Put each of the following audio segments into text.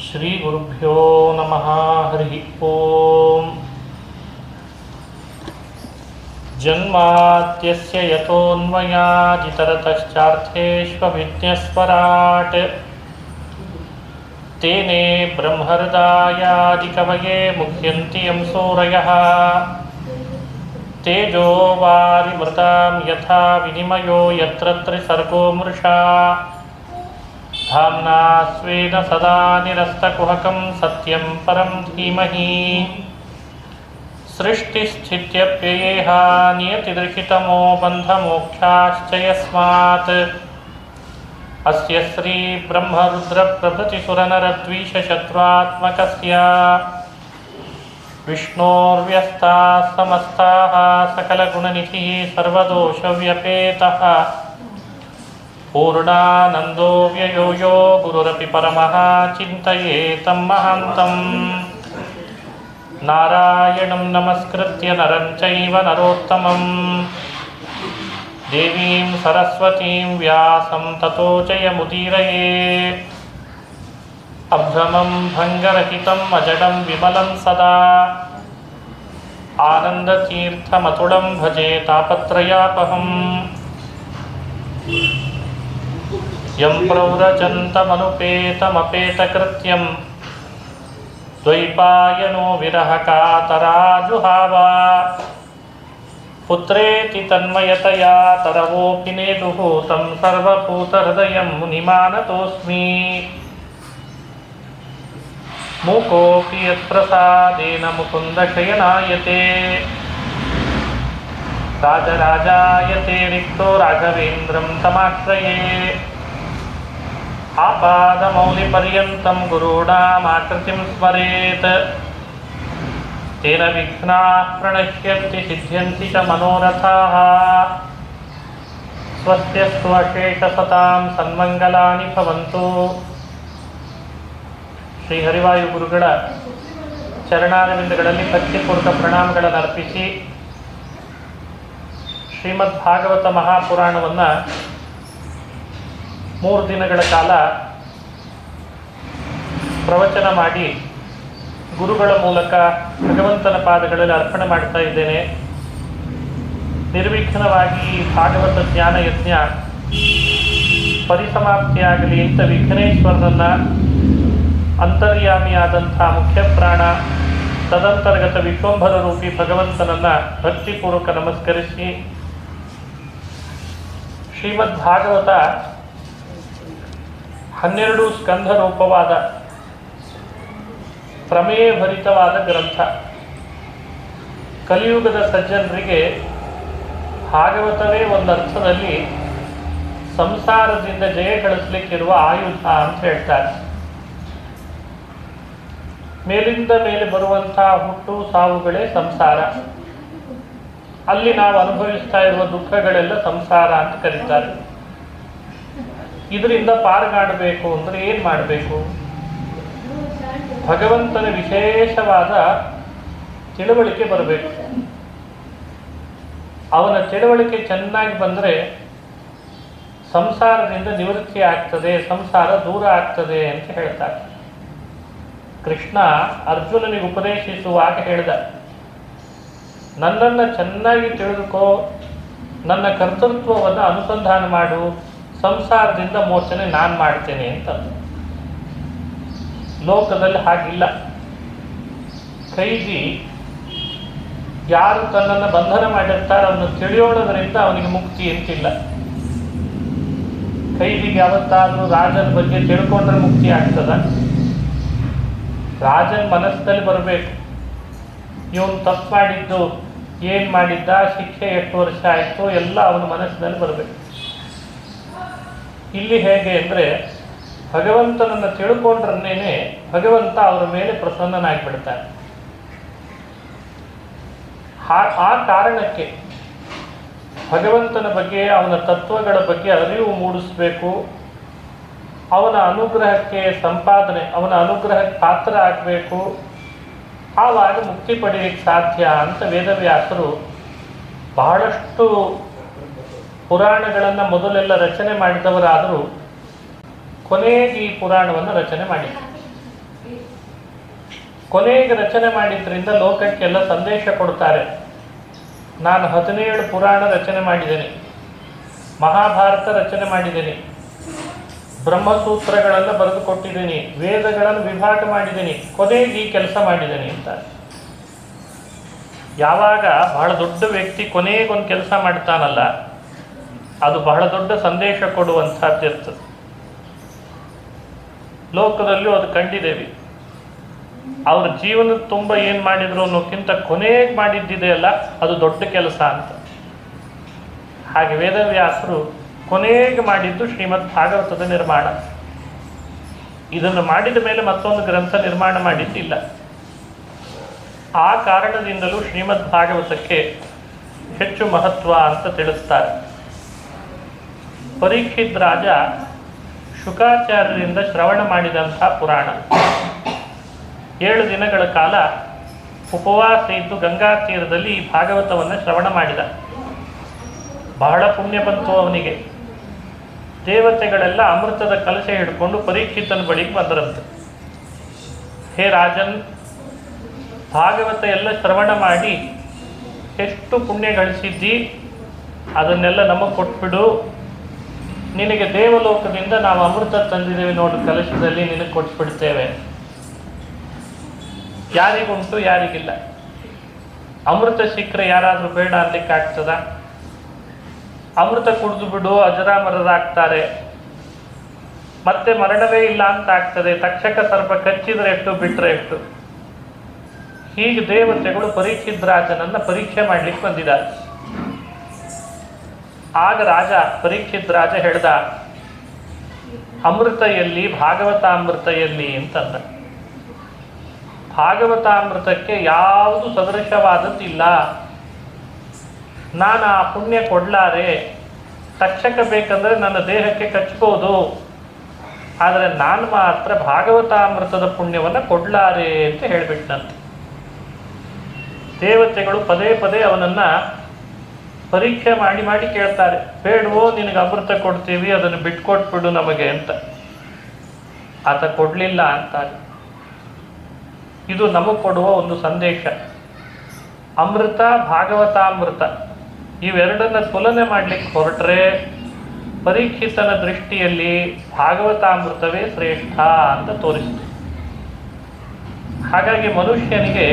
ಶ್ರೀ ಗುರುಭ್ಯೋ ನಮಃ. ಹರಿ ಓಂ. ಜನ್ಮಾದ್ಯಸ್ಯ ಯತೋನ್ಮಯಾದಿತರತಶ್ಚಾರ್ಥೇಷ್ವವಿಘ್ನಸ್ವರಾಟ್ ತೇನೇ ಬ್ರಹ್ಮಹೃದಾಯಾದಿಕವಯೇ ಮುಹ್ಯಂತಿ ಯಂ ಸೂರಯಃ ತೇಜೋ ವಾರಿಮೃತಾಂ ಯಥಾ ವಿನಿಮಯೋ ಯತ್ರ ತ್ರಿಸರ್ಗೋ ಮೃಷಾ ಧಾಮ್ನಾ ಸ್ವೇನ ಸದಾ ನಿರಸ್ತಕುಹಕಂ ಸತ್ಯಂ ಪರಂ ಧೀಮಹಿ ಸೃಷ್ಟಿಸ್ಥಿತ್ಯಪ್ಯಯೇಹ ನಿಯತಿರ್ಹಿತಮೋ ಬಂಧಮೋಕ್ಷಾಶ್ಚ ಯಸ್ಮಾತ್ ಅಸ್ಯ ಶ್ರೀ ಬ್ರಹ್ಮರುದ್ರ ಪ್ರಭೃತಿಸುರನರದ್ವೀಷಶತ್ರುತ್ಮಕಸ್ಯ ವಿಷ್ಣೋರ್ವ್ಯಸ್ತಾಃ ಸಮಸ್ತಾಃ ಸಕಲಗುಣನಿಧಿಃ ಸರ್ವದೋಷವ್ಯಪೇತಃ ಪೂರ್ಣಾನಂದೋ ವ್ಯಯೋ ಯೋ ಗುರುರಪಿ ಪರಮಃ ಚಿಂತಯೇತಂ ಮಹಾಂತಂ. ನಾರಾಯಣಂ ನಮಸ್ಕೃತ್ಯ ನರಂ ಚೈವ ನರೋತ್ತಮಂ ದೇವೀಂ ಸರಸ್ವತೀಂ ವ್ಯಾಸಂ ತತೋ ಜಯಮುದೀರಯೇ. ಅಭ್ರಮಂ ಭಂಗರಹಿತಂ ಅಜಡಂ ವಿಮಲಂ ಸದಾ ಆನಂದತೀರ್ಥಮತುಳಂ ಭಜೆ ತಾಪತ್ರಯಾಪಹಂ. ಯಂ ಪ್ರವ್ರಜಂತಮನುಪೇತಮಪೇತಕೃತ್ಯಂ ದ್ವೈಪಾಯನೋ ವಿರಹಕಾತರಾಜುಹಾವ ಪುತ್ರೇತಿ ತನ್ಮಯತಯಾ ತರವೋಪಿ ನೇದುಃ तं ಸರ್ವಭೂತಹೃದಯಂ ಮುನಿಮಾನತೋಸ್ಮಿ. ಮೂಕೋಪಿ ಯತ್ಪ್ರಸಾದೇನ ಮುಕುಂದಶಯನಾಯತೆ ರಾಜರಾಜಾಯತೆ ರಿಕ್ತೋ ರಾಘವೇಂದ್ರಂ ತಮಾಶ್ರಯೇ. ಆಪಾದಮೌಲಿಪರ್ಯಂತಂ ಗುರುಣಾಮಾಕೃತಿಂ ಸ್ಮರೇತ್ ತೇನ ವಿಘ್ನಾಃ ಪ್ರಣಶ್ಯಂತಿ ಸಿದ್ಧ್ಯಂತಿ ಚ ಮನೋರಥಾಃ. ಸ್ವಸ್ತ್ಯಸ್ತು ಅಶೇಷಸತಾಂ ಸನ್ಮಂಗಲಾನಿ ಭವಂತು. ಶ್ರೀ ಹರಿವಾಯು ಗುರುಗಳ ಚರಣಾರವಿಂದಗಳಲ್ಲಿ ಭಕ್ತಿಪೂರ್ವಕ ಪ್ರಣಾಮಗಳನ್ನು ಅರ್ಪಿಸಿ ಶ್ರೀಮದ್ ಭಾಗವತ ಮಹಾಪುರಾಣವನ್ನು 3 ದಿನಗಳ ಕಾಲ ಪ್ರವಚನ ಮಾಡಿ ಗುರುಗಳ ಮೂಲಕ ಭಗವಂತನ ಪಾದಗಳಲ್ಲಿ ಅರ್ಪಣೆ ಮಾಡ್ತಾ ಇದ್ದೇನೆ. ನಿರ್ವಿಘ್ನವಾಗಿ ಈ ಭಾಗವತ ಜ್ಞಾನ ಯಜ್ಞ ಪರಿಸಮಾಪ್ತಿಯಾಗಲಿ ಅಂತ ವಿಘ್ನೇಶ್ವರನನ್ನ ಅಂತರ್ಯಾಮಿಯಾದಂಥ ಮುಖ್ಯ ಪ್ರಾಣ ತದಂತರ್ಗತ ವಿಶ್ವಂಭರ ರೂಪಿ ಭಗವಂತನನ್ನ ಭಕ್ತಿಪೂರ್ವಕ ನಮಸ್ಕರಿಸಿ ಶ್ರೀಮದ್ ಭಾಗವತ 12 ಸ್ಕಂಧ ರೂಪವಾದ ಪ್ರಮೇಯಭರಿತವಾದ ಗ್ರಂಥ. ಕಲಿಯುಗದ ಸಜ್ಜನರಿಗೆ ಭಾಗವತವೇ ಒಂದರ್ಥದಲ್ಲಿ ಸಂಸಾರದಿಂದ ಜಯ ಗಳಿಸಲಿಕ್ಕಿರುವ ಆಯುಧ ಅಂತ ಹೇಳ್ತಾರೆ. ಮೇಲಿಂದ ಮೇಲೆ ಬರುವಂತಹ ಹುಟ್ಟು ಸಾವುಗಳೇ ಸಂಸಾರ. ಅಲ್ಲಿ ನಾವು ಅನುಭವಿಸ್ತಾ ಇರುವ ದುಃಖಗಳೆಲ್ಲ ಸಂಸಾರ ಅಂತ ಕರೀತಾರೆ. ಇದರಿಂದ ಪಾರುಗಾಡಬೇಕು ಅಂದರೆ ಏನು ಮಾಡಬೇಕು? ಭಗವಂತನ ವಿಶೇಷವಾದ ತಿಳುವಳಿಕೆ ಬರಬೇಕು. ಅವನ ತಿಳುವಳಿಕೆ ಚೆನ್ನಾಗಿ ಬಂದರೆ ಸಂಸಾರದಿಂದ ನಿವೃತ್ತಿ ಆಗ್ತದೆ, ಸಂಸಾರ ದೂರ ಆಗ್ತದೆ ಅಂತ ಹೇಳ್ತಾರೆ. ಕೃಷ್ಣ ಅರ್ಜುನನಿಗೆ ಉಪದೇಶಿಸುವಾಗ ಹೇಳಿದ, ನನ್ನನ್ನು ಚೆನ್ನಾಗಿ ತಿಳಿದುಕೋ, ನನ್ನ ಕರ್ತೃತ್ವವನ್ನು ಅನುಸಂಧಾನ ಮಾಡು, ಸಂಸಾರದಿಂದ ಮೋಚನೆ ನಾನು ಮಾಡ್ತೇನೆ ಅಂತ. ಲೋಕದಲ್ಲಿ ಹಾಗಿಲ್ಲ. ಕೈದಿ ಯಾರು ತನ್ನನ್ನು ಬಂಧನ ಮಾಡಿರ್ತಾರೆ ಅವನು ತಿಳಿಯೋಣದ್ರಿಂದ ಅವನಿಗೆ ಮುಕ್ತಿ ಅಂತಿಲ್ಲ. ಕೈದಿಗೆ ಯಾವತ್ತಾದ್ರೂ ರಾಜನ ಬಗ್ಗೆ ತಿಳ್ಕೊಂಡ್ರೆ ಮುಕ್ತಿ ಆಗ್ತದ? ರಾಜನ ಮನಸ್ಸಿನಲ್ಲಿ ಬರಬೇಕು, ಇವನು ತಪ್ಪು ಮಾಡಿದ್ದು, ಏನು ಮಾಡಿದ್ದ, ಶಿಕ್ಷೆ ಎಷ್ಟು ವರ್ಷ ಆಯಿತು ಎಲ್ಲ ಅವನ ಮನಸ್ಸಿನಲ್ಲಿ ಬರಬೇಕು. ಇಲ್ಲಿ ಹೇಗೆ ಅಂದರೆ ಭಗವಂತನನ್ನು ತಿಳ್ಕೊಂಡ್ರನ್ನೇನೆ ಭಗವಂತ ಅವರ ಮೇಲೆ ಪ್ರಸನ್ನನಾಗಿಬಿಡ್ತಾನೆ. ಆ ಕಾರಣಕ್ಕೆ ಭಗವಂತನ ಬಗ್ಗೆ, ಅವನ ತತ್ವಗಳ ಬಗ್ಗೆ ಅರಿವು ಮೂಡಿಸಬೇಕು. ಅವನ ಅನುಗ್ರಹಕ್ಕೆ ಸಂಪಾದನೆ, ಅವನ ಅನುಗ್ರಹಕ್ಕೆ ಪಾತ್ರ ಆಗಬೇಕು. ಆವಾಗ ಮುಕ್ತಿ ಪಡೆಯಲಿಕ್ಕೆ ಸಾಧ್ಯ ಅಂತ ವೇದವ್ಯಾಸರು ಬಹಳಷ್ಟು ಪುರಾಣಗಳನ್ನು ಮೊದಲೆಲ್ಲ ರಚನೆ ಮಾಡಿದವರಾದರೂ ಕೊನೆಗೆ ಈ ಪುರಾಣವನ್ನು ರಚನೆ ಮಾಡಿದರು. ಕೊನೆಗೆ ರಚನೆ ಮಾಡಿದ್ರಿಂದ ಲೋಕಕ್ಕೆಲ್ಲ ಸಂದೇಶ ಕೊಡ್ತಾರೆ. ನಾನು 17 ಪುರಾಣ ರಚನೆ ಮಾಡಿದ್ದೇನೆ, ಮಹಾಭಾರತ ರಚನೆ ಮಾಡಿದ್ದೇನೆ, ಬ್ರಹ್ಮಸೂತ್ರಗಳನ್ನು ಬರೆದು ಕೊಟ್ಟಿದ್ದೀನಿ, ವೇದಗಳನ್ನು ವಿಭಾಗ ಮಾಡಿದ್ದೀನಿ, ಕೊನೆಗೆ ಈ ಕೆಲಸ ಮಾಡಿದ್ದೇನೆ ಅಂತ. ಯಾವಾಗ ಬಹಳ ದೊಡ್ಡ ವ್ಯಕ್ತಿ ಕೊನೆಗೊಂದು ಕೆಲಸ ಮಾಡ್ತಾನಲ್ಲ, ಅದು ಬಹಳ ದೊಡ್ಡ ಸಂದೇಶ ಕೊಡುವಂಥದ್ದಿರ್ತದೆ. ಲೋಕದಲ್ಲೂ ಅದು ಕಂಡಿದ್ದೇವೆ. ಅವ್ರ ಜೀವನದ ತುಂಬ ಏನು ಮಾಡಿದ್ರು ಅನ್ನೋಕ್ಕಿಂತ ಕೊನೆಗೆ ಮಾಡಿದ್ದಿದೆಯಲ್ಲ, ಅದು ದೊಡ್ಡ ಕೆಲಸ ಅಂತ. ಹಾಗೆ ವೇದವ್ಯಾಸರು ಕೊನೆಗೆ ಮಾಡಿದ್ದು ಶ್ರೀಮದ್ ಭಾಗವತದ ನಿರ್ಮಾಣ. ಇದನ್ನು ಮಾಡಿದ ಮೇಲೆ ಮತ್ತೊಂದು ಗ್ರಂಥ ನಿರ್ಮಾಣ ಮಾಡಿದ್ದಿಲ್ಲ. ಆ ಕಾರಣದಿಂದಲೂ ಶ್ರೀಮದ್ ಭಾಗವತಕ್ಕೆ ಹೆಚ್ಚು ಮಹತ್ವ ಅಂತ ತಿಳಿಸ್ತಾರೆ. ಪರೀಕ್ಷಿತ್ ರಾಜ ಶುಕಾಚಾರ್ಯರಿಂದ ಶ್ರವಣ ಮಾಡಿದಂಥ ಪುರಾಣ. 7 ದಿನಗಳ ಕಾಲ ಉಪವಾಸ ಇದ್ದು ಗಂಗಾ ತೀರದಲ್ಲಿ ಈ ಭಾಗವತವನ್ನು ಶ್ರವಣ ಮಾಡಿದ. ಬಹಳ ಪುಣ್ಯ ಬಂತು ಅವನಿಗೆ. ದೇವತೆಗಳೆಲ್ಲ ಅಮೃತದ ಕಲಶ ಹಿಡ್ಕೊಂಡು ಪರೀಕ್ಷಿತನ ಬಳಿಗೆ ಬಂದರಂತೆ. ಹೇ ರಾಜನ್, ಭಾಗವತ ಎಲ್ಲ ಶ್ರವಣ ಮಾಡಿ ಎಷ್ಟು ಪುಣ್ಯ ಗಳಿಸಿದ್ದಿ, ಅದನ್ನೆಲ್ಲ ನಮಗೆ ಕೊಟ್ಬಿಡು. ನಿನಗೆ ದೇವಲೋಕದಿಂದ ನಾವು ಅಮೃತ ತಂದಿದ್ದೇವೆ ನೋಡು, ಕಲಶದಲ್ಲಿ ನಿನಗೆ ಕೊಟ್ಬಿಡ್ತೇವೆ. ಯಾರಿಗುಂಟು ಯಾರಿಗಿಲ್ಲ. ಅಮೃತ ಸಿಕ್ಕರೆ ಯಾರಾದರೂ ಬೇಡ ಅನ್ಲಿಕ್ಕೆ ಆಗ್ತದ? ಅಮೃತ ಕುಡಿದು ಬಿಡು, ಅಜರಾಮರರಾಗ್ತಾರೆ, ಮತ್ತೆ ಮರಣವೇ ಇಲ್ಲ ಅಂತ ಆಗ್ತದೆ. ತಕ್ಷಕ ಸರ್ಪ ಕಚ್ಚಿದ್ರೆ ಎಷ್ಟು, ಬಿಟ್ಟರೆ ಎಷ್ಟು. ಹೀಗೆ ದೇವತೆಗಳು ಪರೀಕ್ಷಿತ್ ರಾಜನನ್ನ ಪರೀಕ್ಷೆ ಮಾಡ್ಲಿಕ್ಕೆ ಬಂದಿದ್ದಾರೆ. ಆಗ ರಾಜ ಪರೀಕ್ಷಿತ್ ರಾಜ ಹೇಳ್ದ, ಅಮೃತ ಎಲ್ಲಿ, ಭಾಗವತಾಮೃತ ಎಲ್ಲಿ ಅಂತಂದ. ಭಾಗವತಾಮೃತಕ್ಕೆ ಯಾವುದು ಸದೃಶವಾದದ್ದಿಲ್ಲ. ನಾನು ಆ ಪುಣ್ಯ ಕೊಡ್ಲಾರೆ. ತಕ್ಷಕ ಬೇಕಂದ್ರೆ ನನ್ನ ದೇಹಕ್ಕೆ ಕಚ್ಬೋದು, ಆದರೆ ನಾನು ಮಾತ್ರ ಭಾಗವತಾಮೃತದ ಪುಣ್ಯವನ್ನು ಕೊಡ್ಲಾರೆ ಅಂತ ಹೇಳಿಬಿಟ್ನಂತೆ. ದೇವತೆಗಳು ಪದೇ ಪದೇ ಅವನನ್ನ ಪರೀಕ್ಷೆ ಮಾಡಿ ಮಾಡಿ ಕೇಳ್ತಾರೆ, ಬೇಡವೋ ನಿನಗೆ ಅಮೃತ ಕೊಡ್ತೀವಿ, ಅದನ್ನು ಬಿಟ್ಕೊಟ್ಬಿಡು ನಮಗೆ ಅಂತ. ಆತ ಕೊಡಲಿಲ್ಲ ಅಂತಾರೆ. ಇದು ನಮಗೆ ಕೊಡುವ ಒಂದು ಸಂದೇಶ. ಅಮೃತ, ಭಾಗವತಾಮೃತ ಇವೆರಡನ್ನ ತುಲನೆ ಮಾಡಲಿಕ್ಕೆ ಹೊರಟ್ರೆ ಪರೀಕ್ಷಿತನ ದೃಷ್ಟಿಯಲ್ಲಿ ಭಾಗವತಾಮೃತವೇ ಶ್ರೇಷ್ಠ ಅಂತ ತೋರಿಸ್ತು. ಹಾಗಾಗಿ ಮನುಷ್ಯನಿಗೆ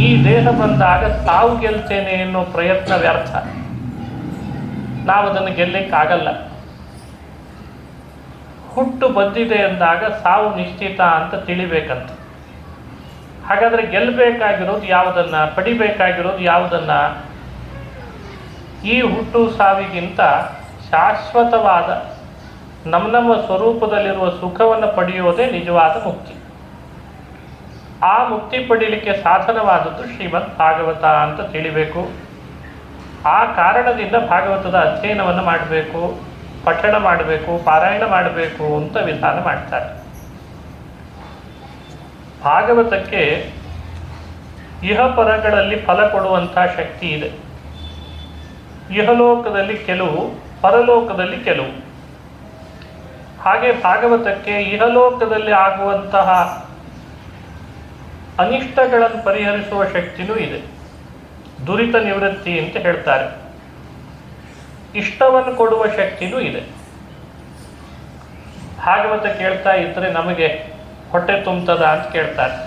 ಈ ದೇಹ ಬಂದಾಗ ಸಾವು ಗೆಲ್ತೇನೆ ಅನ್ನೋ ಪ್ರಯತ್ನ ವ್ಯರ್ಥ. ನಾವು ಅದನ್ನು ಗೆಲ್ಲಕ್ಕಾಗಲ್ಲ. ಹುಟ್ಟು ಬಂದಿದೆ ಎಂದಾಗ ಸಾವು ನಿಶ್ಚಿತ ಅಂತ ತಿಳಿಬೇಕಂತ. ಹಾಗಾದ್ರೆ ಗೆಲ್ಲಬೇಕಾಗಿರೋದು ಯಾವುದನ್ನ, ಪಡಿಬೇಕಾಗಿರೋದು ಯಾವುದನ್ನ? ಈ ಹುಟ್ಟು ಸಾವಿಗಿಂತ ಶಾಶ್ವತವಾದ ನಮ್ಮ ಸ್ವರೂಪದಲ್ಲಿರುವ ಸುಖವನ್ನು ಪಡೆಯೋದೇ ನಿಜವಾದ ಮುಕ್ತಿ. ಆ ಮುಕ್ತಿ ಪಡೀಲಿಕ್ಕೆ ಸಾಧನವಾದದ್ದು ಶ್ರೀಮದ್ ಭಾಗವತ ಅಂತ ತಿಳಿಬೇಕು. ಆ ಕಾರಣದಿಂದ ಭಾಗವತದ ಅಧ್ಯಯನವನ್ನು ಮಾಡಬೇಕು, ಪಠಣ ಮಾಡಬೇಕು, ಪಾರಾಯಣ ಮಾಡಬೇಕು ಅಂತ ವಿಧಾನ ಮಾಡ್ತಾರೆ. ಭಾಗವತಕ್ಕೆ ಇಹಪರಗಳಲ್ಲಿ ಫಲ ಕೊಡುವಂಥ ಶಕ್ತಿ ಇದೆ. ಇಹಲೋಕದಲ್ಲಿ ಕೆಲವು, ಪರಲೋಕದಲ್ಲಿ ಕೆಲವು. ಹಾಗೆ ಭಾಗವತಕ್ಕೆ ಇಹಲೋಕದಲ್ಲಿ ಆಗುವಂತಹ ಅನಿಷ್ಟಗಳನ್ನು ಪರಿಹರಿಸುವ ಶಕ್ತಿನೂ ಇದೆ. ದುರಿತ ನಿವೃತ್ತಿ ಅಂತ ಹೇಳ್ತಾರೆ. ಇಷ್ಟವನ್ನು ಕೊಡುವ ಶಕ್ತಿನೂ ಇದೆ. ಭಾಗವತ ಕೇಳ್ತಾ ಇದ್ರೆ ನಮಗೆ ಹೊಟ್ಟೆ ತುಂಬುತ್ತದ ಅಂತ ಕೇಳ್ತಾರೆ.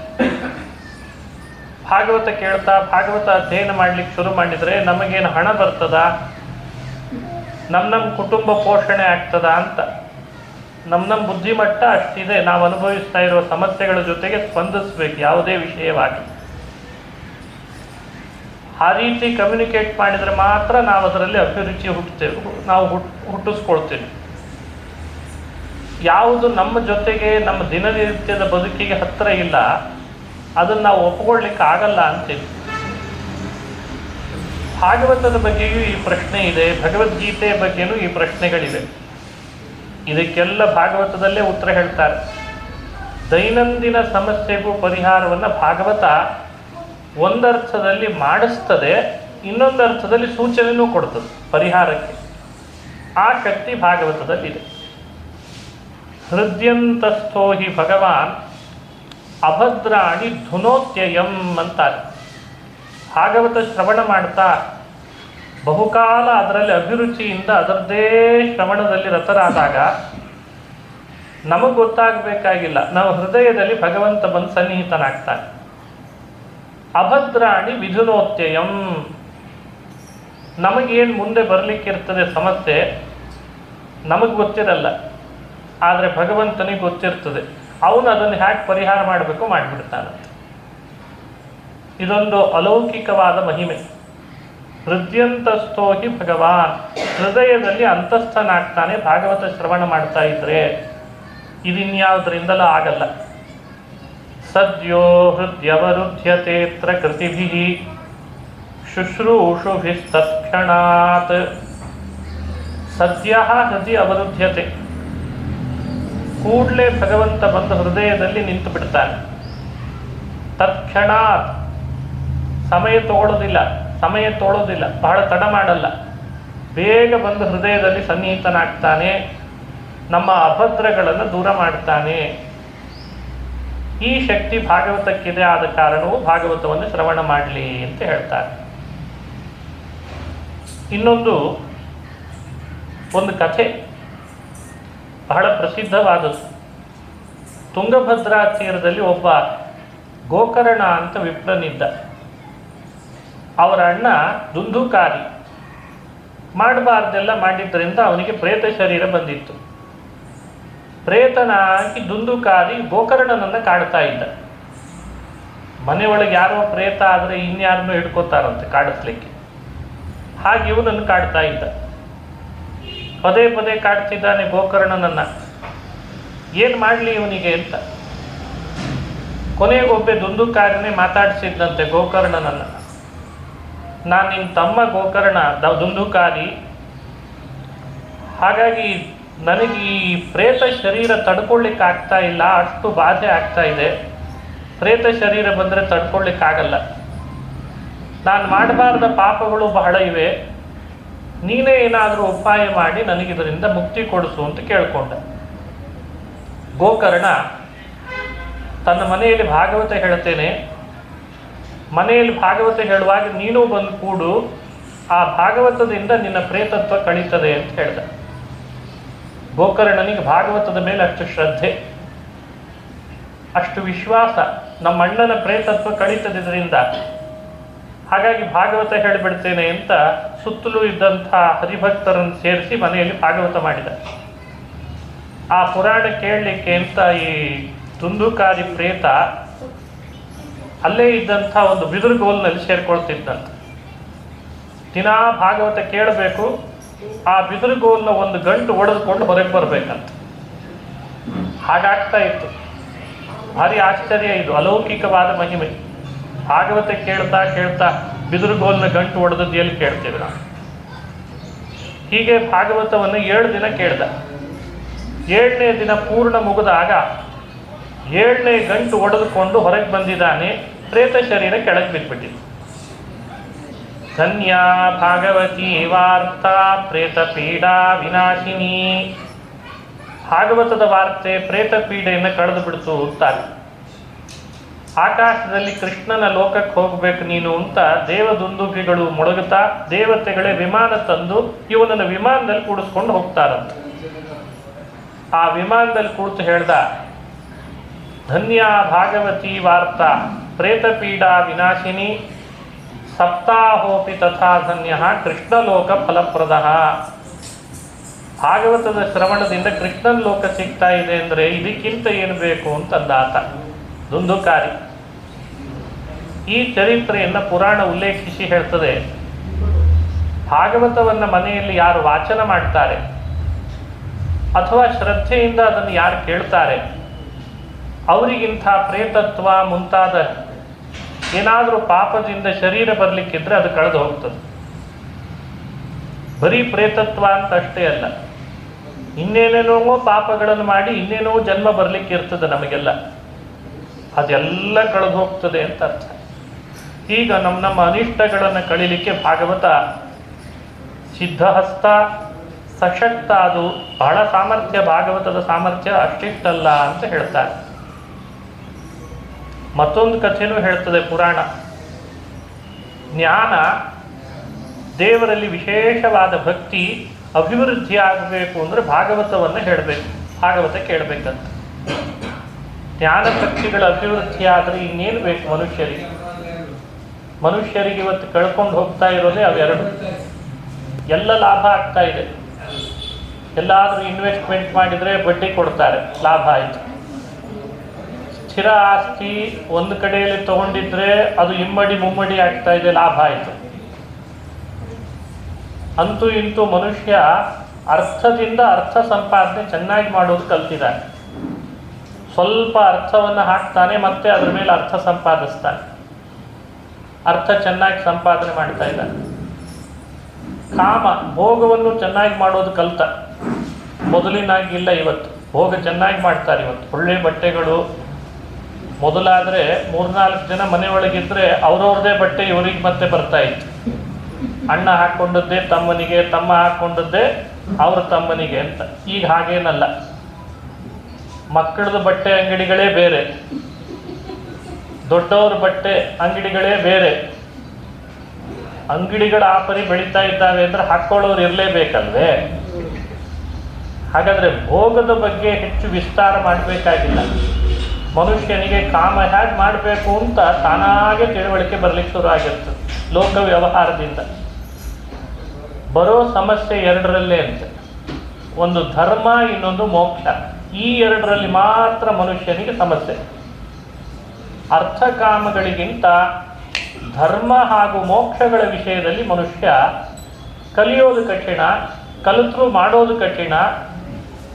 ಭಾಗವತ ಕೇಳ್ತಾ ಭಾಗವತ ಅಧ್ಯಯನ ಮಾಡ್ಲಿಕ್ಕೆ ಶುರು ಮಾಡಿದರೆ ನಮಗೇನು ಹಣ ಬರ್ತದ, ನಮ್ಮ ಕುಟುಂಬ ಪೋಷಣೆ ಆಗ್ತದ ಅಂತ. ನಮ್ಮ ಬುದ್ಧಿಮಟ್ಟ ಅಷ್ಟಿದೆ. ನಾವು ಅನುಭವಿಸ್ತಾ ಇರುವ ಸಮಸ್ಯೆಗಳ ಜೊತೆಗೆ ಸ್ಪಂದಿಸ್ಬೇಕು ಯಾವುದೇ ವಿಷಯವಾಗಿ. ಆ ರೀತಿ ಕಮ್ಯುನಿಕೇಟ್ ಮಾಡಿದರೆ ಮಾತ್ರ ನಾವು ಅದರಲ್ಲಿ ಅಭಿರುಚಿ ನಾವು ಹುಟ್ಟಿಸ್ಕೊಳ್ತೇವೆ. ಯಾವುದು ನಮ್ಮ ಜೊತೆಗೆ ನಮ್ಮ ದಿನನಿತ್ಯದ ಬದುಕಿಗೆ ಹತ್ತಿರ ಇಲ್ಲ, ಅದನ್ನು ನಾವು ಒಪ್ಪಿಕೊಳ್ಳಿಕ್ಕೆ ಆಗಲ್ಲ ಅಂತೀವಿ. ಭಾಗವತದ ಬಗ್ಗೆಯೂ ಈ ಪ್ರಶ್ನೆ ಇದೆ, ಭಗವದ್ಗೀತೆಯ ಬಗ್ಗೆನೂ ಈ ಪ್ರಶ್ನೆಗಳಿವೆ. ಇದಕ್ಕೆಲ್ಲ ಭಾಗವತದಲ್ಲೇ ಉತ್ತರ ಹೇಳ್ತಾರೆ. ದೈನಂದಿನ ಸಮಸ್ಯೆಗೂ ಪರಿಹಾರವನ್ನು ಭಾಗವತ ಒಂದರ್ಥದಲ್ಲಿ ಮಾಡಿಸ್ತದೆ, ಇನ್ನೊಂದು ಅರ್ಥದಲ್ಲಿ ಸೂಚನೆಯೂ ಕೊಡ್ತದೆ ಪರಿಹಾರಕ್ಕೆ. ಆ ಶಕ್ತಿ ಭಾಗವತದಲ್ಲಿದೆ. ಹೃದಯಂತಸ್ಥೋ ಹಿ ಭಗವಾನ್ ಅಭದ್ರಾಣಿ ಧುನೋತ್ಯಯಂ ಅಂತಾರೆ. ಭಾಗವತ ಶ್ರವಣ ಮಾಡ್ತಾ ಬಹುಕಾಲ ಅದರಲ್ಲಿ ಅಭಿರುಚಿಯಿಂದ ಅದರದ್ದೇ ಶ್ರವಣದಲ್ಲಿ ರತರಾದಾಗ ನಮಗೆ ಗೊತ್ತಾಗಬೇಕಾಗಿಲ್ಲ, ನಾವು ಹೃದಯದಲ್ಲಿ ಭಗವಂತ ಬಂದು ಸನ್ನಿಹಿತನಾಗ್ತಾನೆ. ಅಭದ್ರಾಣಿ ವಿಧುನೋತ್ಯಯಂ, ನಮಗೇನು ಮುಂದೆ ಬರಲಿಕ್ಕಿರ್ತದೆ ಸಮಸ್ಯೆ ನಮಗೆ ಗೊತ್ತಿರಲ್ಲ, ಆದರೆ ಭಗವಂತನಿಗೆ ಗೊತ್ತಿರ್ತದೆ. ಅವನು ಅದನ್ನು ಹ್ಯಾಕ್ ಪರಿಹಾರ ಮಾಡಬೇಕು ಮಾಡಿಬಿಡ್ತಾನಂತೆ. ಇದೊಂದು ಅಲೌಕಿಕವಾದ ಮಹಿಮೆ. ಹೃದಯಂತಸ್ಥೋ ಹಿ ಭಗವಾನ್, ಹೃದಯದಲ್ಲಿ ಅಂತಸ್ಥನಾಗ್ತಾನೆ ಭಾಗವತ ಶ್ರವಣ ಮಾಡ್ತಾ ಇದ್ರೆ. ಇದಿನ್ಯಾವುದರಿಂದಲೂ ಆಗಲ್ಲ. ಸದ್ಯೋ ಹೃದಯವರುಧ್ಯತೆತ್ರ ಕೃತಿಭಿ ಶುಶ್ರೂಷುಭಿಸ್ತತ್ಕ್ಷಣಾತ್. ಸದ್ಯ ಹೃದಯ ಅವರುದ್ಧ್ಯತೆ, ಕೂಡಲೇ ಭಗವಂತ ಬಂದು ಹೃದಯದಲ್ಲಿ ನಿಂತು ಬಿಡ್ತಾನೆ. ತತ್ಕ್ಷಣಾತ್, ಸಮಯ ತೋಳೋದಿಲ್ಲ, ಬಹಳ ತಡ ಮಾಡಲ್ಲ, ಬೇಗ ಬಂದು ಹೃದಯದಲ್ಲಿ ಸನ್ನಿಹಿತನಾಗ್ತಾನೆ, ನಮ್ಮ ಅಭದ್ರಗಳನ್ನು ದೂರ ಮಾಡ್ತಾನೆ. ಈ ಶಕ್ತಿ ಭಾಗವತಕ್ಕಿದೆ. ಆದ ಕಾರಣವು ಭಾಗವತವನ್ನು ಶ್ರವಣ ಮಾಡಲಿ ಅಂತ ಹೇಳ್ತಾರೆ. ಒಂದು ಕಥೆ ಬಹಳ ಪ್ರಸಿದ್ಧವಾದದ್ದು. ತುಂಗಭದ್ರಾ ತೀರದಲ್ಲಿ ಒಬ್ಬ ಗೋಕರ್ಣ ಅಂತ ವಿಪ್ರನಿದ್ದ. ಅವರ ಅಣ್ಣ ದುಂದುಕಾರಿ, ಮಾಡಬಾರ್ದೆಲ್ಲ ಮಾಡಿದ್ದರಿಂದ ಅವನಿಗೆ ಪ್ರೇತ ಶರೀರ ಬಂದಿತ್ತು. ಪ್ರೇತನಾಗಿ ದುಂದುಕಾರಿ ಗೋಕರ್ಣನನ್ನು ಕಾಡ್ತಾ ಇದ್ದ. ಮನೆಯೊಳಗೆ ಯಾರೋ ಪ್ರೇತ ಆದರೆ ಇನ್ಯಾರನ್ನೂ ಹಿಡ್ಕೋತಾರಂತೆ ಕಾಡಿಸ್ಲಿಕ್ಕೆ. ಹಾಗೆ ಇವನನ್ನು ಕಾಡ್ತಾ ಇದ್ದ. ಪದೇ ಪದೇ ಕಾಡ್ತಿದ್ದಾನೆ ಗೋಕರ್ಣನನ್ನ. ಏನು ಮಾಡಲಿ ಇವನಿಗೆ ಅಂತ. ಕೊನೆಗೊಬ್ಬೆ ದುಂದುಕಾರನೇ ಮಾತಾಡಿಸಿದ್ದಂತೆ ಗೋಕರ್ಣನನ್ನ. ನಾನು ನಿನ್ನ ತಮ್ಮ ಗೋಕರ್ಣ ದುಂದುಕಾರಿ, ಹಾಗಾಗಿ ನನಗೆ ಈ ಪ್ರೇತ ಶರೀರ ತಡ್ಕೊಳ್ಳಿಕ್ಕೆ ಆಗ್ತಾ ಇಲ್ಲ, ಅಷ್ಟು ಬಾಧೆ ಆಗ್ತಾ ಇದೆ. ಪ್ರೇತ ಶರೀರ ಬಂದರೆ ತಡ್ಕೊಳ್ಳಿಕ್ಕಾಗಲ್ಲ. ನಾನು ಮಾಡಬಾರ್ದ ಪಾಪಗಳು ಬಹಳ ಇವೆ, ನೀನೇ ಏನಾದರೂ ಉಪಾಯ ಮಾಡಿ ನನಗಿದರಿಂದ ಮುಕ್ತಿ ಕೊಡಿಸು ಅಂತ ಕೇಳ್ಕೊಂಡ. ಗೋಕರ್ಣ ತನ್ನ ಮನೆಯಲ್ಲಿ ಭಾಗವತ ಹೇಳ್ತೇನೆ, ಮನೆಯಲ್ಲಿ ಭಾಗವತ ಹೇಳುವಾಗ ನೀನು ಬಂದು ಕೂಡು, ಆ ಭಾಗವತದಿಂದ ನಿನ್ನ ಪ್ರೇತತ್ವ ಕಳೀತದೆ ಅಂತ ಹೇಳ್ದ. ಗೋಕರ್ಣನಿಗೆ ಭಾಗವತದ ಮೇಲೆ ಅಷ್ಟು ಶ್ರದ್ಧೆ, ಅಷ್ಟು ವಿಶ್ವಾಸ, ನಮ್ಮ ಅಣ್ಣನ ಪ್ರೇತತ್ವ ಕಳೀತದ್ರಿಂದ, ಹಾಗಾಗಿ ಭಾಗವತ ಹೇಳಿಬಿಡ್ತೇನೆ ಅಂತ ಸುತ್ತಲೂ ಇದ್ದಂಥ ಹರಿಭಕ್ತರನ್ನು ಸೇರಿಸಿ ಮನೆಯಲ್ಲಿ ಭಾಗವತ ಮಾಡಿದ. ಆ ಪುರಾಣ ಕೇಳಲಿಕ್ಕೆ ಅಂತ ಈ ದುಂದುಕಾರಿ ಪ್ರೇತ ಅಲ್ಲೇ ಇದ್ದಂಥ ಒಂದು ಬಿದಿರುಗೋಲ್ನಲ್ಲಿ ಸೇರ್ಕೊಳ್ತಿದ್ದಂತೆ. ದಿನಾ ಭಾಗವತ ಕೇಳಬೇಕು, ಆ ಬಿದಿರುಗೋಲ್ನ ಒಂದು ಗಂಟು ಒಡೆದುಕೊಂಡು ಹೊರಗೆ ಬರಬೇಕಂತ. ಹಾಗಾಗ್ತಾ ಇತ್ತು. ಭಾರಿ ಆಶ್ಚರ್ಯ, ಇದು ಅಲೌಕಿಕವಾದ ಮಹಿಮೆ. ಭಾಗವತ ಕೇಳ್ತಾ ಕೇಳ್ತಾ ಬಿದಿರುಗೋಲ್ನ ಗಂಟು ಒಡೆದದ್ದು ಎಲ್ಲಿ ಕೇಳ್ತೀವಿ ನಾವು. ಹೀಗೆ ಭಾಗವತವನ್ನು 7 ದಿನ ಕೇಳ್ದ. 7ನೇ ದಿನ ಪೂರ್ಣ ಮುಗಿದಾಗ 7ನೇ ಗಂಟು ಒಡೆದುಕೊಂಡು ಹೊರಗೆ ಬಂದಿದ್ದಾನೆ. ಪ್ರೇತ ಶರೀರ ಕೆಳಗೆ ಬಿದ್ದುಬಿಟ್ಟಿದೆ. ಧನ್ಯ ಭಾಗವತಿ ವಾರ್ತಾ ಪ್ರೇತ ಪೀಡಾ ವಿನಾಶಿನಿ. ಭಾಗವತದ ವಾರ್ತೆ ಪ್ರೇತ ಪೀಡೆಯನ್ನು ಕಳೆದು ಬಿಡ್ತು ಅಂತಾರೆ. ಆಕಾಶದಲ್ಲಿ ಕೃಷ್ಣನ ಲೋಕಕ್ಕೆ ಹೋಗ್ಬೇಕು ನೀನು ಅಂತ ದೇವದುಂದುಭಿಗಳು ಮೊಳಗುತ್ತಾ ದೇವತೆಗಳೇ ವಿಮಾನ ತಂದು ಇವನನ್ನು ವಿಮಾನದಲ್ಲಿ ಕೂಡಿಸ್ಕೊಂಡು ಹೋಗ್ತಾರಂತ. ಆ ವಿಮಾನದಲ್ಲಿ ಕೂತು ಹೇಳ್ದ, ಧನ್ಯ ಭಾಗವತಿ ವಾರ್ತಾ ಪ್ರೇತ ಪೀಡಾ ವಿನಾಶಿನಿ ಸಪ್ತಾಹೋಪಿ ತಥಾ ಧನ್ಯ ಕೃಷ್ಣಲೋಕ ಫಲಪ್ರದ. ಭಾಗವತದ ಶ್ರವಣದಿಂದ ಕೃಷ್ಣನ ಲೋಕ ಸಿಗ್ತಾ ಇದೆ ಅಂದರೆ ಇದಕ್ಕಿಂತ ಏನು ಬೇಕು ಅಂತಂದ ಆತ ದುಂದುಕಾರಿ. ಈ ಚರಿತ್ರೆಯನ್ನು ಪುರಾಣ ಉಲ್ಲೇಖಿಸಿ ಹೇಳ್ತದೆ, ಭಾಗವತವನ್ನು ಮನೆಯಲ್ಲಿ ಯಾರು ವಾಚನ ಮಾಡ್ತಾರೆ ಅಥವಾ ಶ್ರದ್ಧೆಯಿಂದ ಅದನ್ನು ಯಾರು ಕೇಳ್ತಾರೆ ಅವರಿಗಿಂಥ ಪ್ರೇತತ್ವ ಮುಂತಾದ ಏನಾದರೂ ಪಾಪದಿಂದ ಶರೀರ ಬರಲಿಕ್ಕಿದ್ರೆ ಅದು ಕಳೆದು ಹೋಗ್ತದೆ. ಬರೀ ಪ್ರೇತತ್ವ ಅಂತ ಅಷ್ಟೇ ಅಲ್ಲ, ಇನ್ನೇನೇನೋ ಪಾಪಗಳನ್ನು ಮಾಡಿ ಇನ್ನೇನೋ ಜನ್ಮ ಬರಲಿಕ್ಕೆ ಇರ್ತದೆ ನಮಗೆಲ್ಲ, ಅದೆಲ್ಲ ಕಳೆದು ಹೋಗ್ತದೆ ಅಂತ ಅರ್ಥ. ಈಗ ನಮ್ಮ ಅನಿಷ್ಟಗಳನ್ನು ಕಳೀಲಿಕ್ಕೆ ಭಾಗವತ ಸಿದ್ಧಹಸ್ತ, ಸಶಕ್ತ. ಅದು ಬಹಳ ಸಾಮರ್ಥ್ಯ, ಭಾಗವತದ ಸಾಮರ್ಥ್ಯ ಅಷ್ಟಿಷ್ಟಲ್ಲ ಅಂತ ಹೇಳ್ತಾರೆ. ಮತ್ತೊಂದು ಕಥೆನೂ ಹೇಳ್ತದೆ ಪುರಾಣ. ಜ್ಞಾನ, ದೇವರಲ್ಲಿ ವಿಶೇಷವಾದ ಭಕ್ತಿ ಅಭಿವೃದ್ಧಿ ಆಗಬೇಕು ಅಂದರೆ ಭಾಗವತವನ್ನು ಹೇಳಬೇಕು, ಭಾಗವತ ಕೇಳಬೇಕಂತ. ಜ್ಞಾನ ಭಕ್ತಿಗಳ ಅಭಿವೃದ್ಧಿ ಆದರೆ ಇನ್ನೇನು ಬೇಕು ಮನುಷ್ಯರಿಗೆ? ಮನುಷ್ಯರಿಗೆ ಇವತ್ತು ಕಳ್ಕೊಂಡು ಹೋಗ್ತಾ ಇರೋದೇ ಅವೆರಡು. ಎಲ್ಲ ಲಾಭ ಆಗ್ತಾ ಇದೆ. ಎಲ್ಲಾದರೂ ಇನ್ವೆಸ್ಟ್ಮೆಂಟ್ ಮಾಡಿದರೆ ಬಡ್ಡಿ ಕೊಡ್ತಾರೆ, ಲಾಭ ಆಯಿತು. ಸ್ಥಿರ ಆಸ್ತಿ ಒಂದು ಕಡೆಯಲ್ಲಿ ತಗೊಂಡಿದ್ರೆ ಅದು ಇಮ್ಮಡಿ ಮುಮ್ಮಡಿ ಆಗ್ತಾ ಇದೆ, ಲಾಭ ಆಯಿತು. ಅಂತೂ ಇಂತೂ ಮನುಷ್ಯ ಅರ್ಥದಿಂದ ಅರ್ಥ ಸಂಪಾದನೆ ಚೆನ್ನಾಗಿ ಮಾಡೋದು ಕಲ್ತಿದ್ದಾನೆ. ಸ್ವಲ್ಪ ಅರ್ಥವನ್ನು ಹಾಕ್ತಾನೆ, ಮತ್ತೆ ಅದರ ಮೇಲೆ ಅರ್ಥ ಸಂಪಾದಿಸ್ತಾನೆ. ಅರ್ಥ ಚೆನ್ನಾಗಿ ಸಂಪಾದನೆ ಮಾಡ್ತಾ ಇದ್ದಾನೆ. ಕಾಮ, ಭೋಗವನ್ನು ಚೆನ್ನಾಗಿ ಮಾಡೋದು ಕಲ್ತ. ಮೊದಲಿನಾಗಿಲ್ಲ ಇವತ್ತು. ಭೋಗ ಚೆನ್ನಾಗಿ ಮಾಡ್ತಾರೆ ಇವತ್ತು. ಒಳ್ಳೆ ಬಟ್ಟೆಗಳು. ಮೊದಲಾದರೆ 3-4 ಜನ ಮನೆಯೊಳಗಿದ್ರೆ ಅವ್ರವ್ರದೇ ಬಟ್ಟೆ ಇವರಿಗೆ ಮತ್ತೆ ಬರ್ತಾ ಇತ್ತು. ಅಣ್ಣ ಹಾಕ್ಕೊಂಡದ್ದೇ ತಮ್ಮನಿಗೆ, ತಮ್ಮ ಹಾಕ್ಕೊಂಡದ್ದೇ ಅವ್ರ ತಮ್ಮನಿಗೆ ಅಂತ. ಈಗ ಹಾಗೇನಲ್ಲ. ಮಕ್ಕಳದ ಬಟ್ಟೆ ಅಂಗಡಿಗಳೇ ಬೇರೆ, ದೊಡ್ಡವ್ರ ಬಟ್ಟೆ ಅಂಗಡಿಗಳೇ ಬೇರೆ. ಅಂಗಡಿಗಳ ಆಪರಿ ಬೆಳೀತಾ ಇದ್ದಾವೆ ಅಂದ್ರೆ ಹಾಕ್ಕೊಳ್ಳೋರು ಇರಲೇಬೇಕಲ್ವೇ? ಹಾಗಾದ್ರೆ ಭೋಗದ ಬಗ್ಗೆ ಹೆಚ್ಚು ವಿಸ್ತಾರ ಮಾಡಬೇಕಾಗಿಲ್ಲ. ಮನುಷ್ಯನಿಗೆ ಕಾಮ ಹೇಗೆ ಮಾಡಬೇಕು ಅಂತ ತಾನಾಗೆ ತಿಳುವಳಿಕೆ ಬರಲಿಕ್ಕೆ ಶುರು ಆಗಿರ್ತದೆ. ಲೋಕ ವ್ಯವಹಾರದಿಂದ ಬರೋ ಸಮಸ್ಯೆ ಎರಡರಲ್ಲೇ ಅಂತ. ಒಂದು ಧರ್ಮ, ಇನ್ನೊಂದು ಮೋಕ್ಷ. ಈ ಎರಡರಲ್ಲಿ ಮಾತ್ರ ಮನುಷ್ಯನಿಗೆ ಸಮಸ್ಯೆ. ಅರ್ಥಕಾಮಗಳಿಗಿಂತ ಧರ್ಮ ಹಾಗೂ ಮೋಕ್ಷಗಳ ವಿಷಯದಲ್ಲಿ ಮನುಷ್ಯ ಕಲಿಯೋದು ಕಠಿಣ, ಕಲಿತರೂ ಮಾಡೋದು ಕಠಿಣ,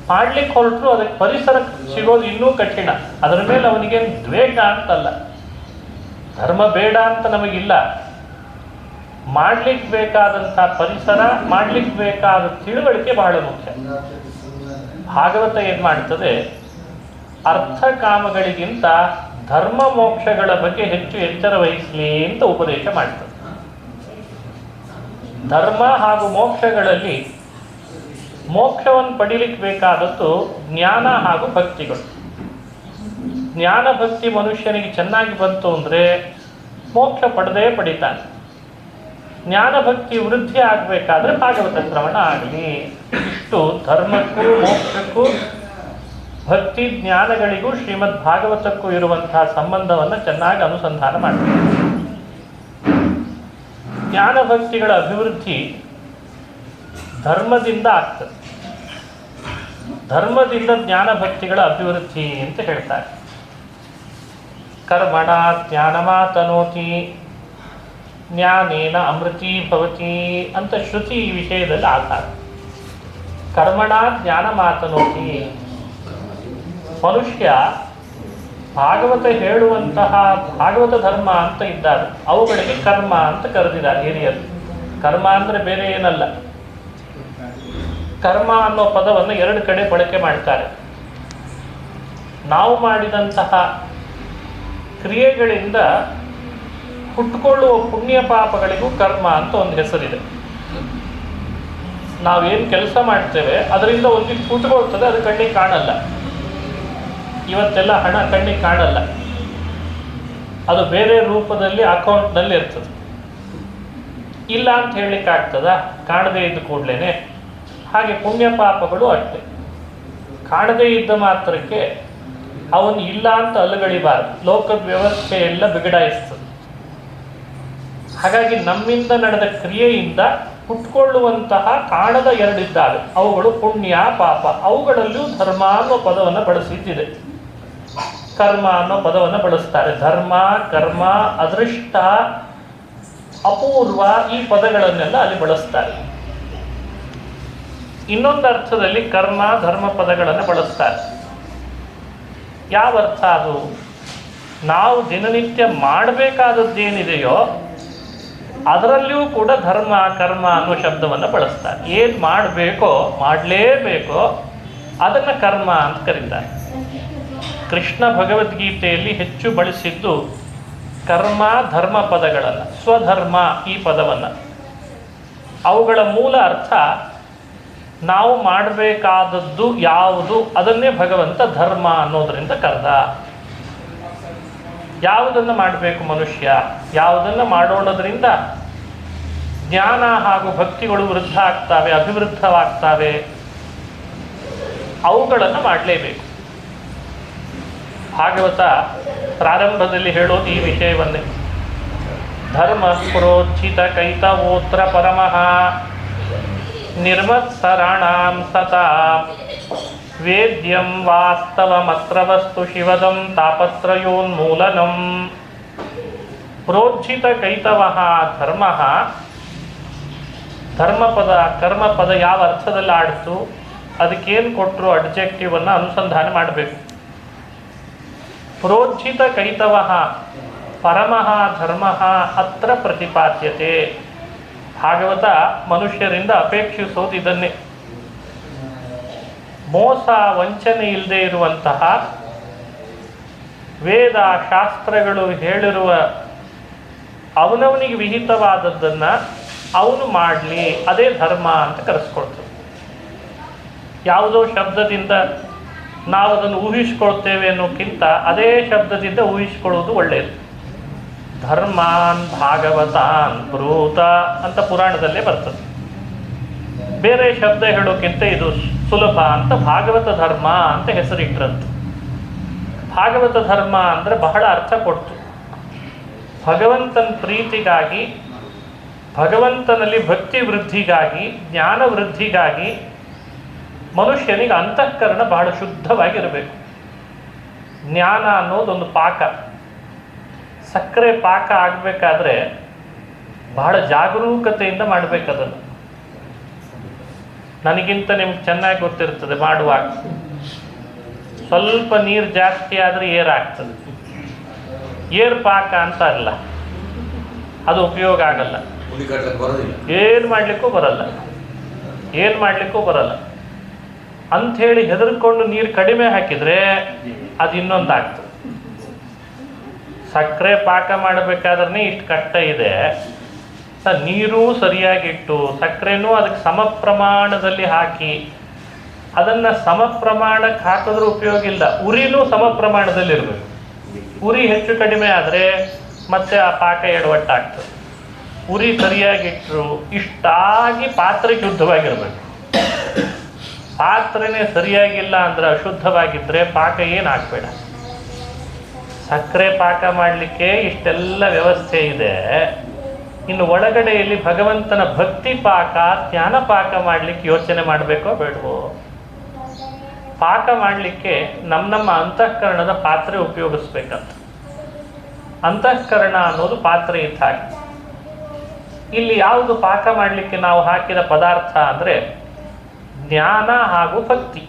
ಮಾಡ್ಲಿಕ್ಕೆ ಹೊರಟರು ಅದಕ್ಕೆ ಪರಿಸರ ಸಿಗೋದು ಇನ್ನೂ ಕಠಿಣ. ಅದರ ಮೇಲೆ ಅವನಿಗೆ ದ್ವೇಷ ಅಂತಲ್ಲ, ಧರ್ಮ ಬೇಡ ಅಂತ ನಮಗಿಲ್ಲ. ಮಾಡ್ಲಿಕ್ಕೆ ಬೇಕಾದಂಥ ಪರಿಸರ, ಮಾಡ್ಲಿಕ್ಕೆ ಬೇಕಾದ ತಿಳುವಳಿಕೆ ಬಹಳ ಮುಖ್ಯ. ಭಾಗವತ ಏನು ಮಾಡ್ತದೆ, ಅರ್ಥ ಕಾಮಗಳಿಗಿಂತ ಧರ್ಮ ಮೋಕ್ಷಗಳ ಬಗ್ಗೆ ಹೆಚ್ಚು ಎಚ್ಚರ ವಹಿಸಲಿ ಅಂತ ಉಪದೇಶ ಮಾಡ್ತದೆ. ಧರ್ಮ ಹಾಗೂ ಮೋಕ್ಷಗಳಲ್ಲಿ ಮೋಕ್ಷವನ್ನು ಪಡೀಲಿಕ್ಕೆ ಬೇಕಾದದ್ದು ಜ್ಞಾನ ಹಾಗೂ ಭಕ್ತಿಗಳು. ಜ್ಞಾನ ಭಕ್ತಿ ಮನುಷ್ಯನಿಗೆ ಚೆನ್ನಾಗಿ ಬಂತು ಅಂದರೆ ಮೋಕ್ಷ ಪಡೆದೇ ಪಡಿತಾನೆ. ಜ್ಞಾನ ಭಕ್ತಿ ವೃದ್ಧಿ ಆಗಬೇಕಾದ್ರೆ ಭಾಗವತ ಶ್ರವಣ ಆಗಲಿ. ಇಷ್ಟು ಧರ್ಮಕ್ಕೂ ಮೋಕ್ಷಕ್ಕೂ ಭಕ್ತಿ ಜ್ಞಾನಗಳಿಗೂ ಶ್ರೀಮದ್ ಭಾಗವತಕ್ಕೂ ಇರುವಂತಹ ಸಂಬಂಧವನ್ನು ಚೆನ್ನಾಗಿ ಅನುಸಂಧಾನ ಮಾಡ್ತಾರೆ. ಜ್ಞಾನ ಭಕ್ತಿಗಳ ಅಭಿವೃದ್ಧಿ ಧರ್ಮದಿಂದ ಆಗ್ತದೆ. ಧರ್ಮದಿಂದ ಜ್ಞಾನ ಭಕ್ತಿಗಳ ಅಭಿವೃದ್ಧಿ ಅಂತ ಹೇಳ್ತಾರೆ. ಕರ್ಮಣ ಜ್ಞಾನಮಾತನೋತಿ ಜ್ಞಾನೇನ ಅಮೃತಿ ಭವತಿ ಅಂತ ಶ್ರುತಿ ಈ ವಿಷಯದಲ್ಲಿ ಆಧಾರ. ಕರ್ಮಣ ಜ್ಞಾನ ಮಾತನೋತಿ. ಮನುಷ್ಯ ಭಾಗವತ ಹೇಳುವಂತಹ ಭಾಗವತ ಧರ್ಮ ಅಂತ ಇದ್ದಾರೆ, ಅವುಗಳಿಗೆ ಕರ್ಮ ಅಂತ ಕರೆದಿದ್ದಾರೆ ಹಿರಿಯರು. ಕರ್ಮ ಅಂದರೆ ಬೇರೆ ಏನಲ್ಲ. ಕರ್ಮ ಅನ್ನೋ ಪದವನ್ನು 2 ಕಡೆ ಬಳಕೆ ಮಾಡ್ತಾರೆ. ನಾವು ಮಾಡಿದಂತಹ ಕ್ರಿಯೆಗಳಿಂದ ಹುಟ್ಟುಕೊಳ್ಳುವ ಪುಣ್ಯ ಪಾಪಗಳಿಗೂ ಕರ್ಮ ಅಂತ ಒಂದು ಹೆಸರಿದೆ. ನಾವೇನು ಕೆಲಸ ಮಾಡ್ತೇವೆ ಅದರಿಂದ ಒಂದಿಷ್ಟು ಹುಟ್ಟುಕೊಳ್ತದೆ, ಅದು ಕಣ್ಣಿಗೆ ಕಾಣಲ್ಲ. ಇವತ್ತೆಲ್ಲ ಹಣ ಕಣ್ಣಿಗೆ ಕಾಣಲ್ಲ, ಅದು ಬೇರೆ ರೂಪದಲ್ಲಿ ಅಕೌಂಟ್ನಲ್ಲಿ ಇರ್ತದೆ. ಇಲ್ಲ ಅಂತ ಹೇಳಲಿಕ್ಕೆ ಆಗ್ತದ? ಕಾಣದೇ ಇದ್ದ ಕೂಡಲೇ. ಹಾಗೆ ಪುಣ್ಯ ಪಾಪಗಳು ಅಷ್ಟೇ. ಕಾಣದೇ ಇದ್ದ ಮಾತ್ರಕ್ಕೆ ಅವನು ಇಲ್ಲ ಅಂತ ಅಲ್ಲಗಳಿಬಾರದು. ಲೋಕದ ವ್ಯವಸ್ಥೆ ಎಲ್ಲ ಬಿಗಡಾಯಿಸ್ತದೆ. ಹಾಗಾಗಿ ನಮ್ಮಿಂದ ನಡೆದ ಕ್ರಿಯೆಯಿಂದ ಹುಟ್ಟುಕೊಳ್ಳುವಂತಹ ಕಾಣದ 2 ಇದ್ದಾವೆ, ಅವುಗಳು ಪುಣ್ಯ ಪಾಪ. ಅವುಗಳಲ್ಲೂ ಧರ್ಮ ಅನ್ನೋ ಪದವನ್ನು ಬಳಸಿದ್ದಿದೆ, ಕರ್ಮ ಅನ್ನೋ ಪದವನ್ನು ಬಳಸ್ತಾರೆ. ಧರ್ಮ, ಕರ್ಮ, ಅದೃಷ್ಟ, ಅಪೂರ್ವ ಈ ಪದಗಳನ್ನೆಲ್ಲ ಅಲ್ಲಿ ಬಳಸ್ತಾರೆ. ಇನ್ನೊಂದು ಅರ್ಥದಲ್ಲಿ ಕರ್ಮ ಧರ್ಮ ಪದಗಳನ್ನು ಬಳಸ್ತಾರೆ. ಯಾವ ಅರ್ಥ ಅದು? ನಾವು ದಿನನಿತ್ಯ ಮಾಡಬೇಕಾದದ್ದೇನಿದೆಯೋ ಅದರಲ್ಲಿಯೂ ಕೂಡ ಧರ್ಮ ಕರ್ಮ ಅನ್ನೋ ಶಬ್ದವನ್ನು ಬಳಸ್ತಾರೆ. ಏನು ಮಾಡಬೇಕೋ, ಮಾಡಲೇಬೇಕೋ ಅದನ್ನು ಕರ್ಮ ಅಂತ ಕರೀತಾರೆ. ಕೃಷ್ಣ ಭಗವದ್ಗೀತೆಯಲ್ಲಿ ಹೆಚ್ಚು ಬಳಸಿದ್ದು ಕರ್ಮ ಧರ್ಮ ಪದಗಳನ್ನು, ಸ್ವಧರ್ಮ ಈ ಪದವನ್ನು. ಅವುಗಳ ಮೂಲ ಅರ್ಥ ನಾವು ಮಾಡಬೇಕಾದದ್ದು ಯಾವುದು ಅದನ್ನೇ ಭಗವಂತ ಧರ್ಮ ಅನ್ನೋದರಿಂದ ಕರೆದ. ಯಾವುದನ್ನು ಮಾಡಬೇಕು ಮನುಷ್ಯ, ಯಾವುದನ್ನು ಮಾಡೋಣದ್ರಿಂದ ಜ್ಞಾನ ಹಾಗೂ ಭಕ್ತಿಗಳು ವೃದ್ಧ ಆಗ್ತವೆ, ಅಭಿವೃದ್ಧವಾಗ್ತವೆ, ಅವುಗಳನ್ನು ಮಾಡಲೇಬೇಕು. ಭಾಗವತ ಪ್ರಾರಂಭದಲ್ಲಿ ಹೇಳೋದು ಈ ವಿಷಯವನ್ನೇ. ಧರ್ಮ ಪ್ರೋಜ್ಜಿತ ಕೈತವೋತ್ರ ಪರಮಃ ನಿರ್ಮತ್ಸರಾಣಾಂ ಸತಾ ವೇದ್ಯಂ ವಾಸ್ತವಮತ್ರ ವಸ್ತು ಶಿವದಂ ತಾಪತ್ರಯೋನ್ಮೂಲನಂ. ಪ್ರೋಜ್ಜಿತ ಕೈತವಃ ಧರ್ಮಃ. ಧರ್ಮಪದ ಕರ್ಮಪದ ಯಾವ ಅರ್ಥದಲ್ಲಿ ಆಡ್ತು, ಅದಕ್ಕೇನು ಕೊಟ್ಟರು ಅಡ್ಜೆಕ್ಟಿವ್ ಅನ್ನು ಅನುಸಂಧಾನ ಮಾಡಬೇಕು. ಪ್ರೋಜ್ಜಿತ ಕೈತವಃ ಪರಮಃ ಧರ್ಮಃ ಅತ್ರ ಪ್ರತಿಪಾದ್ಯತೆ. ಭಾಗವತ ಮನುಷ್ಯರಿಂದ ಅಪೇಕ್ಷಿಸೋದು ಇದನ್ನೇ. ಮೋಸ ವಂಚನೆ ಇಲ್ಲದೆ ಇರುವಂತಹ ವೇದ ಶಾಸ್ತ್ರಗಳು ಹೇಳಿರುವ ಅವನವನಿಗೆ ವಿಹಿತವಾದದ್ದನ್ನು ಅವನು ಮಾಡಲಿ, ಅದೇ ಧರ್ಮ ಅಂತ ಕರೆಸ್ಕೊಳ್ತದೆ. ಯಾವುದೋ ಶಬ್ದದಿಂದ ನಾವು ಅದನ್ನು ಊಹಿಸ್ಕೊಳ್ತೇವೆ ಅನ್ನೋಕ್ಕಿಂತ ಅದೇ ಶಬ್ದದಿಂದ ಊಹಿಸ್ಕೊಳ್ಳೋದು ಒಳ್ಳೆಯದು. ಧರ್ಮಾನ್ ಭಾಗವತಾನ್ ಬ್ರೂತ ಅಂತ ಪುರಾಣದಲ್ಲೇ ಬರ್ತದೆ. ಬೇರೆ ಶಬ್ದ ಹೇಳೋಕ್ಕಿಂತ ಇದು ಸುಲಭ ಅಂತ ಭಾಗವತ ಧರ್ಮ ಅಂತ ಹೆಸರಿಟ್ರಂತೆ. ಭಾಗವತ ಧರ್ಮ ಅಂದರೆ ಬಹಳ ಅರ್ಥ ಕೊಡ್ತು. ಭಗವಂತನ ಪ್ರೀತಿಗಾಗಿ, ಭಗವಂತನಲ್ಲಿ ಭಕ್ತಿ ವೃದ್ಧಿಗಾಗಿ, ಜ್ಞಾನ ವೃದ್ಧಿಗಾಗಿ ಮನುಷ್ಯನಿಗೆ ಅಂತಃಕರಣ ಬಹಳ ಶುದ್ಧವಾಗಿರಬೇಕು. ಜ್ಞಾನ ಅನ್ನೋದೊಂದು ಪಾಕ. ಸಕ್ಕರೆ ಪಾಕ ಆಗಬೇಕಾದ್ರೆ ಬಹಳ ಜಾಗರೂಕತೆಯಿಂದ ಮಾಡಬೇಕದನ್ನು. ನನಗಿಂತ ನಿಮ್ಗೆ ಚೆನ್ನಾಗಿ ಗೊತ್ತಿರ್ತದೆ ಮಾಡುವಾಗ. ಸ್ವಲ್ಪ ನೀರು ಜಾಸ್ತಿ ಆದರೆ ಏರಾಗ್ತದೆ. ಏರ್ ಪಾಕ ಅಂತ ಅಲ್ಲ, ಅದು ಉಪಯೋಗ ಆಗಲ್ಲ. ಏನು ಮಾಡಲಿಕ್ಕೂ ಬರಲ್ಲ. ಅಂಥೇಳಿ ಹೆದರ್ಕೊಂಡು ನೀರು ಕಡಿಮೆ ಹಾಕಿದರೆ ಅದು ಇನ್ನೊಂದಾಗ್ತದೆ. ಸಕ್ಕರೆ ಪಾಕ ಮಾಡಬೇಕಾದ್ರೆ ಇಷ್ಟು ಕಷ್ಟ ಇದೆ, ನೀರು ಸರಿಯಾಗಿಟ್ಟು ಸಕ್ಕರೆನೂ ಅದಕ್ಕೆ ಸಮ ಪ್ರಮಾಣದಲ್ಲಿ ಹಾಕಿ ಅದನ್ನು ಸಮ ಪ್ರಮಾಣಕ್ಕೆ ಹಾಕಿದ್ರೂ ಉಪಯೋಗ ಇಲ್ಲ. ಉರಿನೂ ಸಮ ಪ್ರಮಾಣದಲ್ಲಿ ಇರಬೇಕು. ಉರಿ ಹೆಚ್ಚು ಕಡಿಮೆ ಆದರೆ ಮತ್ತೆ ಆ ಪಾಕ ಎಡವಟ್ಟಾಗ್ತದೆ. ಉರಿ ಸರಿಯಾಗಿಟ್ಟರು ಇಷ್ಟಾಗಿ ಪಾತ್ರೆ ಶುದ್ಧವಾಗಿರಬೇಕು. ಪಾತ್ರೆನೇ ಸರಿಯಾಗಿಲ್ಲ ಅಂದರೆ ಅಶುದ್ಧವಾಗಿದ್ದರೆ ಪಾಕ ಏನು ಹಾಕಬೇಡ. ಸಕ್ಕರೆ ಪಾಕ ಮಾಡಲಿಕ್ಕೆ ಇಷ್ಟೆಲ್ಲ ವ್ಯವಸ್ಥೆ ಇದೆ. ಇನ್ನು ಒಳಗಡೆಯಲ್ಲಿ ಭಗವಂತನ ಭಕ್ತಿ ಪಾಕ, ಜ್ಞಾನ ಪಾಕ ಮಾಡಲಿಕ್ಕೆ ಯೋಚನೆ ಮಾಡಬೇಕೋ ಬೇಡವೋ? ಪಾಕ ಮಾಡಲಿಕ್ಕೆ ನಮ್ಮ ಅಂತಃಕರಣದ ಪಾತ್ರೆ ಉಪಯೋಗಿಸ್ಬೇಕಂತ. ಅಂತಃಕರಣ ಅನ್ನೋದು ಪಾತ್ರೆ ಇದ್ದ ಹಾಗೆ. ಇಲ್ಲಿ ಯಾವುದು ಪಾಕ ಮಾಡಲಿಕ್ಕೆ ನಾವು ಹಾಕಿದ ಪದಾರ್ಥ ಅಂದರೆ ಜ್ಞಾನ ಹಾಗೂ ಭಕ್ತಿ.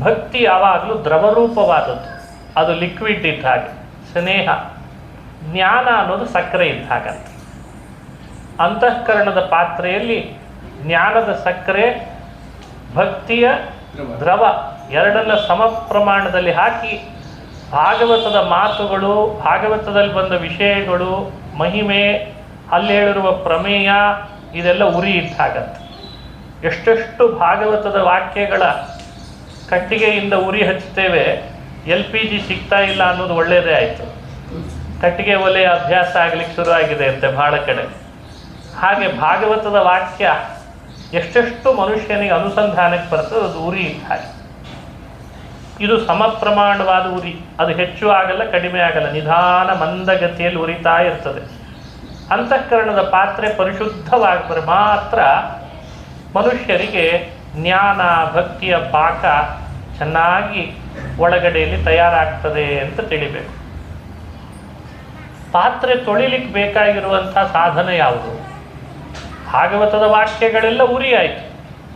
ಭಕ್ತಿ ಯಾವಾಗಲೂ ದ್ರವರೂಪವಾದದ್ದು, ಅದು ಲಿಕ್ವಿಡ್ ಇದ್ದ ಹಾಗೆ, ಸ್ನೇಹ. ಜ್ಞಾನ ಅನ್ನೋದು ಸಕ್ಕರೆ ಇದ್ದ ಹಾಗಂತ. ಅಂತಃಕರಣದ ಪಾತ್ರೆಯಲ್ಲಿ ಜ್ಞಾನದ ಸಕ್ಕರೆ, ಭಕ್ತಿಯ ದ್ರವ ಎರಡನ್ನ ಸಮ ಪ್ರಮಾಣದಲ್ಲಿ ಹಾಕಿ ಭಾಗವತದ ಮಾತುಗಳು, ಭಾಗವತದಲ್ಲಿ ಬಂದ ವಿಷಯಗಳು, ಮಹಿಮೆ, ಅಲ್ಲಿ ಹೇಳಿರುವ ಪ್ರಮೇಯ, ಇದೆಲ್ಲ ಉರಿ ಇದ್ದಾಗಂತ. ಎಷ್ಟೆಷ್ಟು ಭಾಗವತದ ವಾಕ್ಯಗಳ ಕಟ್ಟಿಗೆಯಿಂದ ಉರಿ ಹಚ್ಚುತ್ತೇವೆ. LPG ಸಿಗ್ತಾ ಇಲ್ಲ ಅನ್ನೋದು ಒಳ್ಳೆಯದೇ ಆಯಿತು. ಕಟ್ಟಿಗೆ ಒಲೆ ಅಭ್ಯಾಸ ಆಗಲಿಕ್ಕೆ ಶುರುವಾಗಿದೆ ಅಂತೆ ಬಹಳ ಕಡೆ. ಹಾಗೆ ಭಾಗವತದ ವಾಕ್ಯ ಎಷ್ಟೆಷ್ಟು ಮನುಷ್ಯನಿಗೆ ಅನುಸಂಧಾನಕ್ಕೆ ಬರ್ತದೆ, ಅದು ಉರಿ ಹಾಗೆ. ಇದು ಸಮ ಪ್ರಮಾಣವಾದ ಉರಿ. ಅದು ಹೆಚ್ಚು ಆಗಲ್ಲ, ಕಡಿಮೆ ಆಗಲ್ಲ, ನಿಧಾನ ಮಂದಗತಿಯಲ್ಲಿ ಉರಿತಾ ಇರ್ತದೆ. ಅಂತಃಕರಣದ ಪಾತ್ರೆ ಪರಿಶುದ್ಧವಾಗ್ಬರೆ ಮಾತ್ರ ಮನುಷ್ಯರಿಗೆ ಜ್ಞಾನ ಭಕ್ತಿಯ ಪಾಕ ಚೆನ್ನಾಗಿ ಒಳಗಡೆಯಲ್ಲಿ ತಯಾರಾಗ್ತದೆ ಅಂತ ತಿಳಿಬೇಕು. ಪಾತ್ರೆ ತೊಳಿಲಿಕ್ಕೆ ಬೇಕಾಗಿರುವಂಥ ಸಾಧನ ಯಾವುದು? ಭಾಗವತದ ವಾಕ್ಯಗಳೆಲ್ಲ ಉರಿ ಆಯಿತು.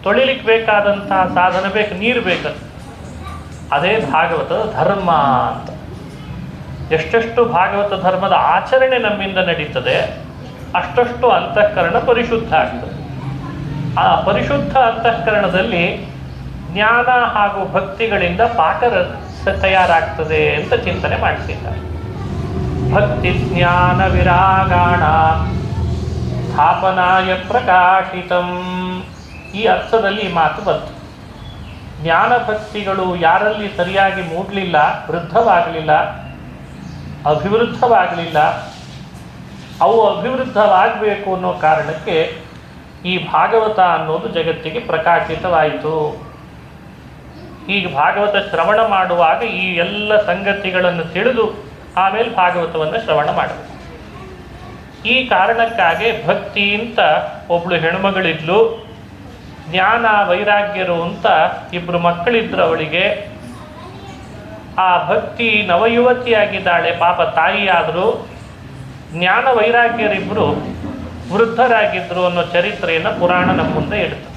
ತೊಳಿಲಿಕ್ಕೆ ಬೇಕಾದಂತಹ ಸಾಧನ ಬೇಕು, ನೀರು ಬೇಕಂತ. ಅದೇ ಭಾಗವತದ ಧರ್ಮ ಅಂತ. ಎಷ್ಟೆಷ್ಟು ಭಾಗವತ ಧರ್ಮದ ಆಚರಣೆ ನಮ್ಮಿಂದ ನಡೀತದೆ ಅಷ್ಟಷ್ಟು ಅಂತಃಕರಣ ಪರಿಶುದ್ಧ ಆಗ್ತದೆ. ಆ ಪರಿಶುದ್ಧ ಅಂತಃಕರಣದಲ್ಲಿ ಜ್ಞಾನ ಹಾಗೂ ಭಕ್ತಿಗಳಿಂದ ಪಾಕ ತಯಾರಾಗ್ತದೆ ಅಂತ ಚಿಂತನೆ ಮಾಡ್ತಿದ್ದಾರೆ. ಭಕ್ತಿ ಜ್ಞಾನ ವಿರಾಗಾಣ ಸ್ಥಾಪನಾಯ ಪ್ರಕಾಶಿತಂ. ಈ ಅರ್ಥದಲ್ಲಿ ಈ ಮಾತು ಬಂತು. ಜ್ಞಾನ ಭಕ್ತಿಗಳು ಯಾರಲ್ಲಿ ಸರಿಯಾಗಿ ಮೂಡಲಿಲ್ಲ, ವೃದ್ಧವಾಗಲಿಲ್ಲ, ಅಭಿವೃದ್ಧವಾಗಲಿಲ್ಲ. ಅವು ಅಭಿವೃದ್ಧವಾಗಬೇಕು ಅನ್ನೋ ಕಾರಣಕ್ಕೆ ಈ ಭಾಗವತ ಅನ್ನೋದು ಜಗತ್ತಿಗೆ ಪ್ರಕಾಶಿತವಾಯಿತು. ಈಗ ಭಾಗವತ ಶ್ರವಣ ಮಾಡುವಾಗ ಈ ಎಲ್ಲ ಸಂಗತಿಗಳನ್ನು ತಿಳಿದು ಆಮೇಲೆ ಭಾಗವತವನ್ನು ಶ್ರವಣ ಮಾಡಬೇಕು. ಈ ಕಾರಣಕ್ಕಾಗಿ ಭಕ್ತಿ ಅಂತ ಒಬ್ಳು ಹೆಣ್ಮಗಳಿದ್ಲು, ಜ್ಞಾನ ವೈರಾಗ್ಯರು ಅಂತ ಇಬ್ಬರು ಮಕ್ಕಳಿದ್ರು ಅವಳಿಗೆ. ಆ ಭಕ್ತಿ ನವಯುವತಿಯಾಗಿದ್ದಾಳೆ, ಪಾಪ ತಾಯಿಯಾದರೂ. ಜ್ಞಾನ ವೈರಾಗ್ಯರಿಬ್ಬರು ವೃದ್ಧರಾಗಿದ್ದರು ಅನ್ನೋ ಚರಿತ್ರೆಯನ್ನು ಪುರಾಣ ನಮ್ಮ ಮುಂದೆ ಇಡುತ್ತೆ.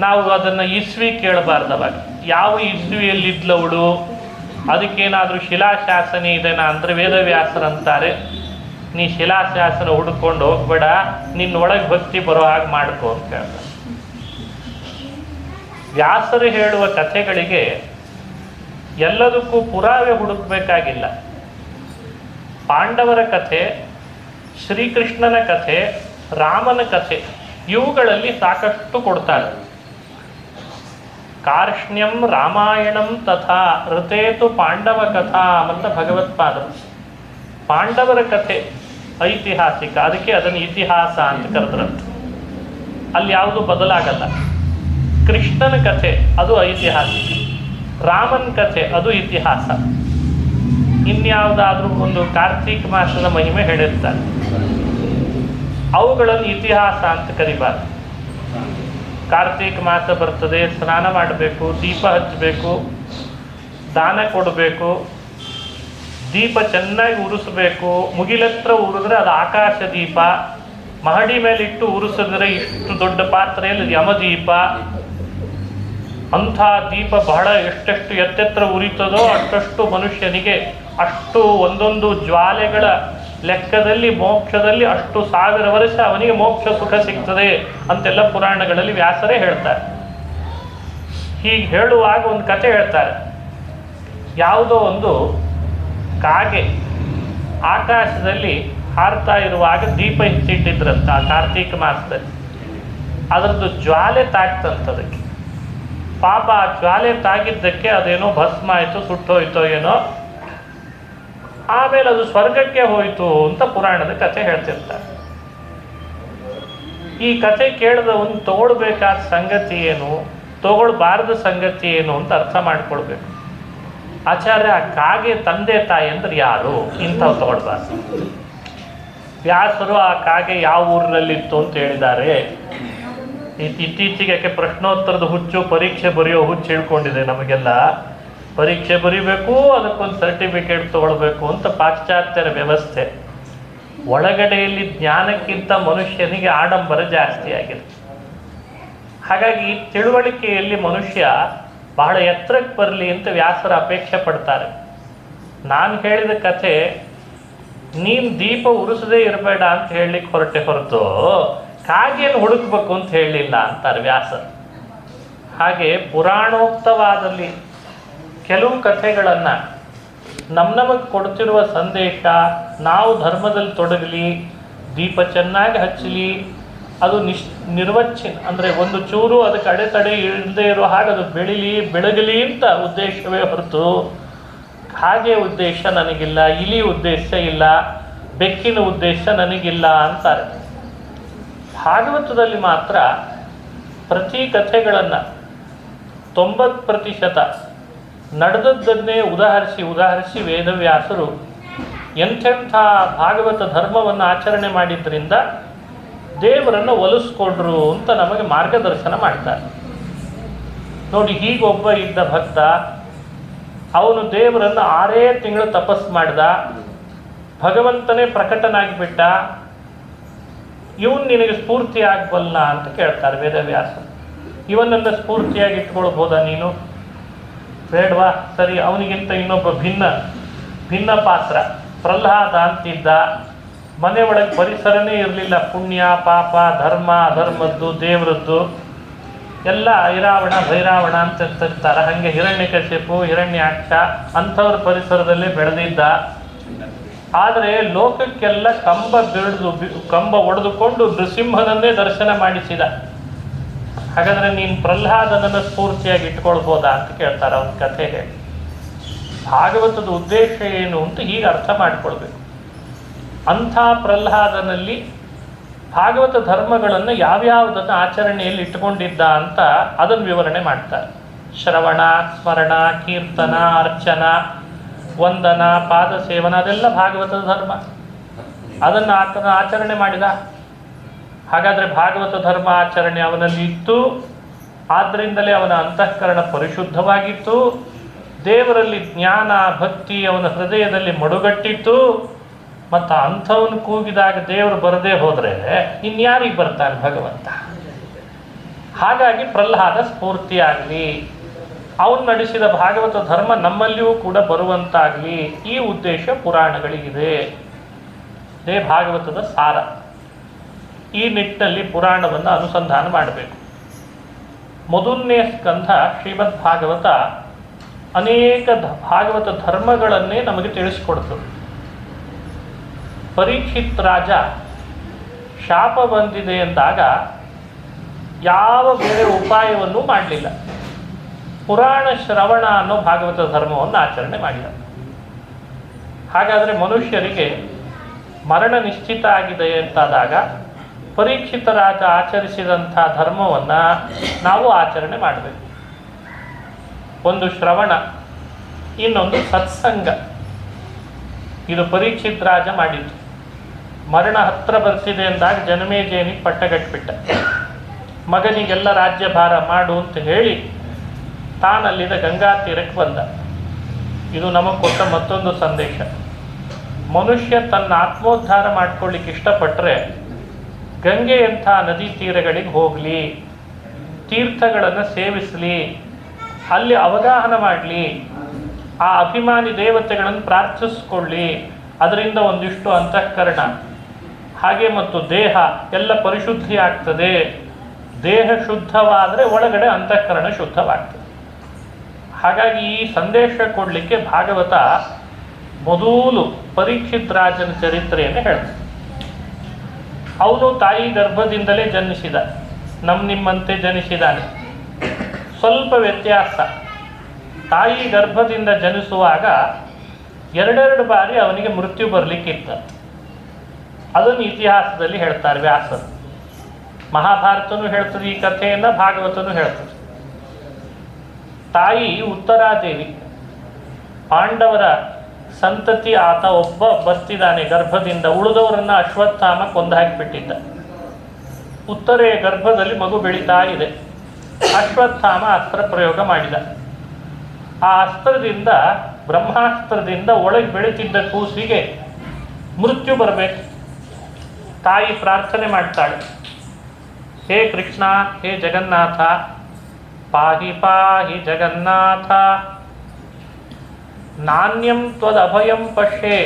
ನಾವು ಅದನ್ನು ಇಸ್ವಿ ಕೇಳಬಾರ್ದವಾಗ, ಯಾವ ಇಸ್ವಿಯಲ್ಲಿದ್ಲವಳು, ಅದಕ್ಕೇನಾದರೂ ಶಿಲಾಶಾಸನ ಇದೆನಾ ಅಂದರೆ ವೇದವ್ಯಾಸರಂತಾರೆ, ನೀ ಶಿಲಾಶಾಸನ ಹುಡ್ಕೊಂಡು ಹೋಗ್ಬೇಡ, ನಿನ್ನೊಳಗೆ ಭಕ್ತಿ ಬರೋ ಹಾಗೆ ಮಾಡ್ಕೊ ಅಂತ ಹೇಳ್ತಾರೆ. ವ್ಯಾಸರು ಹೇಳುವ ಕಥೆಗಳಿಗೆ ಎಲ್ಲದಕ್ಕೂ ಪುರಾವೆ ಹುಡುಕಬೇಕಾಗಿಲ್ಲ. ಪಾಂಡವರ ಕಥೆ, ಶ್ರೀಕೃಷ್ಣನ ಕಥೆ, ರಾಮನ ಕಥೆ, ಇವುಗಳಲ್ಲಿ ಸಾಕಷ್ಟು ಕೊಡ್ತಾರೆ. ಕಾರ್ಷ್ಣ್ಯಂ ರಾಮಾಯಣಂ ತಥಾ ಋತೇತು ಪಾಂಡವ ಕಥಾ ಅಂತ ಭಗವತ್ಪಾದರು. ಪಾಂಡವರ ಕಥೆ ಐತಿಹಾಸಿಕ, ಅದಕ್ಕೆ ಅದನ್ನು ಇತಿಹಾಸ ಅಂತ ಕರೆದ್ರಂತೆ. ಅಲ್ಲಿ ಯಾವುದು ಬದಲಾಗಲ್ಲ. ಕೃಷ್ಣನ ಕಥೆ ಅದು ಐತಿಹಾಸಿಕ, ರಾಮನ ಕಥೆ ಅದು ಇತಿಹಾಸ. ಇನ್ಯಾವುದಾದ್ರೂ ಒಂದು ಕಾರ್ತೀಕ ಮಾಸದ ಮಹಿಮೆ ಹೇಳಿರ್ತಾರೆ, ಅವುಗಳನ್ನು ಇತಿಹಾಸ ಅಂತ ಕರಿಬಾರ್ದು. ಕಾರ್ತೀಕ ಮಾಸ ಬರ್ತದೆ, ಸ್ನಾನ ಮಾಡಬೇಕು, ದೀಪ ಹಚ್ಚಬೇಕು, ದಾನ ಕೊಡಬೇಕು, ದೀಪ ಚೆನ್ನಾಗಿ ಉರಿಸಬೇಕು. ಮುಗಿಲತ್ರ ಉರಿದ್ರೆ ಅದು ಆಕಾಶ ದೀಪ, ಮಹಡಿ ಮೇಲಿಟ್ಟು ಉರಿಸಿದ್ರೆ ಇಷ್ಟು ದೊಡ್ಡ ಪಾತ್ರೆಯಲ್ಲಿ ಯಮದೀಪ. ಅಂಥ ದೀಪ ಬಹಳ ಎಷ್ಟೆಷ್ಟು ಎತ್ತೆತ್ರ ಉರಿತದೋ ಅಷ್ಟಷ್ಟು ಮನುಷ್ಯನಿಗೆ, ಅಷ್ಟು ಒಂದೊಂದು ಜ್ವಾಲೆಗಳ ಲೆಕ್ಕದಲ್ಲಿ ಮೋಕ್ಷದಲ್ಲಿ ಅಷ್ಟು 1000 ವರ್ಷ ಅವನಿಗೆ ಮೋಕ್ಷ ಸುಖ ಸಿಗ್ತದೆ ಅಂತೆಲ್ಲ ಪುರಾಣಗಳಲ್ಲಿ ವ್ಯಾಸರೇ ಹೇಳ್ತಾರೆ. ಹೀಗೆ ಹೇಳುವಾಗ ಒಂದು ಕಥೆ ಹೇಳ್ತಾರೆ. ಯಾವುದೋ ಒಂದು ಕಾಗೆ ಆಕಾಶದಲ್ಲಿ ಹಾರ್ತಾ ಇರುವಾಗ ದೀಪ ಹೆಚ್ಚಿಟ್ಟಿದ್ರಂತ ಆ ಕಾರ್ತೀಕ ಮಾಸದಲ್ಲಿ. ಅದರದ್ದು ಜ್ವಾಲೆ ತಾಕ್ತಂತದಕ್ಕೆ. ಪಾಪ ಆ ಜ್ವಾಲೆ ತಾಗಿದ್ದಕ್ಕೆ ಅದೇನೋ ಭಸ್ಮ ಆಯಿತು, ಸುಟ್ಟೋಯ್ತೋ ಏನೋ, ಆಮೇಲೆ ಅದು ಸ್ವರ್ಗಕ್ಕೆ ಹೋಯಿತು ಅಂತ ಪುರಾಣದ ಕಥೆ ಹೇಳ್ತಿರ್ತಾರೆ. ಈ ಕಥೆ ಕೇಳಿದವನು ತಗೊಳ್ಬೇಕಾದ ಸಂಗತಿ ಏನು, ತಗೊಳ್ಬಾರ್ದ ಸಂಗತಿ ಏನು ಅಂತ ಅರ್ಥ ಮಾಡ್ಕೊಳ್ಬೇಕು. ಆಚಾರ್ಯ, ಆ ಕಾಗೆ ತಂದೆ ತಾಯಿ ಅಂದ್ರೆ ಯಾರು, ಇಂಥವು ತಗೊಳ್ಬಾರ್ದು. ವ್ಯಾಸರು ಆ ಕಾಗೆ ಯಾವ ಊರಿನಲ್ಲಿತ್ತು ಅಂತ ಹೇಳಿದ್ದಾರೆ. ಇತ್ತೀಚೆಗೆ ಪ್ರಶ್ನೋತ್ತರದ ಹುಚ್ಚು, ಪರೀಕ್ಷೆ ಬರೆಯೋ ಹುಚ್ಚು ಹೇಳ್ಕೊಂಡಿದೆ ನಮಗೆಲ್ಲ. ಪರೀಕ್ಷೆ ಬರೀಬೇಕು, ಅದಕ್ಕೊಂದು ಸರ್ಟಿಫಿಕೇಟ್ ತಗೊಳ್ಬೇಕು ಅಂತ ಪಾಶ್ಚಾತ್ಯರ ವ್ಯವಸ್ಥೆ. ಒಳಗಡೆಯಲ್ಲಿ ಜ್ಞಾನಕ್ಕಿಂತ ಮನುಷ್ಯನಿಗೆ ಆಡಂಬರ ಜಾಸ್ತಿ ಆಗಿದೆ. ಹಾಗಾಗಿ ತಿಳುವಳಿಕೆಯಲ್ಲಿ ಮನುಷ್ಯ ಬಹಳ ಎತ್ತರಕ್ಕೆ ಬರಲಿ ಅಂತ ವ್ಯಾಸರ ಅಪೇಕ್ಷೆ ಪಡ್ತಾರೆ. ನಾನು ಹೇಳಿದ ಕಥೆ ನೀನು ದೀಪ ಉರಿಸದೇ ಇರಬೇಡ ಅಂತ ಹೇಳಲಿಕ್ಕೆ ಹೊರತು ಕಾಗೆಯನ್ನು ಹುಡುಕ್ಬೇಕು ಅಂತ ಹೇಳಲಿಲ್ಲ ಅಂತಾರೆ ವ್ಯಾಸರು. ಹಾಗೆ ಪುರಾಣೋಕ್ತವಾದಲ್ಲಿ ಕೆಲವು ಕಥೆಗಳನ್ನು ನಮಗೆ ಕೊಡ್ತಿರುವ ಸಂದೇಶ, ನಾವು ಧರ್ಮದಲ್ಲಿ ತೊಡಗಲಿ, ದೀಪ ಚೆನ್ನಾಗಿ ಹಚ್ಚಲಿ, ಅದು ನಿರ್ವಚ್ಛಿನ್ನ ಅಂದರೆ ಒಂದು ಚೂರು ಅದಕ್ಕೆ ಅಡೆತಡೆ ಇಲ್ಲದೆ ಇರೋ ಹಾಗೆ ಅದು ಬೆಳಗಲಿ ಅಂತ ಉದ್ದೇಶವೇ ಹೊರತು ಹಾಗೆ ಉದ್ದೇಶ ನನಗಿಲ್ಲ, ಇಲಿ ಉದ್ದೇಶ ಇಲ್ಲ, ಬೆಕ್ಕಿನ ಉದ್ದೇಶ ನನಗಿಲ್ಲ ಅಂತಾರೆ. ಭಾಗವತದಲ್ಲಿ ಮಾತ್ರ ಪ್ರತಿ ಕಥೆಗಳನ್ನು 90% ನಡೆದದ್ದನ್ನೇ ಉದಾಹರಿಸಿ ವೇದವ್ಯಾಸರು ಎಂಥೆಂಥ ಭಾಗವತ ಧರ್ಮವನ್ನು ಆಚರಣೆ ಮಾಡಿದ್ರಿಂದ ದೇವರನ್ನು ಒಲಿಸ್ಕೊಂಡ್ರು ಅಂತ ನಮಗೆ ಮಾರ್ಗದರ್ಶನ ಮಾಡ್ತಾರೆ. ನೋಡಿ, ಹೀಗೊಬ್ಬ ಇದ್ದ ಭಕ್ತ, ಅವನು ದೇವರನ್ನು 6 ತಿಂಗಳು ತಪಸ್ಸು ಮಾಡ್ದ, ಭಗವಂತನೇ ಪ್ರಕಟನಾಗಿಬಿಟ್ಟ. ಇವನು ನಿನಗೆ ಸ್ಫೂರ್ತಿ ಆಗಬಲ್ಲ ಅಂತ ಕೇಳ್ತಾರೆ ವೇದವ್ಯಾಸ. ಇವನನ್ನು ಸ್ಫೂರ್ತಿಯಾಗಿ ಇಟ್ಕೊಳ್ಬೋದಾ ನೀನು? ಬೇಡವಾ? ಸರಿ, ಅವನಿಗಿಂತ ಇನ್ನೊಬ್ಬ ಭಿನ್ನ ಪಾತ್ರ ಪ್ರಹ್ಲಾದ ಅಂತಿದ್ದ. ಮನೆ ಒಳಗೆ ಪರಿಸರನೇ ಇರಲಿಲ್ಲ. ಪುಣ್ಯ ಪಾಪ ಧರ್ಮ ಅಧರ್ಮದ್ದು ದೇವರದ್ದು ಎಲ್ಲ ಐರಾವಣ ಭೈರಾವಣ ಅಂತ ಇರ್ತಾರೆ. ಹಾಗೆ ಹಿರಣ್ಯಕಶಿಪು ಹಿರಣ್ಯಾಕ್ಷ ಅಂಥವ್ರ ಪರಿಸರದಲ್ಲೇ ಬೆಳೆದಿದ್ದ. ಆದರೆ ಲೋಕಕ್ಕೆಲ್ಲ ಕಂಬ ಒಡೆದುಕೊಂಡು ನೃಸಿಂಹನನ್ನೇ ದರ್ಶನ ಮಾಡಿಸಿದ. ಹಾಗಾದರೆ ನೀನು ಪ್ರಹ್ಲಾದನನ್ನು ಸ್ಫೂರ್ತಿಯಾಗಿ ಇಟ್ಕೊಳ್ಬೋದಾ ಅಂತ ಕೇಳ್ತಾರೆ ಅವನ ಕಥೆ ಹೇಳಿ. ಭಾಗವತದ ಉದ್ದೇಶ ಏನು ಅಂತ ಹೀಗೆ ಅರ್ಥ ಮಾಡಿಕೊಳ್ಬೇಕು. ಅಂಥ ಪ್ರಹ್ಲಾದನಲ್ಲಿ ಭಾಗವತ ಧರ್ಮಗಳನ್ನು ಯಾವ್ಯಾವುದನ್ನು ಆಚರಣೆಯಲ್ಲಿ ಇಟ್ಟುಕೊಂಡಿದ್ದ ಅಂತ ಅದನ್ನು ವಿವರಣೆ ಮಾಡ್ತಾರೆ. ಶ್ರವಣ, ಸ್ಮರಣ, ಕೀರ್ತನ, ಅರ್ಚನ, ವಂದನ, ಪಾದ ಸೇವನ, ಅದೆಲ್ಲ ಭಾಗವತದ ಧರ್ಮ. ಅದನ್ನು ಆತನ ಆಚರಣೆ ಮಾಡಿದ. ಹಾಗಾದರೆ ಭಾಗವತ ಧರ್ಮ ಆಚರಣೆ ಅವನಲ್ಲಿ ಇತ್ತು. ಆದ್ದರಿಂದಲೇ ಅವನ ಅಂತಃಕರಣ ಪರಿಶುದ್ಧವಾಗಿತ್ತು. ದೇವರಲ್ಲಿ ಜ್ಞಾನ ಭಕ್ತಿ ಅವನ ಹೃದಯದಲ್ಲಿ ಮಡುಗಟ್ಟಿತ್ತು. ಮತ್ತು ಅಂಥವನು ಕೂಗಿದಾಗ ದೇವರು ಬರದೇ ಹೋದರೆ ಇನ್ಯಾರಿಗೆ ಬರ್ತಾನೆ ಭಗವಂತ? ಹಾಗಾಗಿ ಪ್ರಹ್ಲಾದ ಸ್ಫೂರ್ತಿಯಾಗಲಿ, ಅವನು ನಡೆಸಿದ ಭಾಗವತ ಧರ್ಮ ನಮ್ಮಲ್ಲಿಯೂ ಕೂಡ ಬರುವಂತಾಗಲಿ, ಈ ಉದ್ದೇಶ ಪುರಾಣಗಳಿಗಿದೆ. ಇದೇ ಭಾಗವತದ ಸಾರ. ಈ ನಿಟ್ಟಿನಲ್ಲಿ ಪುರಾಣವನ್ನು ಅನುಸಂಧಾನ ಮಾಡಬೇಕು. ಮೊದಲನೇ ಸ್ಕಂಧ ಶ್ರೀಮದ್ ಭಾಗವತ ಅನೇಕ ಭಾಗವತ ಧರ್ಮಗಳನ್ನೇ ನಮಗೆ ತಿಳಿಸಿಕೊಡ್ತದೆ. ಪರೀಕ್ಷಿತ್ ರಾಜ ಶಾಪ ಬಂದಿದೆ ಎಂದಾಗ ಯಾವ ಬೇರೆ ಉಪಾಯವನ್ನು ಮಾಡಲಿಲ್ಲ. ಪುರಾಣ ಶ್ರವಣ ಅನ್ನೋ ಭಾಗವತ ಧರ್ಮವನ್ನು ಆಚರಣೆ ಮಾಡಿದ. ಹಾಗಾದರೆ ಮನುಷ್ಯರಿಗೆ ಮರಣ ನಿಶ್ಚಿತ ಆಗಿದೆ ಅಂತಾದಾಗ ಪರೀಕ್ಷಿತ ರಾಜ ಆಚರಿಸಿದಂಥ ಧರ್ಮವನ್ನು ನಾವು ಆಚರಣೆ ಮಾಡಬೇಕು. ಒಂದು ಶ್ರವಣ, ಇನ್ನೊಂದು ಸತ್ಸಂಗ. ಇದು ಪರೀಕ್ಷಿತ್ ರಾಜ ಮಾಡಿದ್ದು. ಮರಣ ಹತ್ರ ಬರ್ತಿದೆ ಅಂದಾಗ ಜನಮೇಜಯನಿಗೆ ಪಟ್ಟಗಟ್ಬಿಟ್ಟ. ಮಗನಿಗೆಲ್ಲ ರಾಜ್ಯಭಾರ ಮಾಡು ಅಂತ ಹೇಳಿ ತಾನಲ್ಲಿದ್ದ ಗಂಗಾ ತೀರಕ್ಕೆ ಬಂದ. ಇದು ನಮಗೆ ಕೊಟ್ಟ ಮತ್ತೊಂದು ಸಂದೇಶ. ಮನುಷ್ಯ ತನ್ನ ಆತ್ಮೋದ್ಧಾರ ಮಾಡ್ಕೊಳ್ಳಿಕ್ಕೆ ಇಷ್ಟಪಟ್ಟರೆ ಗಂಗೆಯಂಥ ನದಿ ತೀರಗಳಿಗೆ ಹೋಗಲಿ, ತೀರ್ಥಗಳನ್ನು ಸೇವಿಸಲಿ, ಅಲ್ಲಿ ಅವಗಾಹನ ಮಾಡಲಿ, ಆ ಅಭಿಮಾನಿ ದೇವತೆಗಳನ್ನು ಪ್ರಾರ್ಥಿಸ್ಕೊಳ್ಳಿ. ಅದರಿಂದ ಒಂದಿಷ್ಟು ಅಂತಃಕರಣ ಹಾಗೆ ಮತ್ತು ದೇಹ ಎಲ್ಲ ಪರಿಶುದ್ಧಿ ಆಗ್ತದೆ. ದೇಹ ಶುದ್ಧವಾದರೆ ಒಳಗಡೆ ಅಂತಃಕರಣ ಶುದ್ಧವಾಗ್ತದೆ. ಹಾಗಾಗಿ ಈ ಸಂದೇಶ ಕೊಡಲಿಕ್ಕೆ ಭಾಗವತ ಮೊದಲು ಪರೀಕ್ಷಿತ್ ರಾಜನ ಚರಿತ್ರೆಯನ್ನು ಹೇಳ್ತದೆ. ಅವನು ತಾಯಿ ಗರ್ಭದಿಂದಲೇ ಜನಿಸಿದ, ನಿಮ್ಮಂತೆ ಜನಿಸಿದಾನೆ. ಸ್ವಲ್ಪ ವ್ಯತ್ಯಾಸ. ತಾಯಿ ಗರ್ಭದಿಂದ ಜನಿಸುವಾಗ ಎರಡೆರಡು ಬಾರಿ ಅವನಿಗೆ ಮೃತ್ಯು ಬರಲಿಕ್ಕಿತ್ತ. ಅದನ್ನು ಇತಿಹಾಸದಲ್ಲಿ ಹೇಳ್ತಾರೆ ವ್ಯಾಸರು. ಮಹಾಭಾರತನೂ ಹೇಳ್ತದೆ ಈ ಕಥೆಯನ್ನು, ಭಾಗವತನೂ ಹೇಳ್ತದೆ. ತಾಯಿ ಉತ್ತರಾದೇವಿ, ಪಾಂಡವರ ಸಂತತಿ ಆತ ಒಬ್ಬ ಬರ್ತಿದ್ದಾನೆ ಗರ್ಭದಿಂದ. ಉಳಿದವರನ್ನು ಅಶ್ವತ್ಥಾಮ ಕೊಂದು ಹಾಕಿಬಿಟ್ಟಿದ್ದ. ಉತ್ತರೆಯ ಗರ್ಭದಲ್ಲಿ ಮಗು ಬೆಳೀತಾ ಇದೆ. ಅಶ್ವತ್ಥಾಮ ಅಸ್ತ್ರ ಪ್ರಯೋಗ ಮಾಡಿದ. ಆ ಅಸ್ತ್ರದಿಂದ, ಬ್ರಹ್ಮಾಸ್ತ್ರದಿಂದ ಒಳಗೆ ಬೆಳೀತಿದ್ದ ಕೂಸಿಗೆ ಮೃತ್ಯು ಬರಬೇಕು. ತಾಯಿ ಪ್ರಾರ್ಥನೆ ಮಾಡ್ತಾಳೆ, ಹೇ ಕೃಷ್ಣ, ಹೇ ಜಗನ್ನಾಥ, ಪಾಹಿ ಪಾಹಿ ಜಗನ್ನಾಥ, ನಾಣ್ಯಂ ತ್ವದಭಯಂ ಪಶ್ಯೆ.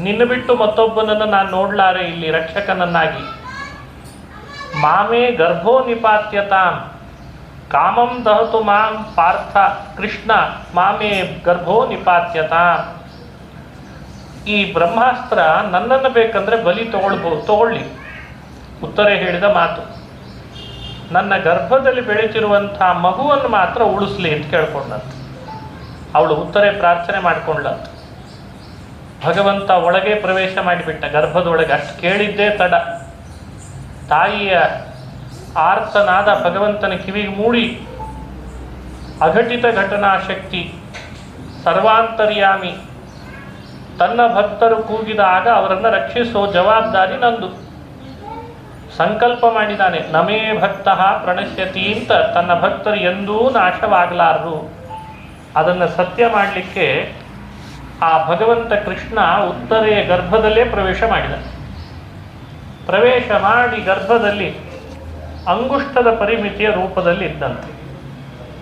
ನಿನ್ನ ಬಿಟ್ಟು ಮತ್ತೊಬ್ಬನನ್ನು ನಾನು ನೋಡ್ಲಾರೆ ಇಲ್ಲಿ ರಕ್ಷಕನನ್ನಾಗಿ. ಮಾಮೇ ಗರ್ಭೋ ನಿಪಾತ್ಯತಾಂ ಕಾಮಂ ದಹತು ಮಾಂ ಪಾರ್ಥ ಕೃಷ್ಣ ಮಾಮೇ ಗರ್ಭೋ ನಿಪಾತ್ಯತಾಂ. ಈ ಬ್ರಹ್ಮಾಸ್ತ್ರ ನನ್ನನ್ನು ಬೇಕಂದ್ರೆ ಬಲಿ ತಗೊಳ್ಳಿ. ಉತ್ತರೆ ಹೇಳಿದ ಮಾತು, ನನ್ನ ಗರ್ಭದಲ್ಲಿ ಬೆಳೀತಿರುವಂಥ ಮಗುವನ್ನು ಮಾತ್ರ ಉಳಿಸ್ಲಿ ಅಂತ ಕೇಳ್ಕೊಂಡಂತ. ಅವಳು ಉತ್ತರೆ ಪ್ರಾರ್ಥನೆ ಮಾಡ್ಕೊಂಡ್ಲಂತ. ಭಗವಂತ ಒಳಗೆ ಪ್ರವೇಶ ಮಾಡಿಬಿಟ್ಟ ಗರ್ಭದೊಳಗೆ. ಅಷ್ಟು ಕೇಳಿದ್ದೇ ತಡ. ತಾಯಿಯ ಆರ್ತನಾದ ಭಗವಂತನ ಕಿವಿಗೆ ಮೂಡಿ, ಅಘಟಿತ ಘಟನಾ ಶಕ್ತಿ, ಸರ್ವಾಂತರ್ಯಾಮಿ, ತನ್ನ ಭಕ್ತರು ಕೂಗಿದಾಗ ಅವರನ್ನು ರಕ್ಷಿಸೋ ಜವಾಬ್ದಾರಿ ನಂದು. ಸಂಕಲ್ಪ ಮಾಡಿದ್ದಾನೆ, ನಮೇ ಭಕ್ತ ಪ್ರಣಶ್ಯತಿ ಅಂತ. ತನ್ನ ಭಕ್ತರು ಎಂದೂ ನಾಶವಾಗಲಾರರು. ಅದನ್ನು ಸತ್ಯ ಮಾಡಲಿಕ್ಕೆ ಆ ಭಗವಂತ ಕೃಷ್ಣ ಉತ್ತರೆಯ ಗರ್ಭದಲ್ಲೇ ಪ್ರವೇಶ ಮಾಡಿದ. ಪ್ರವೇಶ ಮಾಡಿ ಗರ್ಭದಲ್ಲಿ ಅಂಗುಷ್ಟದ ಪರಿಮಿತಿಯ ರೂಪದಲ್ಲಿ ಇದ್ದಂತೆ.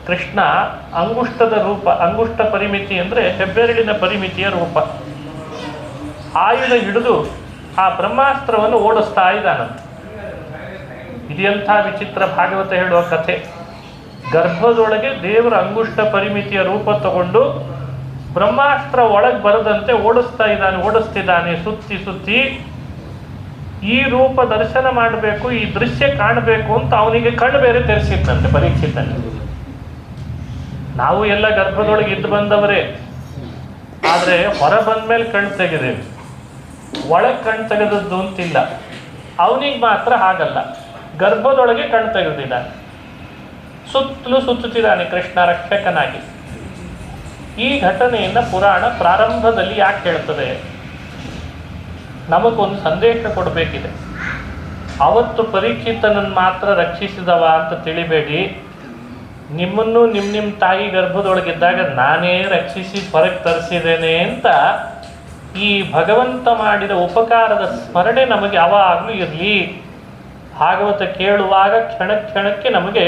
ಕೃಷ್ಣ ಅಂಗುಷ್ಟದ ರೂಪ, ಅಂಗುಷ್ಟ ಪರಿಮಿತಿ ಅಂದರೆ ಹೆಬ್ಬೆರಳಿನ ಪರಿಮಿತಿಯ ರೂಪ. ಆಯುಧ ಹಿಡಿದು ಆ ಬ್ರಹ್ಮಾಸ್ತ್ರವನ್ನು ಓಡಿಸ್ತಾ ಇದ್ದಾನಂತೆ. ಇದೆಂಥ ವಿಚಿತ್ರ ಭಾಗವತ ಹೇಳುವ ಕಥೆ. ಗರ್ಭದೊಳಗೆ ದೇವರ ಅಂಗುಷ್ಟ ಪರಿಮಿತಿಯ ರೂಪ ತಗೊಂಡು ಬ್ರಹ್ಮಾಸ್ತ್ರ ಒಳಗೆ ಬರದಂತೆ ಓಡಿಸ್ತಿದ್ದಾನೆ ಸುತ್ತಿ ಸುತ್ತಿ. ಈ ರೂಪ ದರ್ಶನ ಮಾಡಬೇಕು, ಈ ದೃಶ್ಯ ಕಾಣಬೇಕು ಅಂತ ಅವನಿಗೆ ಕಣ್ಣು ಬೇರೆ ತೆರೆಸಿದ್ದಂತೆ ಪರೀಕ್ಷಿತನಲ್ಲಿ. ನಾವು ಎಲ್ಲ ಗರ್ಭದೊಳಗೆ ಇದ್ದು ಬಂದವರೇ, ಆದರೆ ಹೊರ ಬಂದ್ಮೇಲೆ ಕಣ್ಣು ತೆಗೆದೇವೆ, ಒಳಗೆ ಕಣ್ಣು ತೆಗೆದದ್ದು ಅಂತಿಲ್ಲ. ಅವನಿಗೆ ಮಾತ್ರ ಹಾಗಲ್ಲ, ಗರ್ಭದೊಳಗೆ ಕಣ್ಣು ತೆಗೆದಿದ್ದಾನೆ, ಸುತ್ತಲೂ ಸುತ್ತುತ್ತಿದ್ದಾನೆ ಕೃಷ್ಣ ರಕ್ಷಕನಾಗಿ. ಈ ಘಟನೆಯನ್ನು ಪುರಾಣ ಪ್ರಾರಂಭದಲ್ಲಿ ಯಾಕೆ ಹೇಳ್ತದೆ? ನಮಗೊಂದು ಸಂದೇಶ ಕೊಡಬೇಕಿದೆ. ಅವತ್ತು ಪರೀಕ್ಷಿತನನ್ನು ಮಾತ್ರ ರಕ್ಷಿಸಿದವ ಅಂತ ತಿಳಿಬೇಡಿ, ನಿಮ್ಮನ್ನು ನಿಮ್ಮ ತಾಯಿ ಗರ್ಭದೊಳಗಿದ್ದಾಗ ನಾನೇ ರಕ್ಷಿಸಿ ಹೊರಗೆ ತರಿಸಿದ್ದೇನೆ ಅಂತ ಈ ಭಗವಂತ ಮಾಡಿದ ಉಪಕಾರದ ಸ್ಮರಣೆ ನಮಗೆ ಯಾವಾಗಲೂ ಇರಲಿ. ಭಾಗವತ ಕೇಳುವಾಗ ಕ್ಷಣ ಕ್ಷಣಕ್ಕೆ ನಮಗೆ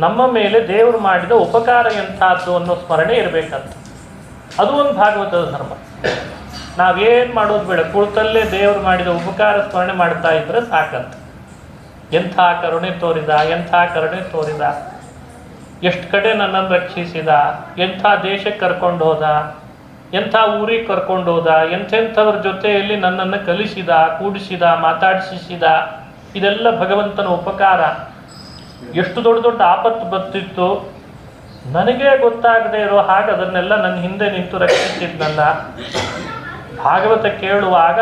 ನಮ್ಮ ಮೇಲೆ ದೇವರು ಮಾಡಿದ ಉಪಕಾರ ಎಂಥದ್ದು ಅನ್ನೋ ಸ್ಮರಣೆ ಇರಬೇಕಂತ. ಅದು ಒಂದು ಭಾಗವತದ ಧರ್ಮ. ನಾವೇನು ಮಾಡೋದು ಬೇಡ, ಕುಳಿತಲ್ಲೇ ದೇವರು ಮಾಡಿದ ಉಪಕಾರ ಸ್ಮರಣೆ ಮಾಡ್ತಾ ಇದ್ರೆ ಸಾಕಂತ. ಎಂಥ ಕರುಣೆ ತೋರಿದ, ಎಂಥ ಕರುಣೆ ತೋರಿದ, ಎಷ್ಟು ಕಡೆ ನನ್ನನ್ನು ರಕ್ಷಿಸಿದ, ಎಂಥ ದೇಶಕ್ಕೆ ಕರ್ಕೊಂಡು ಹೋದ, ಎಂಥ ಊರಿಗೆ ಕರ್ಕೊಂಡು ಹೋದ, ಎಂಥೆಂಥವ್ರ ಜೊತೆಯಲ್ಲಿ ನನ್ನನ್ನು ಕಲಿಸಿದ, ಕೂಡಿಸಿದ, ಮಾತಾಡಿಸಿದ. ಇದೆಲ್ಲ ಭಗವಂತನ ಉಪಕಾರ. ಎಷ್ಟು ದೊಡ್ಡ ದೊಡ್ಡ ಆಪತ್ತು ಬರ್ತಿತ್ತು, ನನಗೇ ಗೊತ್ತಾಗದೇ ಇರೋ ಹಾಗೆ ಅದನ್ನೆಲ್ಲ ನನ್ನ ಹಿಂದೆ ನಿಂತು ರಕ್ಷಿಸಿದ್ನಲ್ಲ. ಭಾಗವತ ಕೇಳುವಾಗ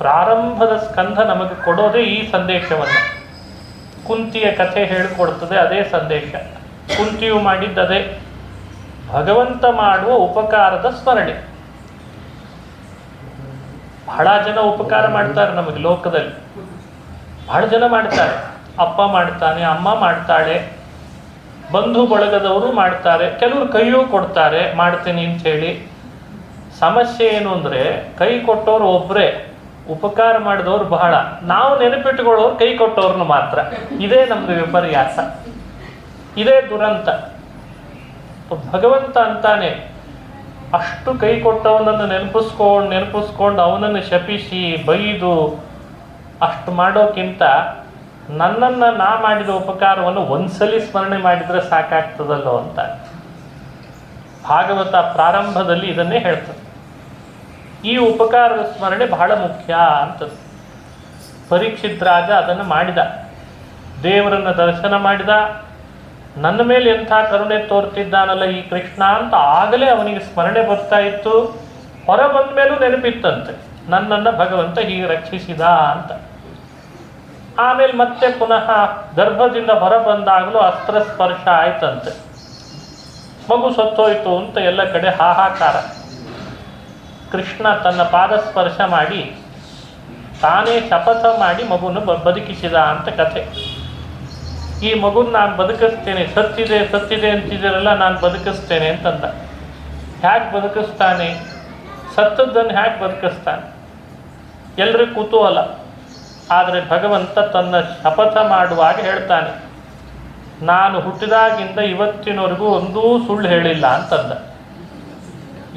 ಪ್ರಾರಂಭದ ಸ್ಕಂಧ ನಮಗೆ ಕೊಡೋದೇ ಈ ಸಂದೇಶವನ್ನು. ಕುಂತಿಯ ಕಥೆ ಹೇಳಿಕೊಡ್ತದೆ ಅದೇ ಸಂದೇಶ. ಕುಂತಿಯು ಮಾಡಿದ್ದದೇ, ಭಗವಂತ ಮಾಡುವ ಉಪಕಾರದ ಸ್ಮರಣೆ. ಬಹಳ ಜನ ಉಪಕಾರ ಮಾಡ್ತಾರೆ ನಮಗೆ ಲೋಕದಲ್ಲಿ, ಬಹಳ ಜನ ಮಾಡ್ತಾರೆ. ಅಪ್ಪ ಮಾಡ್ತಾನೆ, ಅಮ್ಮ ಮಾಡ್ತಾಳೆ, ಬಂಧು ಬಳಗದವರು ಮಾಡ್ತಾರೆ, ಕೆಲವರು ಕೈಯೂ ಕೊಡ್ತಾರೆ ಮಾಡ್ತೀನಿ ಅಂತ ಹೇಳಿ. ಸಮಸ್ಯೆ ಏನು ಅಂದರೆ ಕೈ ಕೊಟ್ಟವ್ರು ಒಬ್ಬರೇ, ಉಪಕಾರ ಮಾಡಿದವ್ರು ಬಹಳ. ನಾವು ನೆನಪಿಟ್ಟುಕೊಳ್ಳೋರು ಕೈ ಕೊಟ್ಟವ್ರನ್ನು ಮಾತ್ರ. ಇದೇ ನಮ್ದು ವಿಪರ್ಯಾಸ, ಇದೇ ದುರಂತ. ಭಗವಂತ ಅಂತಾನೆ, ಅಷ್ಟು ಕೈ ಕೊಟ್ಟವನನ್ನು ನೆನಪಿಸ್ಕೊಂಡು ಅವನನ್ನು ಶಪಿಸಿ ಬೈದು ಅಷ್ಟು ಮಾಡೋಕ್ಕಿಂತ ನನ್ನನ್ನು ನಾ ಮಾಡಿದ ಉಪಕಾರವನ್ನು ಒಂದ್ಸಲಿ ಸ್ಮರಣೆ ಮಾಡಿದರೆ ಸಾಕಾಗ್ತದಲ್ಲೋ ಅಂತ ಭಾಗವತ ಪ್ರಾರಂಭದಲ್ಲಿ ಇದನ್ನೇ ಹೇಳ್ತದೆ. ಈ ಉಪಕಾರದ ಸ್ಮರಣೆ ಬಹಳ ಮುಖ್ಯ ಅಂತ. ಪರೀಕ್ಷಿತ್ ರಾಜ ಅದನ್ನು ಮಾಡಿದ, ದೇವರನ್ನು ದರ್ಶನ ಮಾಡಿದ. ನನ್ನ ಮೇಲೆ ಎಂಥ ಕರುಣೆ ತೋರ್ತಿದ್ದಾನಲ್ಲ ಈ ಕೃಷ್ಣ ಅಂತ ಆಗಲೇ ಅವನಿಗೆ ಸ್ಮರಣೆ ಬರ್ತಾ ಇತ್ತು. ಹೊರ ಬಂದ ಮೇಲೂ ನೆನಪಿತ್ತಂತೆ, ನನ್ನನ್ನು ಭಗವಂತ ಹೀಗೆ ರಕ್ಷಿಸಿದ ಅಂತ. ಆಮೇಲೆ ಮತ್ತೆ ಪುನಃ ಗರ್ಭದಿಂದ ಹೊರ ಬಂದಾಗಲೂ ಅಸ್ತ್ರ ಸ್ಪರ್ಶ ಆಯ್ತಂತೆ. ಮಗು ಸತ್ತೋಯ್ತು ಅಂತ ಎಲ್ಲ ಕಡೆ ಹಾಹಾಕಾರ. ಕೃಷ್ಣ ತನ್ನ ಪಾದ ಸ್ಪರ್ಶ ಮಾಡಿ ತಾನೇ ಶಪಥ ಮಾಡಿ ಮಗುವನ್ನು ಬದುಕಿಸಿದ ಅಂತ ಕಥೆ. ಈ ಮಗುನ ನಾನು ಬದುಕಿಸ್ತೇನೆ, ಸತ್ತಿದೆ ಅಂತಿದ್ದೀರಲ್ಲ, ನಾನು ಬದುಕಿಸ್ತೇನೆ ಅಂತಂದ. ಹ್ಯಾಕೆ ಬದುಕಿಸ್ತಾನೆ? ಸತ್ತದ್ದನ್ನು ಹ್ಯಾಕೆ ಬದುಕಿಸ್ತಾನೆ? ಎಲ್ರಿಗೂ ಕುತೂಹಲ. ಆದರೆ ಭಗವಂತ ತನ್ನ ಶಪಥ ಮಾಡುವಾಗ ಹೇಳ್ತಾನೆ, ನಾನು ಹುಟ್ಟಿದಾಗಿಂದ ಇವತ್ತಿನವರೆಗೂ ಒಂದೂ ಸುಳ್ಳು ಹೇಳಿಲ್ಲ ಅಂತಂದ.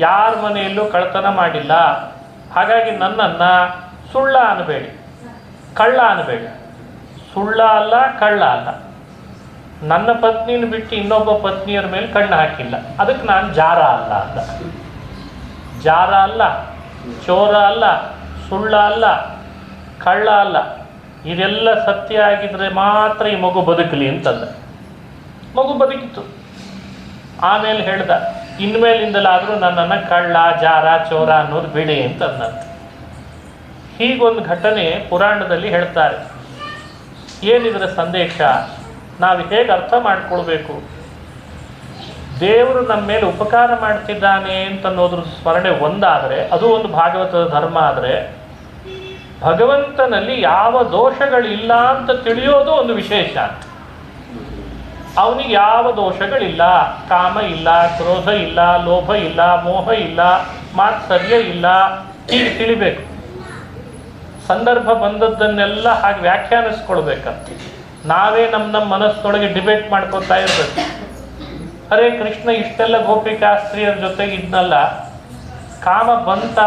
ಯಾರ ಮನೆಯಲ್ಲೂ ಕಳ್ತನ ಮಾಡಿಲ್ಲ. ಹಾಗಾಗಿ ನನ್ನನ್ನು ಸುಳ್ಳ ಅನ್ನಬೇಡಿ, ಕಳ್ಳ ಅನ್ನಬೇಡಿ. ಸುಳ್ಳ ಅಲ್ಲ, ಕಳ್ಳ ಅಲ್ಲ. ನನ್ನ ಪತ್ನಿನ ಬಿಟ್ಟು ಇನ್ನೊಬ್ಬ ಪತ್ನಿಯರ ಮೇಲೆ ಕಣ್ಣು ಹಾಕಿಲ್ಲ, ಅದಕ್ಕೆ ನಾನು ಜಾರ ಅಲ್ಲ ಅಂದ. ಜಾರ ಅಲ್ಲ, ಚೋರ ಅಲ್ಲ, ಸುಳ್ಳ ಅಲ್ಲ, ಕಳ್ಳ ಅಲ್ಲ. ಇದೆಲ್ಲ ಸತ್ಯ ಆಗಿದ್ರೆ ಮಾತ್ರ ಈ ಮಗು ಬದುಕಲಿ ಅಂತಂದ. ಮಗು ಬದುಕಿತ್ತು. ಆಮೇಲೆ ಹೇಳ್ದ, ಇನ್ಮೇಲಿಂದಲಾದರೂ ನನ್ನನ್ನು ಕಳ್ಳ, ಜಾರ, ಚೋರ ಅನ್ನೋದು ಬಿಡಿ ಅಂತಂದಂತೆ. ಹೀಗೊಂದು ಘಟನೆ ಪುರಾಣದಲ್ಲಿ ಹೇಳ್ತಾರೆ. ಏನಿದರ ಸಂದೇಶ? ನಾವು ಹೇಗೆ ಅರ್ಥ ಮಾಡಿಕೊಳ್ಬೇಕು? ದೇವರು ನಮ್ಮ ಮೇಲೆ ಉಪಕಾರ ಮಾಡ್ತಿದ್ದಾನೆ ಅಂತನ್ನೋದ್ರ ಸ್ಮರಣೆ ಒಂದಾದರೆ, ಅದು ಒಂದು ಭಾಗವತದ ಧರ್ಮ ಆದರೆ, ಭಗವಂತನಲ್ಲಿ ಯಾವ ದೋಷಗಳಿಲ್ಲ ಅಂತ ತಿಳಿಯೋದು ಒಂದು ವಿಶೇಷ. ಅವನಿಗೆ ಯಾವ ದೋಷಗಳಿಲ್ಲ, ಕಾಮ ಇಲ್ಲ, ಕ್ರೋಧ ಇಲ್ಲ, ಲೋಭ ಇಲ್ಲ, ಮೋಹ ಇಲ್ಲ, ಮಾತ್ಸರ್ಯ ಇಲ್ಲ, ಹೀಗೆ ತಿಳಿಬೇಕು. ಸಂದರ್ಭ ಬಂದದ್ದನ್ನೆಲ್ಲ ಹಾಗೆ ವ್ಯಾಖ್ಯಾನಿಸ್ಕೊಳ್ಬೇಕಂತ. ನಾವೇ ನಮ್ಮ ಮನಸ್ಸೊಳಗೆ ಡಿಬೇಟ್ ಮಾಡ್ಕೊತಾ ಇರ್ಬೇಕು. ಅರೆ ಕೃಷ್ಣ ಇಷ್ಟೆಲ್ಲ ಗೋಪಿಕಾಸ್ತ್ರೀಯರ ಜೊತೆಗೆ ಇದ್ನಲ್ಲ, ಕಾಮ ಬಂತ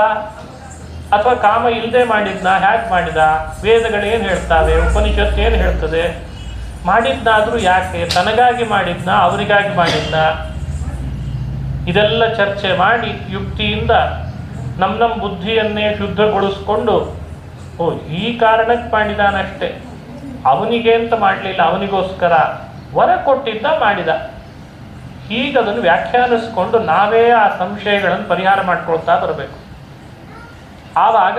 ಅಥವಾ ಕಾಮ ಇಲ್ಲದೆ ಮಾಡಿದ್ನ? ಹ್ಯಾಕೆ ಮಾಡಿದ? ವೇದಗಳೇನು ಹೇಳ್ತಾವೆ, ಉಪನಿಷತ್ತು ಏನು ಹೇಳ್ತದೆ? ಮಾಡಿದ್ನಾದರೂ ಯಾಕೆ? ತನಗಾಗಿ ಮಾಡಿದ್ನ, ಅವರಿಗಾಗಿ ಮಾಡಿದ್ನ? ಇದೆಲ್ಲ ಚರ್ಚೆ ಮಾಡಿ ಯುಕ್ತಿಯಿಂದ ನಮ್ಮ ಬುದ್ಧಿಯನ್ನೇ ಶುದ್ಧಗೊಳಿಸ್ಕೊಂಡು, ಓ ಈ ಕಾರಣಕ್ಕೆ ಮಾಡಿದಾನಷ್ಟೇ, ಅವನಿಗೆ ಅಂತ ಮಾಡಲಿಲ್ಲ, ಅವನಿಗೋಸ್ಕರ ವರ ಕೊಟ್ಟಿದ್ದ ಮಾಡಿದ. ಹೀಗೆ ಅದನ್ನು ವ್ಯಾಖ್ಯಾನಿಸ್ಕೊಂಡು ನಾವೇ ಆ ಸಂಶಯಗಳನ್ನು ಪರಿಹಾರ ಮಾಡ್ಕೊಳ್ತಾ ಬರಬೇಕು. ಆವಾಗ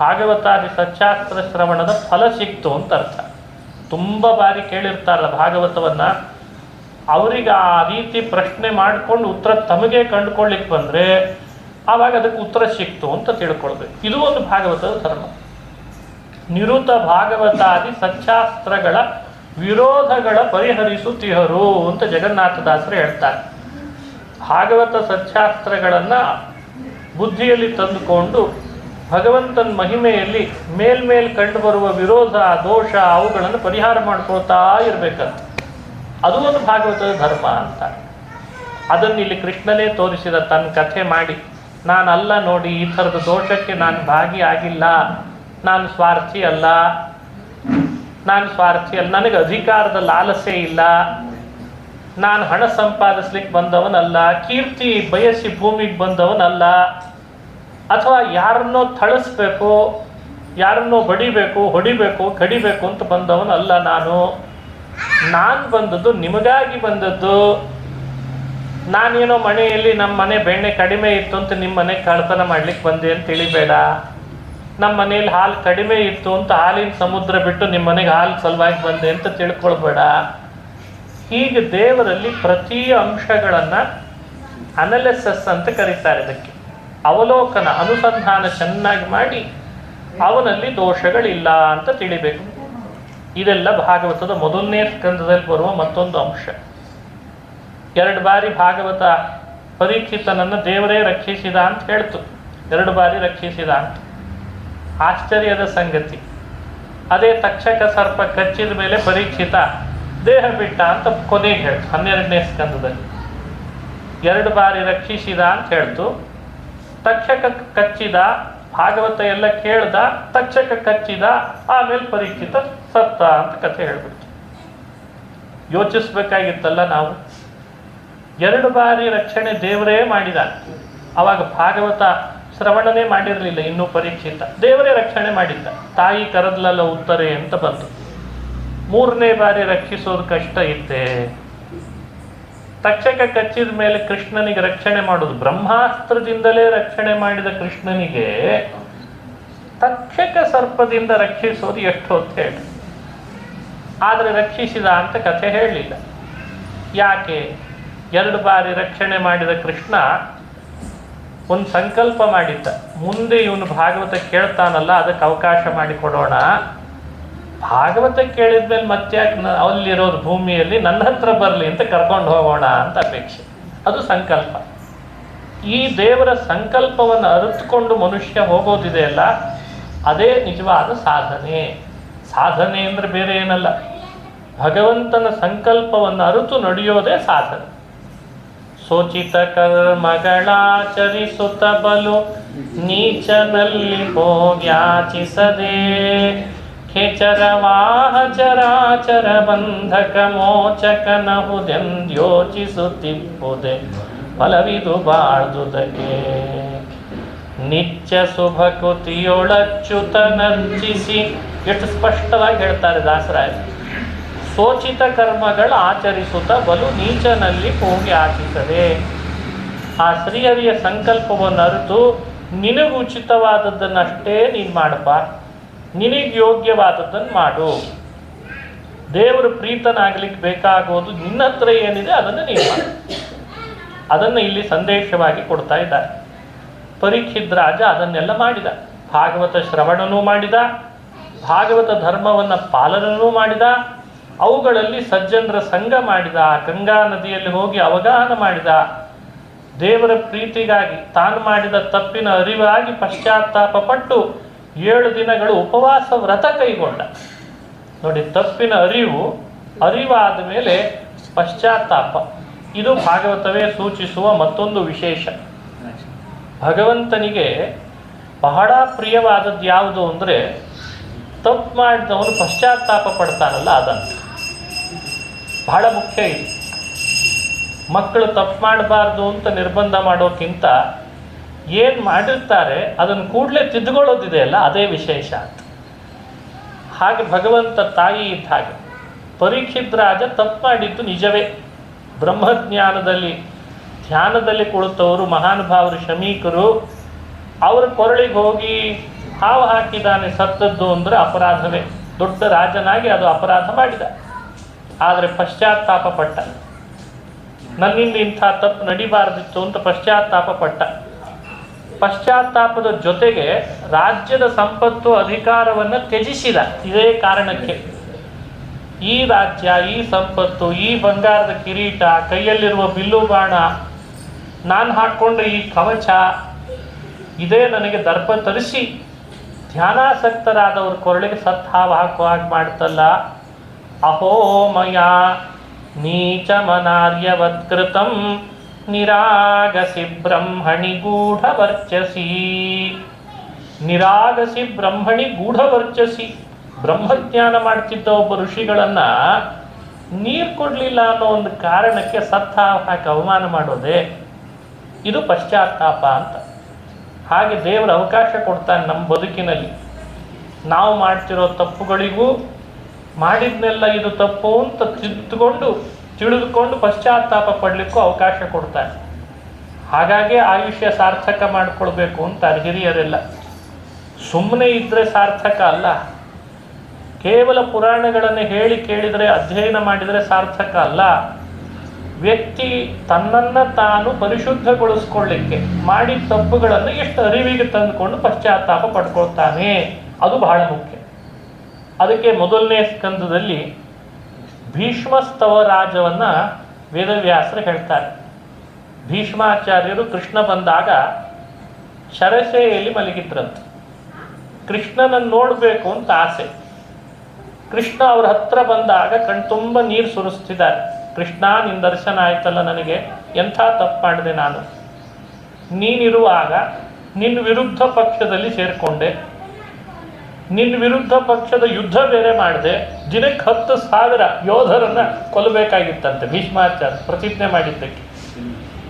ಭಾಗವತಾದಿ ಸಚ್ಚಾಸ್ತ್ರ ಶ್ರವಣದ ಫಲ ಸಿಕ್ತು ಅಂತ ಅರ್ಥ. ತುಂಬ ಬಾರಿ ಕೇಳಿರ್ತಾರಲ್ಲ ಭಾಗವತವನ್ನು, ಅವರಿಗೆ ಆ ರೀತಿ ಪ್ರಶ್ನೆ ಮಾಡಿಕೊಂಡು ಉತ್ತರ ತಮಗೆ ಕಂಡುಕೊಳ್ಳಿಕ್ಕೆ ಬಂದರೆ ಆವಾಗ ಅದಕ್ಕೆ ಉತ್ತರ ಸಿಕ್ತು ಅಂತ ತಿಳ್ಕೊಳ್ಬೇಕು. ಇದು ಒಂದು ಭಾಗವತದ ಧರ್ಮ. ನಿರುತ ಭಾಗವತಾದಿ ಸಚ್ಚಾಸ್ತ್ರಗಳ ವಿರೋಧಗಳ ಪರಿಹರಿಸುತ್ತಿಹರು ಅಂತ ಜಗನ್ನಾಥದಾಸರು ಹೇಳ್ತಾರೆ. ಭಾಗವತ ಸಚ್ಚಾಸ್ತ್ರಗಳನ್ನು ಬುದ್ಧಿಯಲ್ಲಿ ತಂದುಕೊಂಡು ಭಗವಂತನ ಮಹಿಮೆಯಲ್ಲಿ ಮೇಲ್ಮೇಲ್ ಕಂಡುಬರುವ ವಿರೋಧ ದೋಷ ಅವುಗಳನ್ನು ಪರಿಹಾರ ಮಾಡ್ಕೊಳ್ತಾ ಇರಬೇಕಂತ. ಅದು ಒಂದು ಭಾಗವತದ ಧರ್ಮ ಅಂತ. ಅದನ್ನು ಇಲ್ಲಿ ಕೃಷ್ಣನೇ ತೋರಿಸಿದ ತನ್ನ ಕಥೆ ಮಾಡಿ, ನಾನಲ್ಲ ನೋಡಿ ಈ ಥರದ ದೋಷಕ್ಕೆ ನಾನು ಭಾಗಿಯಾಗಿಲ್ಲ, ನಾನು ಸ್ವಾರ್ಥಿ ಅಲ್ಲ, ನನಗೆ ಅಧಿಕಾರದ ಲಾಲಸೆ ಇಲ್ಲ, ನಾನು ಹಣ ಸಂಪಾದಿಸ್ಲಿಕ್ಕೆ ಬಂದವನಲ್ಲ, ಕೀರ್ತಿ ಬಯಸಿ ಭೂಮಿಗೆ ಬಂದವನಲ್ಲ, ಅಥವಾ ಯಾರನ್ನೋ ಥಳಿಸ್ಬೇಕು, ಯಾರನ್ನೋ ಬಡಿಬೇಕು, ಹೊಡಿಬೇಕು, ಕಡಿಬೇಕು ಅಂತ ಬಂದವನಲ್ಲ. ನಾನು ಬಂದದ್ದು ನಿಮಗಾಗಿ ಬಂದದ್ದು. ನಾನೇನೋ ಮನೆಯಲ್ಲಿ ನಮ್ಮ ಮನೆ ಬೆಣ್ಣೆ ಕಡಿಮೆ ಇತ್ತು ಅಂತ ನಿಮ್ಮ ಮನೆ ಕಳ್ತನ ಮಾಡ್ಲಿಕ್ಕೆ ಬಂದೆ ಅಂತ ತಿಳಿಬೇಡ. ನಮ್ಮ ಮನೆಯಲ್ಲಿ ಹಾಲು ಕಡಿಮೆ ಇತ್ತು ಅಂತ ಹಾಲಿನ ಸಮುದ್ರ ಬಿಟ್ಟು ನಿಮ್ಮ ಮನೆಗೆ ಹಾಲು ಸಲುವಾಗಿ ಬಂದೆ ಅಂತ ತಿಳ್ಕೊಳ್ಬೇಡ. ಹೀಗೆ ದೇವರಲ್ಲಿ ಪ್ರತಿ ಅಂಶಗಳನ್ನು ಅನಾಲಿಸಿಸ್ ಅಂತ ಕರೀತಾರೆ. ಇದಕ್ಕೆ ಅವಲೋಕನ, ಅನುಸಂಧಾನ ಚೆನ್ನಾಗಿ ಮಾಡಿ ಅವನಲ್ಲಿ ದೋಷಗಳಿಲ್ಲ ಅಂತ ತಿಳಿಬೇಕು. ಇದೆಲ್ಲ ಭಾಗವತದ ಮೊದಲನೇ ಸ್ಕಂದದಲ್ಲಿ ಬರುವ ಮತ್ತೊಂದು ಅಂಶ. 2 ಬಾರಿ ಭಾಗವತ ಪರೀಕ್ಷಿತನನ್ನು ದೇವರೇ ರಕ್ಷಿಸಿದ ಅಂತ ಹೇಳ್ತು. 2 ಬಾರಿ ರಕ್ಷಿಸಿದ ಅಂತ. ಆಶ್ಚರ್ಯದ ಸಂಗತಿ, ಅದೇ ತಕ್ಷಕ ಸರ್ಪ ಕಚ್ಚಿದ ಮೇಲೆ ಪರೀಕ್ಷಿತ ದೇಹ ಬಿಟ್ಟ ಅಂತ ಕೊನೆಗೆ ಹೇಳ್ತು 12ನೇ ಸ್ಕಂದದಲ್ಲಿ. 2 ಬಾರಿ ರಕ್ಷಿಸಿದ ಅಂತ ಹೇಳ್ತು. ತಕ್ಷಕ ಕಚ್ಚಿದ, ಭಾಗವತ ಎಲ್ಲ ಕೇಳ್ದ, ತಕ್ಷಕ ಕಚ್ಚಿದ, ಆಮೇಲೆ ಪರೀಕ್ಷಿತ ಸತ್ತ ಅಂತ ಕಥೆ ಹೇಳ್ಬಿಡ್ತು. ಯೋಚಿಸ್ಬೇಕಾಗಿತ್ತಲ್ಲ ನಾವು. 2 ಬಾರಿ ರಕ್ಷಣೆ ದೇವರೇ ಮಾಡಿದ. ಅವಾಗ ಭಾಗವತ ಶ್ರವಣನೇ ಮಾಡಿರಲಿಲ್ಲ ಇನ್ನೂ ಪರೀಕ್ಷಿತ, ದೇವರೇ ರಕ್ಷಣೆ ಮಾಡಿದ್ದ. ತಾಯಿ ಕರದ್ಲಲ್ಲ ಉತ್ತರೆ ಅಂತ ಬಂತು. 3ನೇ ಬಾರಿ ರಕ್ಷಿಸೋದು ಕಷ್ಟ ಇತ್ತೆ. ತಕ್ಷಕ ಕಚ್ಚಿದ ಮೇಲೆ ಕೃಷ್ಣನಿಗೆ ರಕ್ಷಣೆ ಮಾಡೋದು, ಬ್ರಹ್ಮಾಸ್ತ್ರದಿಂದಲೇ ರಕ್ಷಣೆ ಮಾಡಿದ ಕೃಷ್ಣನಿಗೆ ತಕ್ಷಕ ಸರ್ಪದಿಂದ ರಕ್ಷಿಸೋದು ಎಷ್ಟು ಹೊತ್ತು ಹೇಳಿ. ಆದರೆ ರಕ್ಷಿಸಿದ ಅಂತ ಕಥೆ ಹೇಳಲಿಲ್ಲ. ಯಾಕೆ? 2 ಬಾರಿ ರಕ್ಷಣೆ ಮಾಡಿದ ಕೃಷ್ಣ ಒಂದು ಸಂಕಲ್ಪ ಮಾಡಿದ್ದ, ಮುಂದೆ ಇವನು ಭಾಗವತ ಕೇಳ್ತಾನಲ್ಲ ಅದಕ್ಕೆ ಅವಕಾಶ ಮಾಡಿಕೊಡೋಣ, ಭಾಗವತ ಕೇಳಿದ್ಮೇಲೆ ಮತ್ತೆ ಅಲ್ಲಿರೋದು ಭೂಮಿಯಲ್ಲಿ ನನ್ನ ಹತ್ರ ಬರಲಿ ಅಂತ ಕರ್ಕೊಂಡು ಹೋಗೋಣ ಅಂತ ಅಪೇಕ್ಷೆ. ಅದು ಸಂಕಲ್ಪ. ಈ ದೇವರ ಸಂಕಲ್ಪವನ್ನು ಅರಿತುಕೊಂಡು ಮನುಷ್ಯ ಹೋಗೋದಿದೆಯಲ್ಲ, ಅದೇ ನಿಜವಾದ ಸಾಧನೆ. ಸಾಧನೆ ಅಂದರೆ ಬೇರೆ ಏನಲ್ಲ, ಭಗವಂತನ ಸಂಕಲ್ಪವನ್ನು ಅರಿತು ನಡೆಯೋದೇ ಸಾಧನೆ. ಸೋಚಿತ ಕರ್ಮಗಳಾಚರಿಸುತ್ತ ಬಲು ನೀಚನಲ್ಲಿ ಹೋಗ್ಯಾಚಿಸದೆ, ಖೇಚರವಾಹ ಚರಾಚರ ಬಂಧಕ ಮೋಚಕನಹುದೆಂದ್ಯೋಚಿಸುತ್ತಿಪ್ಪುದೆ ಫಲವಿದು ಬಾಳ್ದುದಕ್ಕೆ. ನಿತ್ಯ ಶುಭ ಕೃತಿಯೊಳಚ್ಯುತ ನರ್ಚಿಸಿ, ಎಷ್ಟು ಸ್ಪಷ್ಟವಾಗಿ ಹೇಳ್ತಾರೆ ದಾಸರಾಯ. ಸೋಚಿತ ಕರ್ಮಗಳು ಆಚರಿಸುತ್ತಾ ಬಲು ನೀಚನಲ್ಲಿ ಹೋಗಿ ಆಚಿಸದೆ, ಆ ಶ್ರೀಹರಿಯ ಸಂಕಲ್ಪವನ್ನು ಅರಿತು ನಿನಗೆ ಉಚಿತವಾದದ್ದನ್ನಷ್ಟೇ ನೀನು ಮಾಡಪ್ಪ, ನಿನಗೆ ಯೋಗ್ಯವಾದದ್ದನ್ನು ಮಾಡು. ದೇವರು ಪ್ರೀತನಾಗಲಿಕ್ಕೆ ಬೇಕಾಗೋದು ನಿನ್ನ ಹತ್ರ ಏನಿದೆ ಅದನ್ನು ನೀನು ಮಾಡು. ಅದನ್ನು ಇಲ್ಲಿ ಸಂದೇಶವಾಗಿ ಕೊಡ್ತಾ ಇದ್ದಾರೆ. ಪರೀಕ್ಷಿತ್ ರಾಜ ಅದನ್ನೆಲ್ಲ ಮಾಡಿದ. ಭಾಗವತ ಶ್ರವಣನೂ ಮಾಡಿದ, ಭಾಗವತ ಧರ್ಮವನ್ನು ಪಾಲನೂ ಮಾಡಿದ, ಅವುಗಳಲ್ಲಿ ಸಜ್ಜನರ ಸಂಘ ಮಾಡಿದ, ಗಂಗಾ ನದಿಯಲ್ಲಿ ಹೋಗಿ ಅವಗಾಹನ ಮಾಡಿದ, ದೇವರ ಪ್ರೀತಿಗಾಗಿ ತಾನು ಮಾಡಿದ ತಪ್ಪಿನ ಅರಿವಾಗಿ ಪಶ್ಚಾತ್ತಾಪ ಪಟ್ಟು 7 ದಿನಗಳು ಉಪವಾಸ ವ್ರತ ಕೈಗೊಂಡ. ನೋಡಿ, ತಪ್ಪಿನ ಅರಿವಾದ ಮೇಲೆ ಪಶ್ಚಾತ್ತಾಪ, ಇದು ಭಾಗವತವೇ ಸೂಚಿಸುವ ಮತ್ತೊಂದು ವಿಶೇಷ. ಭಗವಂತನಿಗೆ ಬಹಳ ಪ್ರಿಯವಾದದ್ದು ಯಾವುದು ಅಂದರೆ, ತಪ್ಪು ಮಾಡಿದವನು ಪಶ್ಚಾತ್ತಾಪ ಪಡ್ತಾನಲ್ಲ ಅದನ್ನು. ಬಹಳ ಮುಖ್ಯ ಇದು. ಮಕ್ಕಳು ತಪ್ಪು ಮಾಡಬಾರ್ದು ಅಂತ ನಿರ್ಬಂಧ ಮಾಡೋಕ್ಕಿಂತ ಏನು ಮಾಡಿರ್ತಾರೆ ಅದನ್ನು ಕೂಡಲೇ ತಿದ್ದುಕೊಳ್ಳೋದಿದೆಯಲ್ಲ, ಅದೇ ವಿಶೇಷ ಅಂತ. ಹಾಗೆ ಭಗವಂತ ತಾಯಿ ಇದ್ದ ಹಾಗೆ. ಪರೀಕ್ಷಿತ್ ರಾಜ ತಪ್ಪು ಮಾಡಿದ್ದು ನಿಜವೇ, ಬ್ರಹ್ಮಜ್ಞಾನದಲ್ಲಿ ಧ್ಯಾನದಲ್ಲಿ ಕುಳಿತವರು ಮಹಾನುಭಾವರು ಶಮೀಕರು, ಅವರ ಕೊರಳಿಗೆ ಹೋಗಿ ಹಾವು ಹಾಕಿದ್ದಾನೆ ಸತ್ತದ್ದು ಅಂದರೆ ಅಪರಾಧವೇ. ದೊಡ್ಡ ರಾಜನಾಗಿ ಅದು ಅಪರಾಧ ಮಾಡಿದ. ಆದರೆ ಪಶ್ಚಾತ್ತಾಪ ಪಟ್ಟ, ನನ್ನಿಂದ ಇಂಥ ತಪ್ಪು ನಡಿಬಾರ್ದಿತ್ತು ಅಂತ ಪಶ್ಚಾತ್ತಾಪ ಪಟ್ಟ. ಪಶ್ಚಾತ್ತಾಪದ ಜೊತೆಗೆ ರಾಜ್ಯದ ಸಂಪತ್ತು ಅಧಿಕಾರವನ್ನು ತ್ಯಜಿಸಿದ. ಇದೇ ಕಾರಣಕ್ಕೆ ಈ ರಾಜ್ಯ, ಈ ಸಂಪತ್ತು, ಈ ಬಂಗಾರದ ಕಿರೀಟ, ಕೈಯಲ್ಲಿರುವ ಬಿಲ್ಲು ಬಾಣ, ನಾನು ಹಾಕ್ಕೊಂಡ ಈ ಕವಚ, ಇದೇ ನನಗೆ ದರ್ಪ ತರಿಸಿ ಧ್ಯಾನಾಸಕ್ತರಾದವ್ರ ಕೊರಳಿಗೆ ಸತ್ ಹಾವು ಹಾಕುವ ಹಾಗೆ ಮಾಡ್ತಲ್ಲ. ಅಹೋ ಮಯ ನೀಚಮನಾರ್ಯವತ್ಕೃತಂ ನಿರಾಗಸಿ ಬ್ರಹ್ಮಣಿ ಗೂಢವರ್ಚಸಿ. ನಿರಾಗಸಿ ಬ್ರಹ್ಮಣಿ ಗೂಢವರ್ಚಸಿ. ಬ್ರಹ್ಮಜ್ಞಾನ ಮಾಡ್ತಿದ್ದ ಒಬ್ಬ ಋಷಿಗಳನ್ನ ನೀರು ಕೊಡಲಿಲ್ಲ ಅನ್ನೋ ಒಂದು ಕಾರಣಕ್ಕೆ ಸತ್ತ ಹಾಕಿ ಅವಮಾನ ಮಾಡೋದೇ ಇದು ಪಶ್ಚಾತ್ತಾಪ ಅಂತ. ಹಾಗೆ ದೇವರು ಅವಕಾಶ ಕೊಡ್ತಾನೆ ನಮ್ಮ ಬದುಕಿನಲ್ಲಿ. ನಾವು ಮಾಡ್ತಿರೋ ತಪ್ಪುಗಳಿಗೂ ಮಾಡಿದ್ನೆಲ್ಲ ಇದು ತಪ್ಪು ಅಂತ ತಿಳಿದುಕೊಂಡು ಪಶ್ಚಾತ್ತಾಪ ಪಡಲಿಕ್ಕೂ ಅವಕಾಶ ಕೊಡ್ತಾನೆ. ಹಾಗಾಗಿ ಆಯುಷ್ಯ ಸಾರ್ಥಕ ಮಾಡಿಕೊಳ್ಬೇಕು ಅಂತಾರೆ ಹಿರಿಯರೆಲ್ಲ. ಸುಮ್ಮನೆ ಇದ್ದರೆ ಸಾರ್ಥಕ ಅಲ್ಲ. ಕೇವಲ ಪುರಾಣಗಳನ್ನು ಹೇಳಿ ಕೇಳಿದರೆ, ಅಧ್ಯಯನ ಮಾಡಿದರೆ ಸಾರ್ಥಕ ಅಲ್ಲ. ವ್ಯಕ್ತಿ ತನ್ನನ್ನು ತಾನು ಪರಿಶುದ್ಧಗೊಳಿಸ್ಕೊಳ್ಳಿಕ್ಕೆ ಮಾಡಿದ ತಪ್ಪುಗಳನ್ನು ಎಷ್ಟು ಅರಿವಿಗೆ ತಂದುಕೊಂಡು ಪಶ್ಚಾತ್ತಾಪ ಪಡ್ಕೊಳ್ತಾನೆ, ಅದು ಬಹಳ ಮುಖ್ಯ. ಅದಕ್ಕೆ ಮೊದಲನೇ ಸ್ಕಂದದಲ್ಲಿ ಭೀಷ್ಮಸ್ತವ ರಾಜವನ್ನು ವೇದವ್ಯಾಸರು ಹೇಳ್ತಾರೆ. ಭೀಷ್ಮಾಚಾರ್ಯರು ಕೃಷ್ಣ ಬಂದಾಗ ಶರಸೆಯಲ್ಲಿ ಮಲಗಿದ್ರಂತೆ. ಕೃಷ್ಣನನ್ನು ನೋಡಬೇಕು ಅಂತ ಆಸೆ. ಕೃಷ್ಣ ಅವ್ರ ಹತ್ರ ಬಂದಾಗ ಕಣ್ತುಂಬ ನೀರು ಸುರಿಸ್ತಿದ್ದಾರೆ. ಕೃಷ್ಣ, ನಿನ್ನ ದರ್ಶನ ಆಯ್ತಲ್ಲ, ನನಗೆ ಎಂಥ ತಪ್ಪು ಮಾಡಿದೆ ನಾನು. ನೀನಿರುವಾಗ ನಿನ್ನ ವಿರುದ್ಧ ಪಕ್ಷದಲ್ಲಿ ಸೇರಿಕೊಂಡೆ, ನಿನ್ನ ವಿರುದ್ಧ ಪಕ್ಷದ ಯುದ್ಧ ಬೇರೆ ಮಾಡಿದೆ. ದಿನಕ್ಕೆ 10,000 ಯೋಧರನ್ನು ಕೊಲ್ಲಬೇಕಾಗಿತ್ತಂತೆ ಭೀಷ್ಮಾಚಾರ್ಯ ಪ್ರತಿಜ್ಞೆ ಮಾಡಿದ್ದಕ್ಕೆ.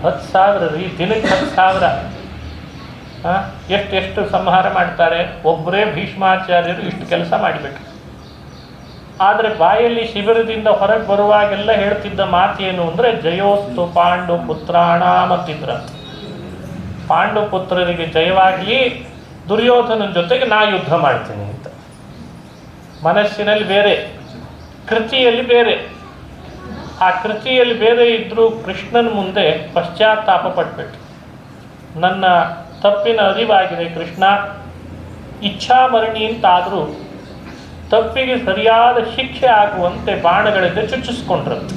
10,000 ರೀ, ದಿನಕ್ಕೆ 10,000. ಎಷ್ಟು ಸಂಹಾರ ಮಾಡ್ತಾರೆ. ಒಬ್ಬರೇ ಭೀಷ್ಮಾಚಾರ್ಯರು ಇಷ್ಟು ಕೆಲಸ ಮಾಡಿಬಿಟ್ರು. ಆದರೆ ಬಾಯಲ್ಲಿ ಶಿಬಿರದಿಂದ ಹೊರಗೆ ಬರುವಾಗೆಲ್ಲ ಹೇಳ್ತಿದ್ದ ಮಾತೇನು ಅಂದರೆ, ಜಯೋಸ್ತು ಪಾಂಡು ಪುತ್ರಾಣಾಮ್ ಅಂತಿದ್ರಂತೆ. ಪಾಂಡು ಪುತ್ರರಿಗೆ ಜಯವಾಗಲಿ, ದುರ್ಯೋಧನನ ಜೊತೆಗೆ ನಾ ಯುದ್ಧ ಮಾಡ್ತೀನಿ ಅಂತ. ಮನಸ್ಸಿನಲ್ಲಿ ಬೇರೆ, ಕೃತಿಯಲ್ಲಿ ಬೇರೆ. ಆ ಕೃತಿಯಲ್ಲಿ ಬೇರೆ ಇದ್ದರೂ ಕೃಷ್ಣನ ಮುಂದೆ ಪಶ್ಚಾತ್ತಾಪ ಪಟ್ಬಿಟ್ಟು, ನನ್ನ ತಪ್ಪಿನ ಅರಿವಾಗಿದೆ ಕೃಷ್ಣ, ಇಚ್ಛಾಮರಣಿ ಅಂತಾದರೂ ತಪ್ಪಿಗೆ ಸರಿಯಾದ ಶಿಕ್ಷೆ ಆಗುವಂತೆ ಬಾಣಗಳಿಂದ ಚುಚ್ಚಿಸ್ಕೊಂಡ್ರಂತೆ.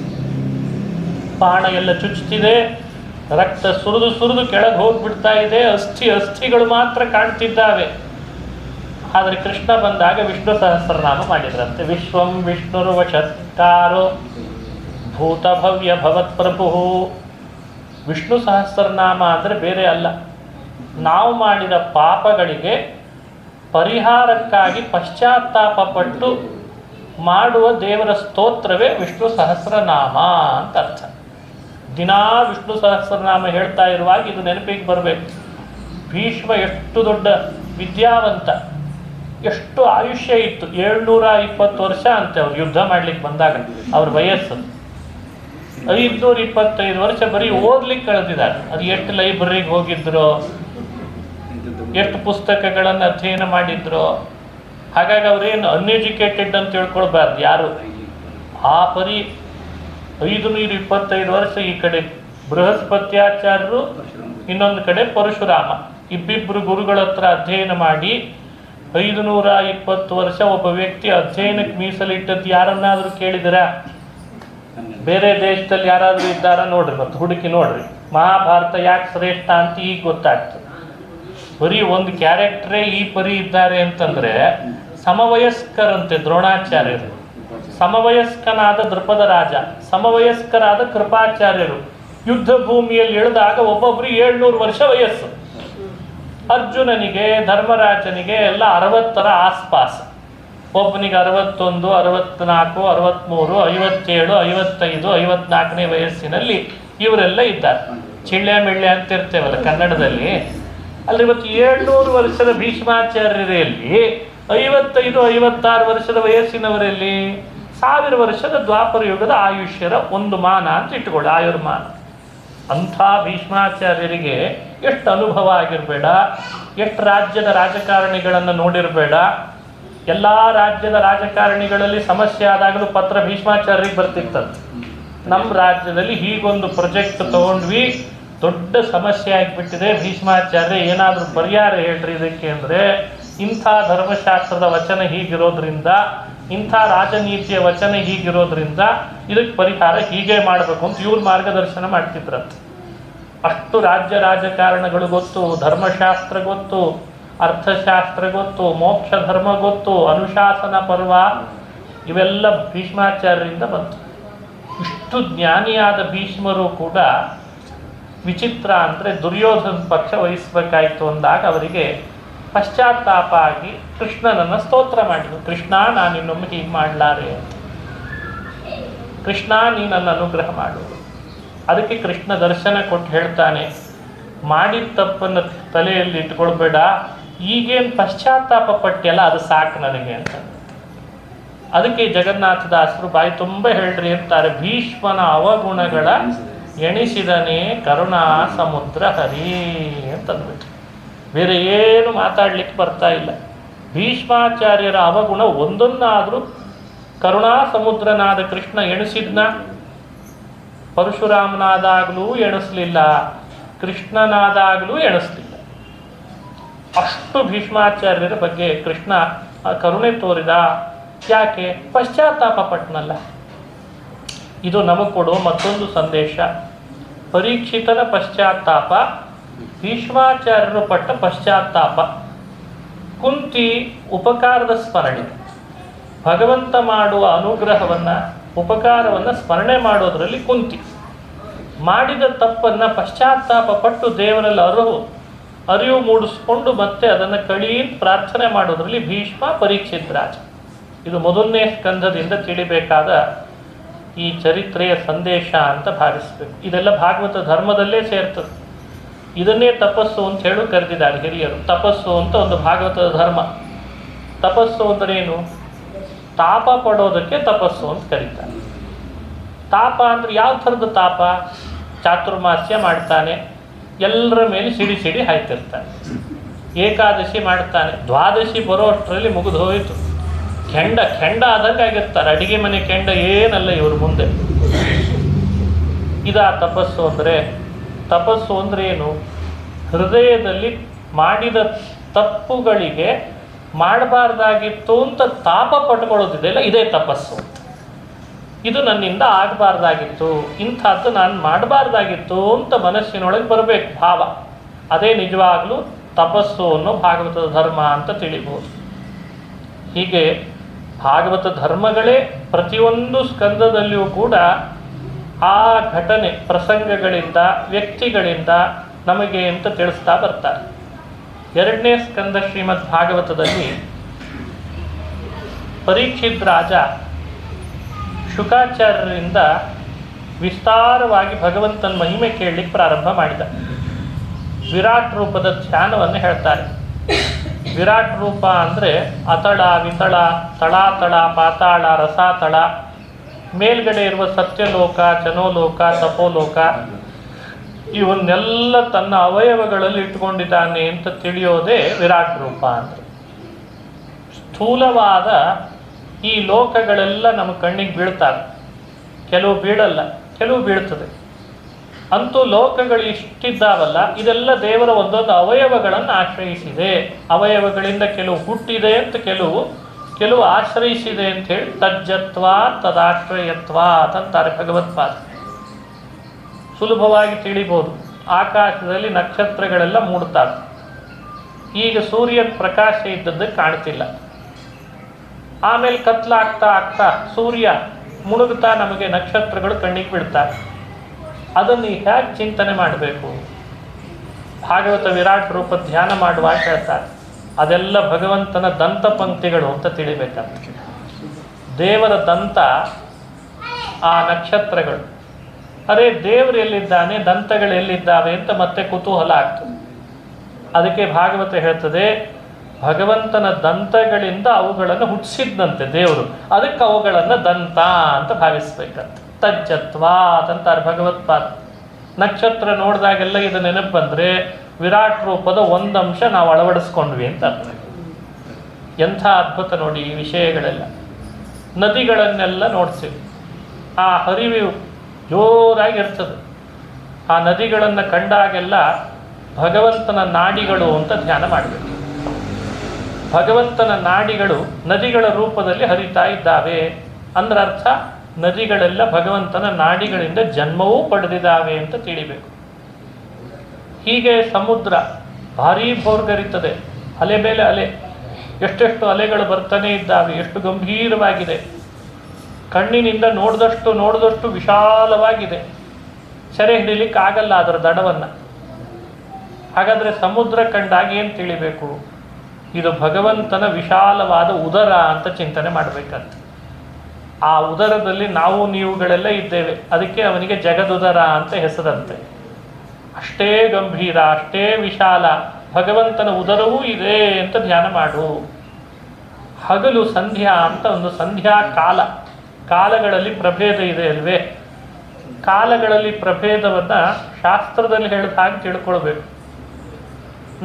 ಬಾಣ ಎಲ್ಲ ಚುಚ್ಚುತ್ತಿದೆ, ರಕ್ತ ಸುರಿದು ಕೆಳಗೆ ಹೋಗ್ಬಿಡ್ತಾ ಇದೆ, ಅಸ್ಥಿಗಳು ಮಾತ್ರ ಕಾಣ್ತಿದ್ದಾವೆ. ಆದರೆ ಕೃಷ್ಣ ಬಂದಾಗ ವಿಷ್ಣು ಸಹಸ್ರನಾಮ ಮಾಡಿದ್ರಂತೆ. ವಿಶ್ವಂ ವಿಷ್ಣುರ್ವಶತ್ಕಾರೋ ಭೂತಭವ್ಯ ಭವತ್ ಪ್ರಭು. ವಿಷ್ಣು ಸಹಸ್ರನಾಮ ಅಂದರೆ ಬೇರೆ ಅಲ್ಲ, ನಾವು ಮಾಡಿದ ಪಾಪಗಳಿಗೆ ಪರಿಹಾರಕ್ಕಾಗಿ ಪಶ್ಚಾತ್ತಾಪ ಪಟ್ಟು ಮಾಡುವ ದೇವರ ಸ್ತೋತ್ರವೇ ವಿಷ್ಣು ಸಹಸ್ರನಾಮ ಅಂತ ಅರ್ಥ. ದಿನಾ ವಿಷ್ಣು ಸಹಸ್ರನಾಮ ಹೇಳ್ತಾ ಇರುವಾಗ ಇದು ನೆನಪಿಗೆ ಬರಬೇಕು. ಭೀಷ್ಮ ಎಷ್ಟು ದೊಡ್ಡ ವಿದ್ಯಾವಂತ, ಎಷ್ಟು ಆಯುಷ್ಯ ಇತ್ತು. 720 ವರ್ಷ ಅಂತೆ ಅವ್ರು ಯುದ್ಧ ಮಾಡ್ಲಿಕ್ಕೆ ಬಂದಾಗ. ಅವ್ರ ವಯಸ್ಸು 525 ವರ್ಷ ಬರೀ ಓದ್ಲಿಕ್ಕೆ ಕಳೆದಿದ್ದಾರೆ. ಅದು ಎಷ್ಟು ಲೈಬ್ರರಿಗೆ ಹೋಗಿದ್ರು, ಎಷ್ಟು ಪುಸ್ತಕಗಳನ್ನು ಅಧ್ಯಯನ ಮಾಡಿದ್ರು. ಹಾಗಾಗಿ ಅವರೇನು ಅನ್ಎಜುಕೇಟೆಡ್ ಅಂತ ತಿಳ್ಕೊಳ್ಬಾರ್ದು ಯಾರು. ಆ ಪರಿ 525 ವರ್ಷ ಈ ಕಡೆ ಬೃಹಸ್ಪತ್ಯಾಚಾರ್ಯರು, ಇನ್ನೊಂದು ಕಡೆ ಪರಶುರಾಮ, ಇಬ್ಬಿಬ್ಬರು ಗುರುಗಳ ಹತ್ರ ಅಧ್ಯಯನ ಮಾಡಿ 520 ವರ್ಷ ಒಬ್ಬ ವ್ಯಕ್ತಿ ಅಧ್ಯಯನಕ್ಕೆ ಮೀಸಲಿಟ್ಟದ್ದು ಯಾರನ್ನಾದರೂ ಕೇಳಿದಿರಾ? ಬೇರೆ ದೇಶದಲ್ಲಿ ಯಾರಾದರೂ ಇದ್ದಾರಾ ನೋಡ್ರಿ, ಮತ್ತು ಹುಡುಕಿ ನೋಡ್ರಿ. ಮಹಾಭಾರತ ಯಾಕೆ ಶ್ರೇಷ್ಠ ಅಂತ ಈಗ ಗೊತ್ತಾಗ್ತದೆ. ಬರೀ ಒಂದು ಕ್ಯಾರೆಕ್ಟ್ರೇ ಈ ಪರಿ ಇದ್ದಾರೆ ಅಂತಂದ್ರೆ, ಸಮವಯಸ್ಕರಂತೆ ದ್ರೋಣಾಚಾರ್ಯರು, ಸಮವಯಸ್ಕನಾದ ದೃಪದ ರಾಜ, ಸಮವಯಸ್ಕರಾದ ಕೃಪಾಚಾರ್ಯರು ಯುದ್ಧ ಭೂಮಿಯಲ್ಲಿ ಇಳಿದಾಗ ಒಬ್ಬೊಬ್ಬರಿಗೆ 700 ವರ್ಷ ವಯಸ್ಸು. ಅರ್ಜುನನಿಗೆ, ಧರ್ಮರಾಜನಿಗೆ ಎಲ್ಲ 60ರ ಆಸ್ಪಾಸ್. ಒಬ್ಬನಿಗೆ 61, 64, 63, 57, 55, 54ನೇ ವಯಸ್ಸಿನಲ್ಲಿ ಇವರೆಲ್ಲ ಇದ್ದಾರೆ. ಚಿಳ್ಳೆ ಮಿಳ್ಳೆ ಅಂತಿರ್ತೇವಲ್ಲ ಕನ್ನಡದಲ್ಲಿ. ಅಲ್ಲಿ ಇವತ್ತು 700 ವರ್ಷದ ಭೀಷ್ಮಾಚಾರ್ಯರಲ್ಲಿ 55, 56 ವರ್ಷದ ವಯಸ್ಸಿನವರಲ್ಲಿ 1000 ವರ್ಷದ ದ್ವಾಪರ ಯುಗದ ಆಯುಷ್ಯರ ಒಂದು ಮಾನ ಅಂತ ಇಟ್ಕೊಳ್ಳಿ, ಆಯುರ್ಮಾನ. ಅಂಥ ಭೀಷ್ಮಾಚಾರ್ಯರಿಗೆ ಎಷ್ಟು ಅನುಭವ ಆಗಿರಬೇಡ, ಎಷ್ಟು ರಾಜ್ಯದ ರಾಜಕಾರಣಿಗಳನ್ನು ನೋಡಿರಬೇಡ. ಎಲ್ಲ ರಾಜ್ಯದ ರಾಜಕಾರಣಿಗಳಲ್ಲಿ ಸಮಸ್ಯೆ ಆದಾಗಲೂ ಪತ್ರ ಭೀಷ್ಮಾಚಾರ್ಯರಿಗೆ ಬರ್ತಿರ್ತದೆ. ನಮ್ಮ ರಾಜ್ಯದಲ್ಲಿ ಹೀಗೊಂದು ಪ್ರಾಜೆಕ್ಟ್ ತಗೊಂಡ್ವಿ, ದೊಡ್ಡ ಸಮಸ್ಯೆ ಆಗಿಬಿಟ್ಟಿದೆ, ಭೀಷ್ಮಾಚಾರ್ಯ ಏನಾದರೂ ಪರಿಹಾರ ಹೇಳ್ರಿ ಇದಕ್ಕೆ ಅಂದರೆ, ಇಂಥ ಧರ್ಮಶಾಸ್ತ್ರದ ವಚನ ಹೀಗಿರೋದ್ರಿಂದ, ಇಂಥ ರಾಜನೀತಿಯ ವಚನ ಹೀಗಿರೋದ್ರಿಂದ ಇದಕ್ಕೆ ಪರಿಹಾರ ಹೀಗೆ ಮಾಡಬೇಕು ಅಂತ ಇವ್ರು ಮಾರ್ಗದರ್ಶನ ಮಾಡ್ತಿದ್ರಂತೆ. ಅಷ್ಟು ರಾಜ್ಯ ರಾಜಕಾರಣಗಳು ಗೊತ್ತು, ಧರ್ಮಶಾಸ್ತ್ರ ಗೊತ್ತು, ಅರ್ಥಶಾಸ್ತ್ರ ಗೊತ್ತು, ಮೋಕ್ಷ ಧರ್ಮ ಗೊತ್ತು, ಅನುಶಾಸನ ಪರ್ವ ಇವೆಲ್ಲ ಭೀಷ್ಮಾಚಾರ್ಯರಿಂದ ಬಂತು. ಇಷ್ಟು ಜ್ಞಾನಿಯಾದ ಭೀಷ್ಮರು ಕೂಡ ವಿಚಿತ್ರ ಅಂದರೆ ದುರ್ಯೋಧನ ಪಕ್ಷ ವಹಿಸಬೇಕಾಯಿತು ಅಂದಾಗ ಅವರಿಗೆ ಪಶ್ಚಾತ್ತಾಪ ಆಗಿ ಕೃಷ್ಣನನ್ನು ಸ್ತೋತ್ರ ಮಾಡಿದರು. ಕೃಷ್ಣ, ನಾನು ಇನ್ನೊಮ್ಮೆ ಹೀಗೆ ಮಾಡಲಾರೆ, ಕೃಷ್ಣ ನೀ ನನ್ನ ಅನುಗ್ರಹ ಮಾಡು. ಅದಕ್ಕೆ ಕೃಷ್ಣ ದರ್ಶನ ಕೊಟ್ಟು ಹೇಳ್ತಾನೆ, ಮಾಡಿದ ತಪ್ಪನ್ನು ತಲೆಯಲ್ಲಿ ಇಟ್ಕೊಳ್ಬೇಡ, ಈಗೇನು ಪಶ್ಚಾತ್ತಾಪ ಪಟ್ಟಿಯಲ್ಲ ಅದು ಸಾಕು ನನಗೆ ಅಂತ. ಅದಕ್ಕೆ ಜಗನ್ನಾಥದಾಸರು ಬಾಯಿ ತುಂಬ ಹೇಳ್ರಿ ಅಂತಾರೆ, ಭೀಷ್ಮನ ಅವಗುಣಗಳ ಎಣಿಸಿದನೇ ಕರುಣಾ ಸಮುದ್ರ ಹರಿ ಅಂತಂದ್ಬಿಟ್ಟು. ಬೇರೆ ಏನು ಮಾತಾಡ್ಲಿಕ್ಕೆ ಬರ್ತಾ ಇಲ್ಲ. ಭೀಷ್ಮಾಚಾರ್ಯರ ಅವಗುಣ ಒಂದನ್ನಾದರೂ ಕರುಣಾ ಸಮುದ್ರನಾದ ಕೃಷ್ಣ ಎಣಿಸಿದ್ನ? ಪರಶುರಾಮನಾದಾಗಲೂ ಎಣಿಸ್ಲಿಲ್ಲ, ಕೃಷ್ಣನಾದಾಗಲೂ ಎಣಿಸ್ಲಿಲ್ಲ. ಅಷ್ಟು ಭೀಷ್ಮಾಚಾರ್ಯರ ಬಗ್ಗೆ ಕೃಷ್ಣ ಕರುಣೆ ತೋರಿದ. ಯಾಕೆ? ಪಶ್ಚಾತ್ತಾಪ ಪಟ್ಟನಲ್ಲ. ಇದು ನಮಗೆ ಕೊಡೋ ಮತ್ತೊಂದು ಸಂದೇಶ. ಪರೀಕ್ಷಿತನ ಪಶ್ಚಾತ್ತಾಪ, ಭೀಷ್ಮಾಚಾರ್ಯರು ಪಟ್ಟ ಪಶ್ಚಾತ್ತಾಪ. ಕುಂತಿ ಉಪಕಾರದ ಸ್ಮರಣೆ, ಭಗವಂತ ಮಾಡುವ ಅನುಗ್ರಹವನ್ನು, ಉಪಕಾರವನ್ನು ಸ್ಮರಣೆ ಮಾಡೋದರಲ್ಲಿ ಕುಂತಿ. ಮಾಡಿದ ತಪ್ಪನ್ನು ಪಶ್ಚಾತ್ತಾಪ ಪಟ್ಟು ದೇವರಲ್ಲಿ ಅರಿವು ಮೂಡಿಸ್ಕೊಂಡು ಮತ್ತೆ ಅದನ್ನು ಕಳೀನ್ ಪ್ರಾರ್ಥನೆ ಮಾಡೋದರಲ್ಲಿ ಭೀಷ್ಮ, ಪರೀಕ್ಷಿತ್ ರಾಜ. ಇದು ಮೊದಲನೇ ಸ್ಕಂಧದಿಂದ ತಿಳಿಬೇಕಾದ ಈ ಚರಿತ್ರೆಯ ಸಂದೇಶ ಅಂತ ಭಾವಿಸಬೇಕು. ಇದೆಲ್ಲ ಭಾಗವತ ಧರ್ಮದಲ್ಲೇ ಸೇರ್ತದೆ. ಇದನ್ನೇ ತಪಸ್ಸು ಅಂತ ಹೇಳಿ ಕರೆದಿದ್ದಾರೆ ಹಿರಿಯರು. ತಪಸ್ಸು ಅಂತ ಒಂದು ಭಾಗವತದ ಧರ್ಮ. ತಪಸ್ಸು ಅಂದ್ರೇನು? ತಾಪ ಪಡೋದಕ್ಕೆ ತಪಸ್ಸು ಅಂತ ಕರೀತಾರೆ. ತಾಪ ಅಂದರೆ ಯಾವ ಥರದ ತಾಪ? ಚಾತುರ್ಮಾಸ್ಯ ಮಾಡ್ತಾನೆ, ಎಲ್ಲರ ಮೇಲೆ ಸಿಡಿ ಸಿಡಿ ಹಾಯ್ತಿರ್ತಾನೆ, ಏಕಾದಶಿ ಮಾಡ್ತಾನೆ, ದ್ವಾದಶಿ ಬರೋ ಅಷ್ಟರಲ್ಲಿ ಮುಗಿದು ಹೋಯಿತು, ಕೆಂಡ ಆದಂಗೆ ಆಗಿರ್ತಾರೆ. ಅಡಿಗೆ ಮನೆ ಕೆಂಡ ಏನಲ್ಲ ಇವ್ರ ಮುಂದೆ. ಇದಾ ತಪಸ್ಸು ಅಂದರೆ? ತಪಸ್ಸು ಅಂದರೆ ಏನು? ಹೃದಯದಲ್ಲಿ ಮಾಡಿದ ತಪ್ಪುಗಳಿಗೆ ಮಾಡಬಾರ್ದಾಗಿತ್ತು ಅಂತ ತಾಪ ಪಟ್ಕೊಳ್ಳೋದಿದೆಯಲ್ಲ, ಇದೇ ತಪಸ್ಸು ಅಂತ. ಇದು ನನ್ನಿಂದ ಆಗಬಾರ್ದಾಗಿತ್ತು, ಇಂಥದ್ದು ನಾನು ಮಾಡಬಾರ್ದಾಗಿತ್ತು ಅಂತ ಮನಸ್ಸಿನೊಳಗೆ ಬರಬೇಕು ಭಾವ. ಅದೇ ನಿಜವಾಗ್ಲೂ ತಪಸ್ಸು ಅನ್ನೋ ಭಾಗವತದ ಧರ್ಮ ಅಂತ ತಿಳಿಬೋದು. ಹೀಗೆ ಭಾಗವತ ಧರ್ಮಗಳೇ ಪ್ರತಿಯೊಂದು ಸ್ಕಂದದಲ್ಲಿಯೂ ಕೂಡ ಆ ಘಟನೆ, ಪ್ರಸಂಗಗಳಿಂದ, ವ್ಯಕ್ತಿಗಳಿಂದ ನಮಗೆ ಅಂತ ತಿಳಿಸ್ತಾ ಬರ್ತಾರೆ. 2ನೇ ಸ್ಕಂದ ಶ್ರೀಮದ್ ಭಾಗವತದಲ್ಲಿ ಪರೀಕ್ಷಿತ್ ರಾಜ ಶುಕಾಚಾರ್ಯರಿಂದ ವಿಸ್ತಾರವಾಗಿ ಭಗವಂತನ ಮಹಿಮೆ ಕೇಳಲಿಕ್ಕೆ ಪ್ರಾರಂಭ ಮಾಡಿದ. ವಿರಾಟ್ ರೂಪದ ಧ್ಯಾನವನ್ನು ಹೇಳ್ತಾರೆ. ವಿರಾಟ್ ರೂಪ ಅಂದರೆ ಅತಳ, ವಿತಳ, ತಳಾತಳ, ಪಾತಾಳ, ರಸಾತಳ, ಮೇಲ್ಗಡೆ ಇರುವ ಸತ್ಯಲೋಕ, ಜನೋಲೋಕ, ತಪೋಲೋಕ, ಇವನ್ನೆಲ್ಲ ತನ್ನ ಅವಯವಗಳಲ್ಲಿ ಇಟ್ಕೊಂಡಿದ್ದಾನೆ ಅಂತ ತಿಳಿಯೋದೇ ವಿರಾಟ್ ರೂಪ ಅಂದರೆ. ಸ್ಥೂಲವಾದ ಈ ಲೋಕಗಳೆಲ್ಲ ನಮ್ಮ ಕಣ್ಣಿಗೆ ಬೀಳ್ತವೆ, ಕೆಲವು ಬೀಳಲ್ಲ, ಕೆಲವು ಬೀಳ್ತದೆ. ಅಂತೂ ಲೋಕಗಳು ಇಷ್ಟಿದ್ದಾವಲ್ಲ, ಇದೆಲ್ಲ ದೇವರ ಒಂದೊಂದು ಅವಯವಗಳನ್ನು ಆಶ್ರಯಿಸಿದೆ. ಅವಯವಗಳಿಂದ ಕೆಲವು ಹುಟ್ಟಿದೆ ಅಂತ, ಕೆಲವು ಆಶ್ರಯಿಸಿದೆ ಅಂತ ಹೇಳಿ ತಜ್ಜತ್ವ ತದಾಶ್ರಯತ್ವ ಅಂತಾರೆ ಭಗವತ್ಪಾದ. ಸುಲಭವಾಗಿ ತಿಳಿಬೋದು. ಆಕಾಶದಲ್ಲಿ ನಕ್ಷತ್ರಗಳೆಲ್ಲ ಮೂಡ್ತಾರೆ. ಈಗ ಸೂರ್ಯನ ಪ್ರಕಾಶ ಇದ್ದದ್ದಕ್ಕೆ ಕಾಣ್ತಿಲ್ಲ. ಆಮೇಲೆ ಕತ್ಲಾಗ್ತಾ ಆಗ್ತಾ ಸೂರ್ಯ ಮುಳುಗ್ತಾ ನಮಗೆ ನಕ್ಷತ್ರಗಳು ಕಣ್ಣಿಗೆ ಬೀಳ್ತಾರೆ. ಅದನ್ನು ಹೇಗೆ ಚಿಂತನೆ ಮಾಡಬೇಕು? ಭಾಗವತ ವಿರಾಟ್ ರೂಪ ಧ್ಯಾನ ಮಾಡುವಾಗ ಹೇಳ್ತಾರೆ, ಅದೆಲ್ಲ ಭಗವಂತನ ದಂತ ಪಂಕ್ತಿಗಳು ಅಂತ ತಿಳಿಬೇಕಂತ. ದೇವರ ದಂತ ಆ ನಕ್ಷತ್ರಗಳು. ಅರೆ, ದೇವರು ಎಲ್ಲಿದ್ದಾನೆ, ದಂತಗಳು ಎಲ್ಲಿದ್ದಾವೆ ಅಂತ ಮತ್ತೆ ಕುತೂಹಲ ಆಗ್ತದೆ. ಅದಕ್ಕೆ ಭಾಗವತ ಹೇಳ್ತದೆ, ಭಗವಂತನ ದಂತಗಳಿಂದ ಅವುಗಳನ್ನು ಹುಟ್ಟಿಸಿದ್ದಂತೆ ದೇವರು, ಅದಕ್ಕೆ ಅವುಗಳನ್ನು ದಂತ ಅಂತ ಭಾವಿಸ್ಬೇಕಂತೆ. ತಜ್ಜತ್ವಾತ್ ಅಂತಾರೆ ಭಗವತ್ಪಾದ. ನಕ್ಷತ್ರ ನೋಡಿದಾಗೆಲ್ಲ ಇದು ನೆನಪು ಬಂದರೆ ವಿರಾಟ್ ರೂಪದ ಒಂದಂಶ ನಾವು ಅಳವಡಿಸ್ಕೊಂಡ್ವಿ ಅಂತ ಅರ್ಥ. ಎಂಥ ಅದ್ಭುತ ನೋಡಿ ಈ ವಿಷಯಗಳೆಲ್ಲ. ನದಿಗಳನ್ನೆಲ್ಲ ನೋಡ್ತೀವಿ, ಆ ಹರಿವು ಜೋರಾಗಿರ್ತದೆ. ಆ ನದಿಗಳನ್ನು ಕಂಡಾಗೆಲ್ಲ ಭಗವಂತನ ನಾಡಿಗಳು ಅಂತ ಧ್ಯಾನ ಮಾಡಬೇಕು. ಭಗವಂತನ ನಾಡಿಗಳು ನದಿಗಳ ರೂಪದಲ್ಲಿ ಹರಿತಾ ಇದ್ದಾವೆ ಅಂದ್ರೆ ಅರ್ಥ ನದಿಗಳೆಲ್ಲ ಭಗವಂತನ ನಾಡಿಗಳಿಂದ ಜನ್ಮವೂ ಪಡೆದಿದ್ದಾವೆ ಅಂತ ತಿಳಿಬೇಕು. ಹೀಗೆ ಸಮುದ್ರ ಭಾರೀ ಭೋರ್ಗರಿತದೆ, ಅಲೆ ಮೇಲೆ ಅಲೆ, ಎಷ್ಟೆಷ್ಟು ಅಲೆಗಳು ಬರ್ತಾನೆ ಇದ್ದಾವೆ, ಎಷ್ಟು ಗಂಭೀರವಾಗಿದೆ, ಕಣ್ಣಿನಿಂದ ನೋಡಿದಷ್ಟು ವಿಶಾಲವಾಗಿದೆ, ಸೆರೆ ಹಿಡಿಲಿಕ್ಕೆ ಆಗಲ್ಲ ಅದರ ದಡವನ್ನು. ಹಾಗಾದರೆ ಸಮುದ್ರ ಕಂಡಾಗ ಏನು ತಿಳಿಬೇಕು? ಇದು ಭಗವಂತನ ವಿಶಾಲವಾದ ಉದರ ಅಂತ ಚಿಂತನೆ ಮಾಡಬೇಕಂತ. ಆ ಉದರದಲ್ಲಿ ನಾವು ನೀವುಗಳೆಲ್ಲ ಇದ್ದೇವೆ, ಅದಕ್ಕೆ ಅವನಿಗೆ ಜಗದುದರ ಅಂತ ಹೆಸರಂತೆ. ಅಷ್ಟೇ ಗಂಭೀರ, ಅಷ್ಟೇ ವಿಶಾಲ ಭಗವಂತನ ಉದರವೂ ಇದೆ ಅಂತ ಧ್ಯಾನ ಮಾಡು. ಹಗಲು ಸಂಧ್ಯಾ ಅಂತ ಒಂದು ಸಂಧ್ಯಾ ಕಾಲಗಳಲ್ಲಿ ಪ್ರಭೇದ ಇದೆ ಅಲ್ವೇ? ಕಾಲಗಳಲ್ಲಿ ಪ್ರಭೇದವನ್ನು ಶಾಸ್ತ್ರದಲ್ಲಿ ಹೇಳಿದ ಹಾಗೆ ತಿಳ್ಕೊಳ್ಬೇಕು.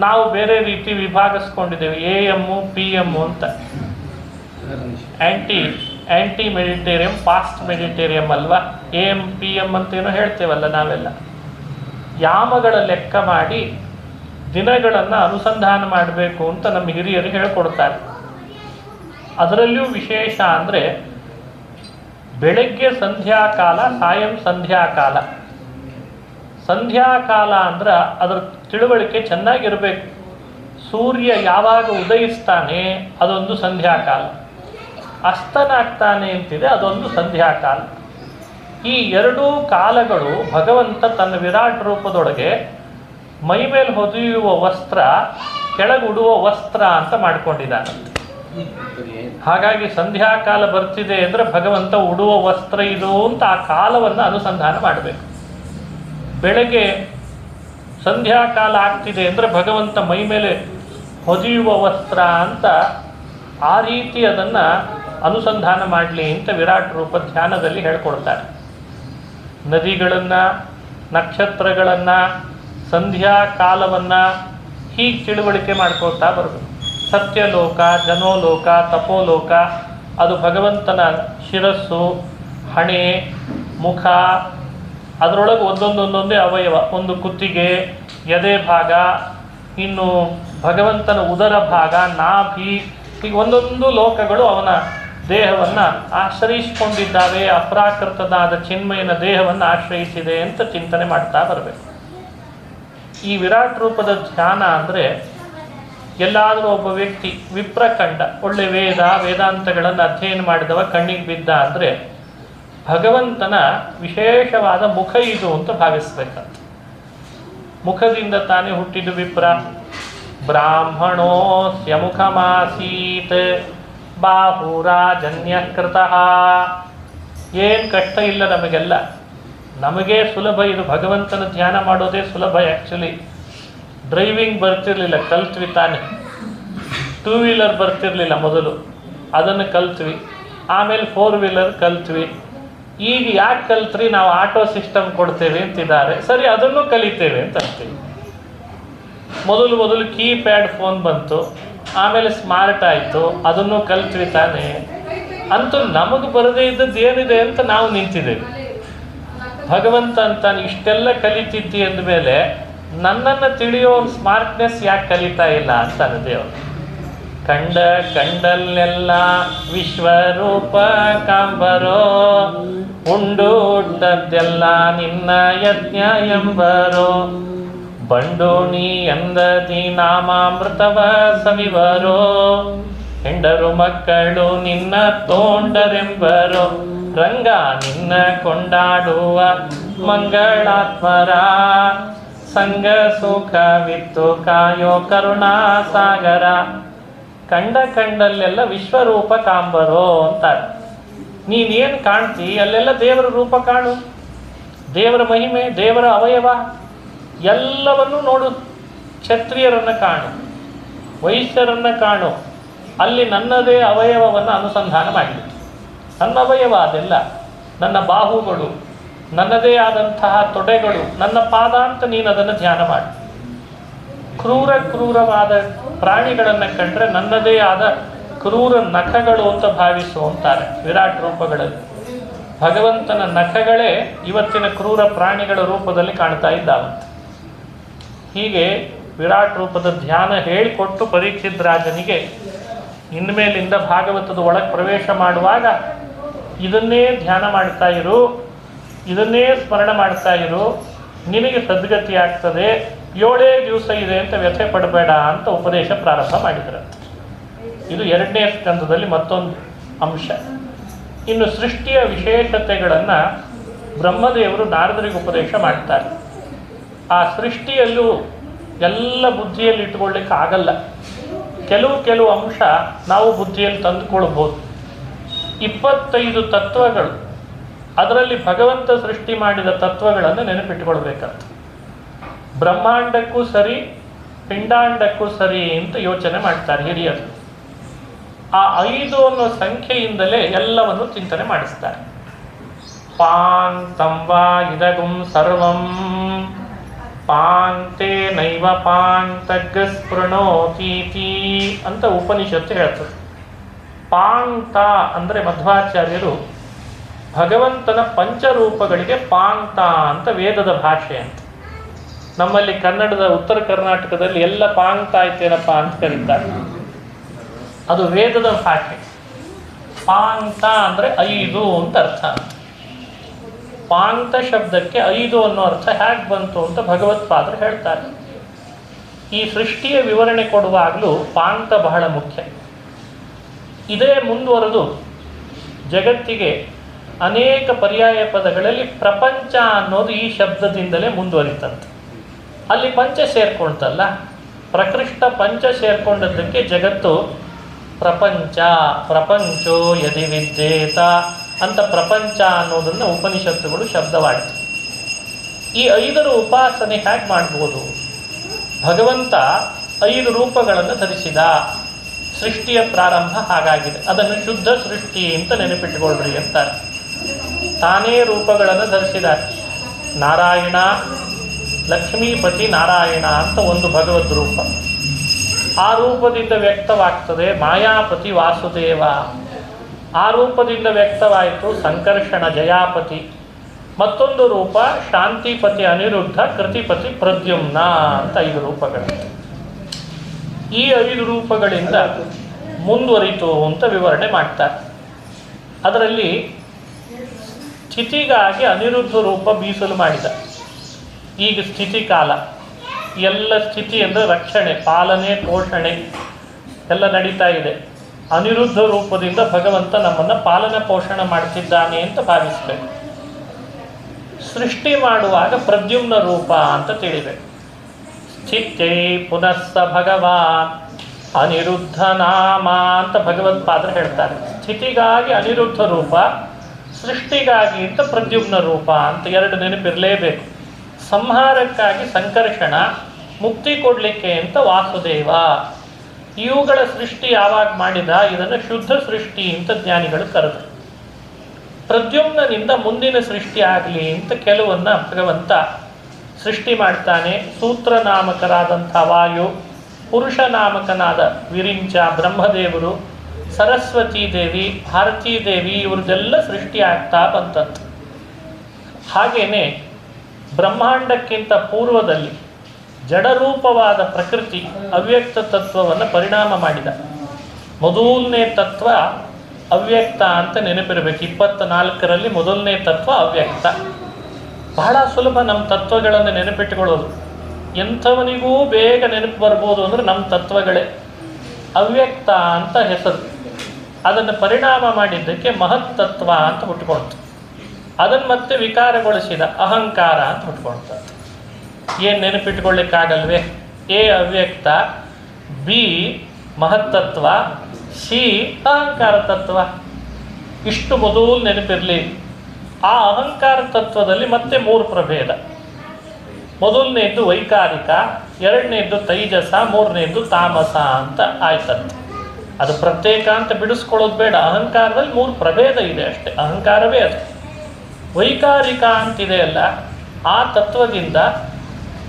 ನಾವು ಬೇರೆ ರೀತಿ ವಿಭಾಗಿಸ್ಕೊಂಡಿದ್ದೇವೆ, AM PM ಅಂತ. ಆ್ಯಂಟಿ ಮೆಡಿಟೇರಿಯಂ, ಪಾಸ್ಟ್ ಮೆಡಿಟೇರಿಯಂ ಅಲ್ವಾ? AM PM ಅಂತೇನೋ ಹೇಳ್ತೇವಲ್ಲ ನಾವೆಲ್ಲ. ಯಾಮಗಳ ಲೆಕ್ಕ ಮಾಡಿ ದಿನಗಳನ್ನು ಅನುಸಂಧಾನ ಮಾಡಬೇಕು ಅಂತ ನಮ್ಮ ಹಿರಿಯರು ಹೇಳ್ಕೊಡ್ತಾರೆ. ಅದರಲ್ಲಿಯೂ ವಿಶೇಷ ಅಂದರೆ ಬೆಳಗ್ಗೆ ಸಂಧ್ಯಾಕಾಲ, ಸಾಯಂ ಸಂಧ್ಯಾಕಾಲ. ಸಂಧ್ಯಾಕಾಲ ಅಂದ್ರೆ ಅದರ ತಿಳುವಳಿಕೆ ಚೆನ್ನಾಗಿರಬೇಕು. ಸೂರ್ಯ ಯಾವಾಗ ಉದಯಿಸ್ತಾನೆ ಅದೊಂದು ಸಂಧ್ಯಾಕಾಲ, ಅಸ್ತನಾಗ್ತಾನೆ ಅಂತಿದೆ ಅದೊಂದು ಸಂಧ್ಯಾಕಾಲ. ಈ ಎರಡೂ ಕಾಲಗಳು ಭಗವಂತ ತನ್ನ ವಿರಾಟ್ ರೂಪದೊಳಗೆ ಮೈ ಮೇಲೆ ಹೊದೆಯುವ ವಸ್ತ್ರ, ಕೆಳಗುಡುವ ವಸ್ತ್ರ ಅಂತ ಮಾಡಿಕೊಂಡಿದ್ದಾನಂತೆ. ಹಾಗಾಗಿ ಸಂಧ್ಯಾಕಾಲ ಬರ್ತಿದೆ ಅಂದರೆ ಭಗವಂತ ಉಡುವ ವಸ್ತ್ರ ಇದು ಅಂತ ಆ ಕಾಲವನ್ನು ಅನುಸಂಧಾನ ಮಾಡಬೇಕು. ಬೆಳಗ್ಗೆ ಸಂಧ್ಯಾಕಾಲ ಆಗ್ತಿದೆ ಅಂದರೆ ಭಗವಂತ ಮೈ ಮೇಲೆ ಹೊದೆಯುವ ವಸ್ತ್ರ ಅಂತ ಆ ರೀತಿ ಅದನ್ನು ಅನುಸಂಧಾನ ಮಾಡಲಿ ಅಂತ ವಿರಾಟ್ ರೂಪ ಧ್ಯಾನದಲ್ಲಿ ಹೇಳ್ಕೊಡ್ತಾರೆ. ನದಿಗಳನ್ನು, ನಕ್ಷತ್ರಗಳನ್ನು, ಸಂಧ್ಯಾಕಾಲವನ್ನು ಹೀಗೆ ತಿಳುವಳಿಕೆ ಮಾಡ್ಕೊಳ್ತಾ ಬರಬೇಕು. ಸತ್ಯಲೋಕ, ಜನೋಲೋಕ, ತಪೋಲೋಕ ಅದು ಭಗವಂತನ ಶಿರಸ್ಸು, ಹಣೆ, ಮುಖ, ಅದರೊಳಗೆ ಒಂದೊಂದೊಂದೊಂದೇ ಅವಯವ, ಒಂದು ಕುತ್ತಿಗೆ, ಎದೆ ಭಾಗ, ಇನ್ನು ಭಗವಂತನ ಉದರ ಭಾಗ, ನಾಭಿ, ಈಗ ಒಂದೊಂದು ಲೋಕಗಳು ಅವನ ದೇಹವನ್ನು ಆಶ್ರಯಿಸಿಕೊಂಡಿದ್ದಾವೆ. ಅಪ್ರಾಕೃತನಾದ ಚಿನ್ಮಯನ ದೇಹವನ್ನು ಆಶ್ರಯಿಸಿದೆ ಅಂತ ಚಿಂತನೆ ಮಾಡ್ತಾ ಬರಬೇಕು. ಈ ವಿರಾಟ್ ರೂಪದ ಧ್ಯಾನ ಅಂದರೆ ಎಲ್ಲಾದರೂ ಒಬ್ಬ ವ್ಯಕ್ತಿ ವಿಪ್ರಕಂಡ, ಒಳ್ಳೆ ವೇದಾಂತಗಳನ್ನು ಅಧ್ಯಯನ ಮಾಡಿದವ ಕಣ್ಣಿಗೆ ಬಿದ್ದ ಅಂದರೆ ಭಗವಂತನ ವಿಶೇಷವಾದ ಮುಖ ಇದು ಅಂತ ಭಾವಿಸ್ಬೇಕಂತ. ಮುಖದಿಂದ ತಾನೇ ಹುಟ್ಟಿದ್ದು ವಿಪ್ರ. ಬ್ರಾಹ್ಮಣೋಸ್ಯ ಮುಖಮಾಸೀತ್ ಬಾಹುರಾಜನ್ಯ ಕೃತಃ. ಏನು ಕಷ್ಟ ಇಲ್ಲ ನಮಗೆಲ್ಲ, ನಮಗೇ ಸುಲಭ ಇದು. ಭಗವಂತನ ಧ್ಯಾನ ಮಾಡೋದೇ ಸುಲಭ. ಆ್ಯಕ್ಚುಲಿ ಡ್ರೈವಿಂಗ್ ಬರ್ತಿರ್ಲಿಲ್ಲ, ಕಲ್ತ್ವಿ ತಾನೆ. 2 ವೀಲರ್ ಬರ್ತಿರ್ಲಿಲ್ಲ ಮೊದಲು, ಅದನ್ನು ಕಲ್ತ್ವಿ. ಆಮೇಲೆ 4 ವೀಲರ್ ಕಲ್ತ್ವಿ. ಈಗ ಯಾಕೆ ಕಲ್ತ್ರಿ? ನಾವು ಆಟೋ ಸಿಸ್ಟಮ್ ಕೊಡ್ತೇವೆ ಅಂತಿದ್ದಾರೆ. ಸರಿ, ಅದನ್ನು ಕಲಿತೇವೆ ಅಂತ ಅಂತೀವಿ. ಮೊದಲು ಕೀಪ್ಯಾಡ್ ಫೋನ್ ಬಂತು, ಆಮೇಲೆ ಸ್ಮಾರ್ಟ್ ಆಯಿತು, ಅದನ್ನು ಕಲ್ತ್ವಿ ತಾನೆ. ಅಂತೂ ನಮಗೆ ಬರದೇ ಇದ್ದದ್ದು ಏನಿದೆ ಅಂತ ನಾವು ನಿಂತಿದ್ದೇವೆ. ಭಗವಂತ ಅಂತಾನೆ ಇಷ್ಟೆಲ್ಲ ಕಲಿತಿದ್ದಿ ಅಂದಮೇಲೆ ನನ್ನನ್ನು ತಿಳಿಯೋ ಒಂದು ಸ್ಮಾರ್ಟ್ನೆಸ್ ಯಾಕೆ ಕಲಿತಾ ಇಲ್ಲ ಅಂತಾನೆ ದೇವರು. ಕಂಡಲ್ಲೆಲ್ಲ ವಿಶ್ವರೂಪ ಕಾಂಬರೋ, ಉಂಡುಟ್ಟದ್ದೆಲ್ಲ ನಿನ್ನ ಯಜ್ಞ ಎಂಬರೋ, ಬಂಡೋಣಿ ಎಂದದಿ ನಾಮಾಮೃತವ ಸವಿವರೋ, ಹೆಂಡರು ಮಕ್ಕಳು ನಿನ್ನ ತೋಂಡರೆಂಬರೋ, ರಂಗ ನಿನ್ನ ಕೊಂಡಾಡುವ ಮಂಗಳಾತ್ಮರ, ಸಂಗ ಸುಖವಿತ್ತು ಕಾಯೋ ಕರುಣಾಸಾಗರ. ಕಂಡಲ್ಲೆಲ್ಲ ವಿಶ್ವರೂಪ ಕಾಂಬರೋ ಅಂತಾರೆ. ನೀನೇನು ಕಾಣ್ತಿ ಅಲ್ಲೆಲ್ಲ ದೇವರ ರೂಪ ಕಾಣು, ದೇವರ ಮಹಿಮೆ, ದೇವರ ಅವಯವ ಎಲ್ಲವನ್ನೂ ನೋಡು. ಕ್ಷತ್ರಿಯರನ್ನು ಕಾಣು, ವೈಶ್ಯರನ್ನು ಕಾಣು, ಅಲ್ಲಿ ನನ್ನದೇ ಅವಯವವನ್ನು ಅನುಸಂಧಾನ ಮಾಡಿಬಿಟ್ಟು, ನನ್ನ ಅವಯವ ಅದೆಲ್ಲ, ನನ್ನ ಬಾಹುಗಳು, ನನ್ನದೇ ಆದಂತಹ ತೊಡೆಗಳು, ನನ್ನ ಪಾದ ಅಂತ ನೀನು ಅದನ್ನು ಧ್ಯಾನ ಮಾಡಿ. ಕ್ರೂರವಾದ ಪ್ರಾಣಿಗಳನ್ನು ಕಂಡ್ರೆ ನನ್ನದೇ ಆದ ಕ್ರೂರ ನಖಗಳು ಅಂತ ಭಾವಿಸು ಅಂತಾರೆ ವಿರಾಟ್ ರೂಪಗಳಲ್ಲಿ. ಭಗವಂತನ ನಖಗಳೇ ಇವತ್ತಿನ ಕ್ರೂರ ಪ್ರಾಣಿಗಳ ರೂಪದಲ್ಲಿ ಕಾಣ್ತಾ ಇದ್ದಾವಂತೆ. ಹೀಗೆ ವಿರಾಟ್ ರೂಪದ ಧ್ಯಾನ ಹೇಳಿಕೊಟ್ಟು ಪರೀಕ್ಷಿತ್ ರಾಜನಿಗೆ ಇನ್ಮೇಲಿಂದ ಭಾಗವತದ ಒಳಗೆ ಪ್ರವೇಶ ಮಾಡುವಾಗ ಇದನ್ನೇ ಧ್ಯಾನ ಮಾಡ್ತಾ ಇರು, ಇದನ್ನೇ ಸ್ಮರಣ ಮಾಡ್ತಾ ಇರು, ನಿನಗೆ ಸದ್ಗತಿ ಆಗ್ತದೆ, 7 ದಿವಸ ಇದೆ ಅಂತ ವ್ಯಥೆ ಪಡಬೇಡ ಅಂತ ಉಪದೇಶ ಪ್ರಾರಂಭ ಮಾಡಿದ್ರಂತೆ. ಇದು 2ನೇ ಸ್ಕಂದದಲ್ಲಿ ಮತ್ತೊಂದು ಅಂಶ. ಇನ್ನು ಸೃಷ್ಟಿಯ ವಿಶೇಷತೆಗಳನ್ನು ಬ್ರಹ್ಮದೇವರು ನಾರದರಿಗೆ ಉಪದೇಶ ಮಾಡ್ತಾರೆ. ಆ ಸೃಷ್ಟಿಯಲ್ಲೂ ಎಲ್ಲ ಬುದ್ಧಿಯಲ್ಲಿ ಇಟ್ಕೊಳ್ಳಿಕ್ಕೆ ಆಗಲ್ಲ. ಕೆಲವು ಅಂಶ ನಾವು ಬುದ್ಧಿಯಲ್ಲಿ ತಂದುಕೊಳ್ಬೋದು. 25 ತತ್ವಗಳು, ಅದರಲ್ಲಿ ಭಗವಂತ ಸೃಷ್ಟಿ ಮಾಡಿದ ತತ್ವಗಳನ್ನು ನೆನಪಿಟ್ಕೊಳ್ಬೇಕಂತ. ಬ್ರಹ್ಮಾಂಡಕ್ಕೂ ಸರಿ, ಪಿಂಡಾಂಡಕ್ಕೂ ಸರಿ ಅಂತ ಯೋಚನೆ ಮಾಡ್ತಾರೆ ಹಿರಿಯರು. ಆ 5 ಅನ್ನೋ ಸಂಖ್ಯೆಯಿಂದಲೇ ಎಲ್ಲವನ್ನು ಚಿಂತನೆ ಮಾಡಿಸ್ತಾರೆ. ಪಾಂತಂ ವಾ ಇದಗುಂ ಸರ್ವಂ ಪಾಂತೆ ನೈವ ಪಾಂತಗ್ಗ ಸ್ಪೃಣೋತೀತಿ ಅಂತ ಉಪನಿಷತ್ತು ಹೇಳ್ತದೆ. ಪಾಂತ ಅಂದರೆ ಮಧ್ವಾಚಾರ್ಯರು ಭಗವಂತನ ಪಂಚರೂಪಗಳಿಗೆ ಪಾಂತ ಅಂತ ವೇದದ ಭಾಷೆ ಅಂತ. ನಮ್ಮಲ್ಲಿ ಕನ್ನಡದ ಉತ್ತರ ಕರ್ನಾಟಕದಲ್ಲಿ ಎಲ್ಲ ಪಾಂತ ಆಯ್ತೇನಪ್ಪ ಅಂತ ಕರೀತಾರೆ. ಅದು ವೇದದ ಭಾಷೆ. ಪಾಂತ ಅಂದರೆ 5 ಅಂತ ಅರ್ಥ. ಪಾಂತ ಶಬ್ದಕ್ಕೆ 5 ಅನ್ನೋ ಅರ್ಥ ಹೇಗೆ ಬಂತು ಅಂತ ಭಗವತ್ಪಾದರು ಹೇಳ್ತಾರೆ. ಈ ಸೃಷ್ಟಿಯ ವಿವರಣೆ ಕೊಡುವಾಗಲೂ ಪಾಂತ ಬಹಳ ಮುಖ್ಯ. ಇದೇ ಮುಂದುವರೆದು ಜಗತ್ತಿಗೆ ಅನೇಕ ಪರ್ಯಾಯ ಪದಗಳಲ್ಲಿ ಪ್ರಪಂಚ ಅನ್ನೋದು ಈ ಶಬ್ದದಿಂದಲೇ ಮುಂದುವರಿತಂತೆ. ಅಲ್ಲಿ ಪಂಚ ಸೇರ್ಕೊಳ್ತಲ್ಲ, ಪ್ರಕೃಷ್ಟ ಪಂಚ ಸೇರ್ಕೊಂಡದ್ದಕ್ಕೆ ಜಗತ್ತು ಪ್ರಪಂಚ, ಪ್ರಪಂಚೋ ಯದಿ ವಿದ್ಯೇತ ಅಂತ ಪ್ರಪಂಚ ಅನ್ನೋದನ್ನು ಉಪನಿಷತ್ತುಗಳು ಶಬ್ದವಾಡಿತು. ಈ 5ರ ಉಪಾಸನೆ ಹೇಗೆ ಮಾಡ್ಬೋದು? ಭಗವಂತ 5 ರೂಪಗಳನ್ನು ಧರಿಸಿದ. ಸೃಷ್ಟಿಯ ಪ್ರಾರಂಭ ಹಾಗಾಗಿದೆ. ಅದನ್ನು ಶುದ್ಧ ಸೃಷ್ಟಿ ಅಂತ ನೆನಪಿಟ್ಟುಕೊಳ್ರಿ ಅಂತಾರೆ. ತಾನೇ ರೂಪಗಳನ್ನು ಧರಿಸಿದ್ದಾರೆ. ನಾರಾಯಣ, ಲಕ್ಷ್ಮೀಪತಿ ನಾರಾಯಣ ಅಂತ ಒಂದು ಭಗವದ್ ರೂಪ. ಆ ರೂಪದಿಂದ ವ್ಯಕ್ತವಾಗ್ತದೆ ಮಾಯಾಪತಿ ವಾಸುದೇವ. ಆ ರೂಪದಿಂದ ವ್ಯಕ್ತವಾಯಿತು ಸಂಕರ್ಷಣ ಜಯಾಪತಿ. ಮತ್ತೊಂದು ರೂಪ ಶಾಂತಿಪತಿ ಅನಿರುದ್ಧ, ಕೃತಿಪತಿ ಪ್ರದ್ಯುಮ್ನ ಅಂತ 5 ರೂಪಗಳು. ಈ 5 ರೂಪಗಳಿಂದ ಮುಂದುವರಿತು ಅಂತ ವಿವರಣೆ ಮಾಡ್ತಾರೆ. ಅದರಲ್ಲಿ ಸ್ಥಿತಿಗಾಗಿ ಅನಿರುದ್ಧ ರೂಪ ಮೀಸಲು ಮಾಡಿದ. ಈಗ ಸ್ಥಿತಿ ಕಾಲ, ಎಲ್ಲ ಸ್ಥಿತಿ ಅಂದರೆ ರಕ್ಷಣೆ, ಪಾಲನೆ, ಪೋಷಣೆ ಎಲ್ಲ ನಡೀತಾ ಇದೆ. ಅನಿರುದ್ಧ ರೂಪದಿಂದ ಭಗವಂತ ನಮ್ಮನ್ನು ಪಾಲನೆ ಪೋಷಣೆ ಮಾಡ್ತಿದ್ದಾನೆ ಅಂತ ಭಾವಿಸಬೇಕು. ಸೃಷ್ಟಿ ಮಾಡುವಾಗ ಪ್ರದ್ಯುಮ್ನ ರೂಪ ಅಂತ ತಿಳಿಬೇಕು. ಸ್ಥಿತ್ಯೈ ಪುನಸ್ಸ ಭಗವಾನ್ ಅನಿರುದ್ಧ ನಾಮ ಅಂತ ಭಗವತ್ಪಾದರು ಹೇಳ್ತಾರೆ. ಸ್ಥಿತಿಗಾಗಿ ಅನಿರುದ್ಧ ರೂಪ, ಸೃಷ್ಟಿಗಾಗಿ ಅಂತ ಪ್ರದ್ಯುಮ್ನ ರೂಪ ಅಂತ 2 ನೆನಪಿರಲೇಬೇಕು. ಸಂಹಾರಕ್ಕಾಗಿ ಸಂಕರ್ಷಣ, ಮುಕ್ತಿ ಕೊಡಲಿಕ್ಕೆ ಅಂತ ವಾಸುದೇವ. ಇವುಗಳ ಸೃಷ್ಟಿ ಯಾವಾಗ ಮಾಡಿದ? ಇದನ್ನು ಶುದ್ಧ ಸೃಷ್ಟಿ ಅಂತ ಜ್ಞಾನಿಗಳು ಕರೆದರು. ಪ್ರದ್ಯುಮ್ನಿಂದ ಮುಂದಿನ ಸೃಷ್ಟಿ ಆಗಲಿ ಅಂತ ಕೆಲವನ್ನ ಭಗವಂತ ಸೃಷ್ಟಿ ಮಾಡ್ತಾನೆ. ಸೂತ್ರ ನಾಮಕರಾದಂಥ ವಾಯು, ಪುರುಷ ನಾಮಕನಾದ ವಿರಿಂಚ, ಬ್ರಹ್ಮದೇವರು, ಸರಸ್ವತೀ ದೇವಿ, ಭಾರತೀ ದೇವಿ ಇವ್ರದ್ದೆಲ್ಲ ಸೃಷ್ಟಿ ಆಗ್ತಾ ಬಂತಂತೆ. ಹಾಗೇನೆ ಬ್ರಹ್ಮಾಂಡಕ್ಕಿಂತ ಪೂರ್ವದಲ್ಲಿ ಜಡರೂಪವಾದ ಪ್ರಕೃತಿ ಅವ್ಯಕ್ತ ತತ್ವವನ್ನು ಪರಿಣಾಮ ಮಾಡಿದ. ಮೊದಲನೇ ತತ್ವ ಅವ್ಯಕ್ತ ಅಂತ ನೆನಪಿರಬೇಕು. 24ರಲ್ಲಿ ಮೊದಲನೇ ತತ್ವ ಅವ್ಯಕ್ತ. ಬಹಳ ಸುಲಭ ನಮ್ಮ ತತ್ವಗಳನ್ನು ನೆನಪಿಟ್ಟುಕೊಳ್ಳೋದು. ಎಂಥವನಿಗೂ ಬೇಗ ನೆನಪು ಬರ್ಬೋದು ಅಂದರೆ ನಮ್ಮ ತತ್ವಗಳೇ. ಅವ್ಯಕ್ತ ಅಂತ ಹೆಸರು. ಅದನ್ನು ಪರಿಣಾಮ ಮಾಡಿದ್ದಕ್ಕೆ ಮಹತ್ತತ್ವ ಅಂತ ಹುಟ್ಟುಕೊಳ್ತು. ಅದನ್ನು ಮತ್ತೆ ವಿಕಾರಗೊಳಿಸಿದ ಅಹಂಕಾರ ಅಂತ ಹುಟ್ಕೊಳ್ತ. ಏನು ನೆನಪಿಟ್ಕೊಳ್ಳಿಕ್ಕಾಗಲ್ವೇ? ಎ ಅವ್ಯಕ್ತ, ಬಿ ಮಹತ್ತತ್ವ, ಸಿ ಅಹಂಕಾರ ತತ್ವ. ಇಷ್ಟು ಮೊದಲು ನೆನಪಿರಲಿ. ಆ ಅಹಂಕಾರ ತತ್ವದಲ್ಲಿ ಮತ್ತೆ 3 ಪ್ರಭೇದ. ಮೊದಲನೇದು ವೈಕಾರಿಕ, ಎರಡನೇದ್ದು ತೈಜಸ, ಮೂರನೇದ್ದು ತಾಮಸ ಅಂತ ಆಯ್ತಂತೆ. ಅದು ಪ್ರತ್ಯೇಕ ಅಂತ ಬಿಡಿಸ್ಕೊಳ್ಳೋದು ಬೇಡ. ಅಹಂಕಾರದಲ್ಲಿ 3 ಪ್ರಭೇದ ಇದೆ ಅಷ್ಟೇ, ಅಹಂಕಾರವೇ ಅದು. ವೈಕಾರಿಕ ಅಂತಿದೆ ಅಲ್ಲ, ಆ ತತ್ವದಿಂದ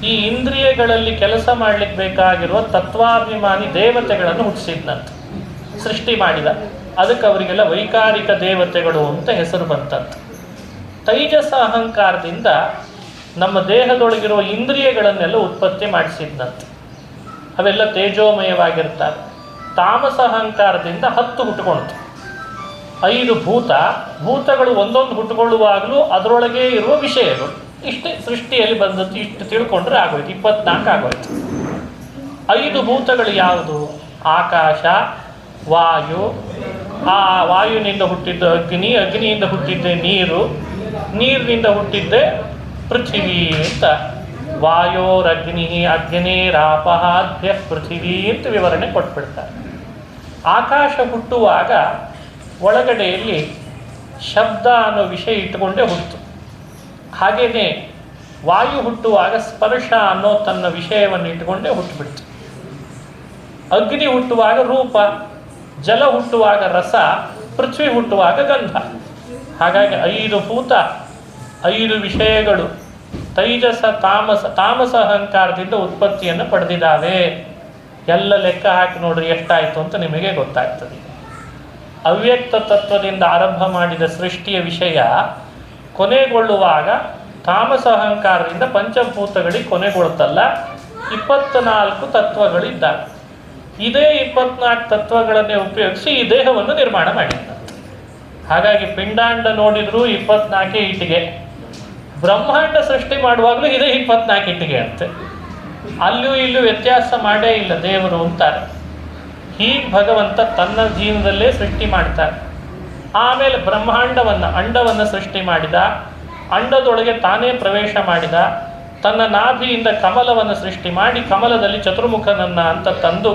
ಈ ಇಂದ್ರಿಯಗಳಲ್ಲಿ ಕೆಲಸ ಮಾಡಲಿಕ್ಕೆ ಬೇಕಾಗಿರುವ ತತ್ವಾಭಿಮಾನಿ ದೇವತೆಗಳನ್ನು ಹುಟ್ಟಿಸಿದ್ನಂತೆ, ಸೃಷ್ಟಿ ಮಾಡಿದ. ಅದಕ್ಕೆ ಅವರಿಗೆಲ್ಲ ವೈಕಾರಿಕ ದೇವತೆಗಳು ಅಂತ ಹೆಸರು ಬಂತಂತೆ. ತೈಜಸ ಅಹಂಕಾರದಿಂದ ನಮ್ಮ ದೇಹದೊಳಗಿರುವ ಇಂದ್ರಿಯಗಳನ್ನೆಲ್ಲ ಉತ್ಪತ್ತಿ ಮಾಡಿಸಿದ್ನಂತೆ, ಅವೆಲ್ಲ ತೇಜೋಮಯವಾಗಿರ್ತಾರೆ. ತಾಮಸ ಅಹಂಕಾರದಿಂದ 10 ಹುಟ್ಟುಕೊಳ್ತು. 5 ಭೂತಗಳು ಒಂದೊಂದು ಹುಟ್ಟುಕೊಳ್ಳುವಾಗಲೂ ಅದರೊಳಗೆ ಇರುವ ವಿಷಯಗಳು. ಇಷ್ಟೇ ಸೃಷ್ಟಿಯಲ್ಲಿ ಬಂದದ್ದು. ಇಷ್ಟು ತಿಳ್ಕೊಂಡ್ರೆ ಆಗೋಯ್ತು, 24 ಆಗೋಯ್ತು. 5 ಭೂತಗಳು ಯಾವುದು? ಆಕಾಶ, ವಾಯು, ಆ ವಾಯುವಿನಿಂದ ಹುಟ್ಟಿದ್ದ ಅಗ್ನಿ, ಅಗ್ನಿಯಿಂದ ಹುಟ್ಟಿದ್ದೆ ನೀರು, ನೀರಿನಿಂದ ಹುಟ್ಟಿದ್ದೆ ಪೃಥಿವಿ ಅಂತ. ವಾಯೋರಗ್ನಿ ಅಗ್ನೇರಾಪಹಾದ್ಭ್ಯ ಪೃಥಿವಿ ಅಂತ ವಿವರಣೆ ಕೊಟ್ಬಿಡ್ತಾರೆ. ಆಕಾಶ ಹುಟ್ಟುವಾಗ ಒಳಗಡೆಯಲ್ಲಿ ಶಬ್ದ ಅನ್ನೋ ವಿಷಯ ಇಟ್ಟುಕೊಂಡೇ ಹುಟ್ಟಿತು. ಹಾಗೆಯೇ ವಾಯು ಹುಟ್ಟುವಾಗ ಸ್ಪರ್ಶ ಅನ್ನೋ ತನ್ನ ವಿಷಯವನ್ನು ಇಟ್ಟುಕೊಂಡೇ ಹುಟ್ಟುಬಿಡ್ತು. ಅಗ್ನಿ ಹುಟ್ಟುವಾಗ ರೂಪ, ಜಲ ಹುಟ್ಟುವಾಗ ರಸ, ಪೃಥ್ವಿ ಹುಟ್ಟುವಾಗ ಗಂಧ. ಹಾಗಾಗಿ 5 ಭೂತ, 5 ವಿಷಯಗಳು ತೈಜಸ ತಾಮಸ ಅಹಂಕಾರದಿಂದ ಉತ್ಪತ್ತಿಯನ್ನು ಪಡೆದಿದ್ದಾವೆ. ಎಲ್ಲ ಲೆಕ್ಕ ಹಾಕಿ ನೋಡ್ರಿ ಎಷ್ಟಾಯಿತು ಅಂತ ನಿಮಗೆ ಗೊತ್ತಾಗ್ತದೆ. ಅವ್ಯಕ್ತ ತತ್ವದಿಂದ ಆರಂಭ ಮಾಡಿದ ಸೃಷ್ಟಿಯ ವಿಷಯ ಕೊನೆಗೊಳ್ಳುವಾಗ ತಾಮಸ ಅಹಂಕಾರದಿಂದ ಪಂಚಭೂತಗಳಿಗೆ ಕೊನೆಗೊಳ್ತಲ್ಲ, 24 ತತ್ವಗಳಿದ್ದಾವೆ. ಇದೇ 24 ತತ್ವಗಳನ್ನೇ ಉಪಯೋಗಿಸಿ ಈ ದೇಹವನ್ನು ನಿರ್ಮಾಣ ಮಾಡಿದ್ದ. ಹಾಗಾಗಿ ಪಿಂಡಾಂಡ ನೋಡಿದ್ರು 24 ಇಟ್ಟಿಗೆ, ಬ್ರಹ್ಮಾಂಡ ಸೃಷ್ಟಿ ಮಾಡುವಾಗಲೂ ಇದೇ 24 ಇಟ್ಟಿಗೆ ಅಂತೆ. ಅಲ್ಲೂ ಇಲ್ಲೂ ವ್ಯತ್ಯಾಸ ಮಾಡೇ ಇಲ್ಲ ದೇವರು ಅಂತಾರೆ. ಹೀಗೆ ಭಗವಂತ ತನ್ನ ಜೀವನದಲ್ಲೇ ಸೃಷ್ಟಿ ಮಾಡ್ತಾರೆ. ಆಮೇಲೆ ಅಂಡವನ್ನು ಸೃಷ್ಟಿ ಮಾಡಿದ. ಅಂಡದೊಳಗೆ ತಾನೇ ಪ್ರವೇಶ ಮಾಡಿದ. ತನ್ನ ನಾಭಿಯಿಂದ ಕಮಲವನ್ನು ಸೃಷ್ಟಿ ಮಾಡಿ ಕಮಲದಲ್ಲಿ ಚತುರ್ಮುಖನನ್ನ ಅಂತ ತಂದು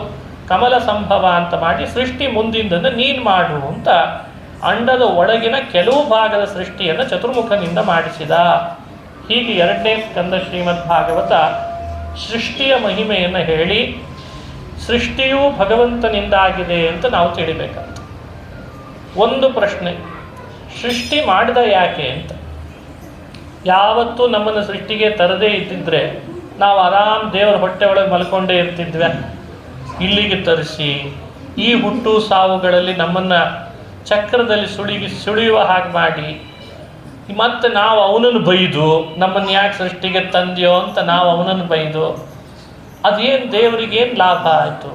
ಕಮಲ ಸಂಭವ ಅಂತ ಮಾಡಿ ಸೃಷ್ಟಿ ಮುಂದಿಂದನ್ನು ನೀನು ಮಾಡು ಅಂತ ಅಂಡದ ಒಳಗಿನ ಕೆಲವು ಭಾಗದ ಸೃಷ್ಟಿಯನ್ನು ಚತುರ್ಮುಖನಿಂದ ಮಾಡಿಸಿದ. ಹೀಗೆ 2ನೇ ಸ್ಕಂದ ಶ್ರೀಮದ್ ಭಾಗವತ ಸೃಷ್ಟಿಯ ಮಹಿಮೆಯನ್ನು ಹೇಳಿ ಸೃಷ್ಟಿಯೂ ಭಗವಂತನಿಂದಾಗಿದೆ ಅಂತ ನಾವು ತಿಳಿಬೇಕಾಗ್ತದೆ. ಒಂದು ಪ್ರಶ್ನೆ, ಸೃಷ್ಟಿ ಮಾಡಿದ ಯಾಕೆ ಅಂತ. ಯಾವತ್ತೂ ನಮ್ಮನ್ನು ಸೃಷ್ಟಿಗೆ ತರದೇ ಇದ್ದಿದ್ರೆ ನಾವು ಆರಾಮ್ ದೇವರ ಹೊಟ್ಟೆ ಒಳಗೆ ಮಲ್ಕೊಂಡೇ ಇರ್ತಿದ್ವಿ. ಇಲ್ಲಿಗೆ ತರಿಸಿ ಈ ಹುಟ್ಟು ಸಾವುಗಳಲ್ಲಿ ನಮ್ಮನ್ನು ಚಕ್ರದಲ್ಲಿ ಸುಳಿಯುವ ಹಾಗೆ ಮಾಡಿ ಮತ್ತು ನಾವು ಅವನನ್ನು ಬೈದು ನಮ್ಮನ್ನು ಯಾಕೆ ಸೃಷ್ಟಿಗೆ ತಂದೆಯೋ ಅಂತ ನಾವು ಅವನನ್ನು ಬೈದು ಅದೇನು ದೇವರಿಗೇನು ಲಾಭ ಆಯಿತು,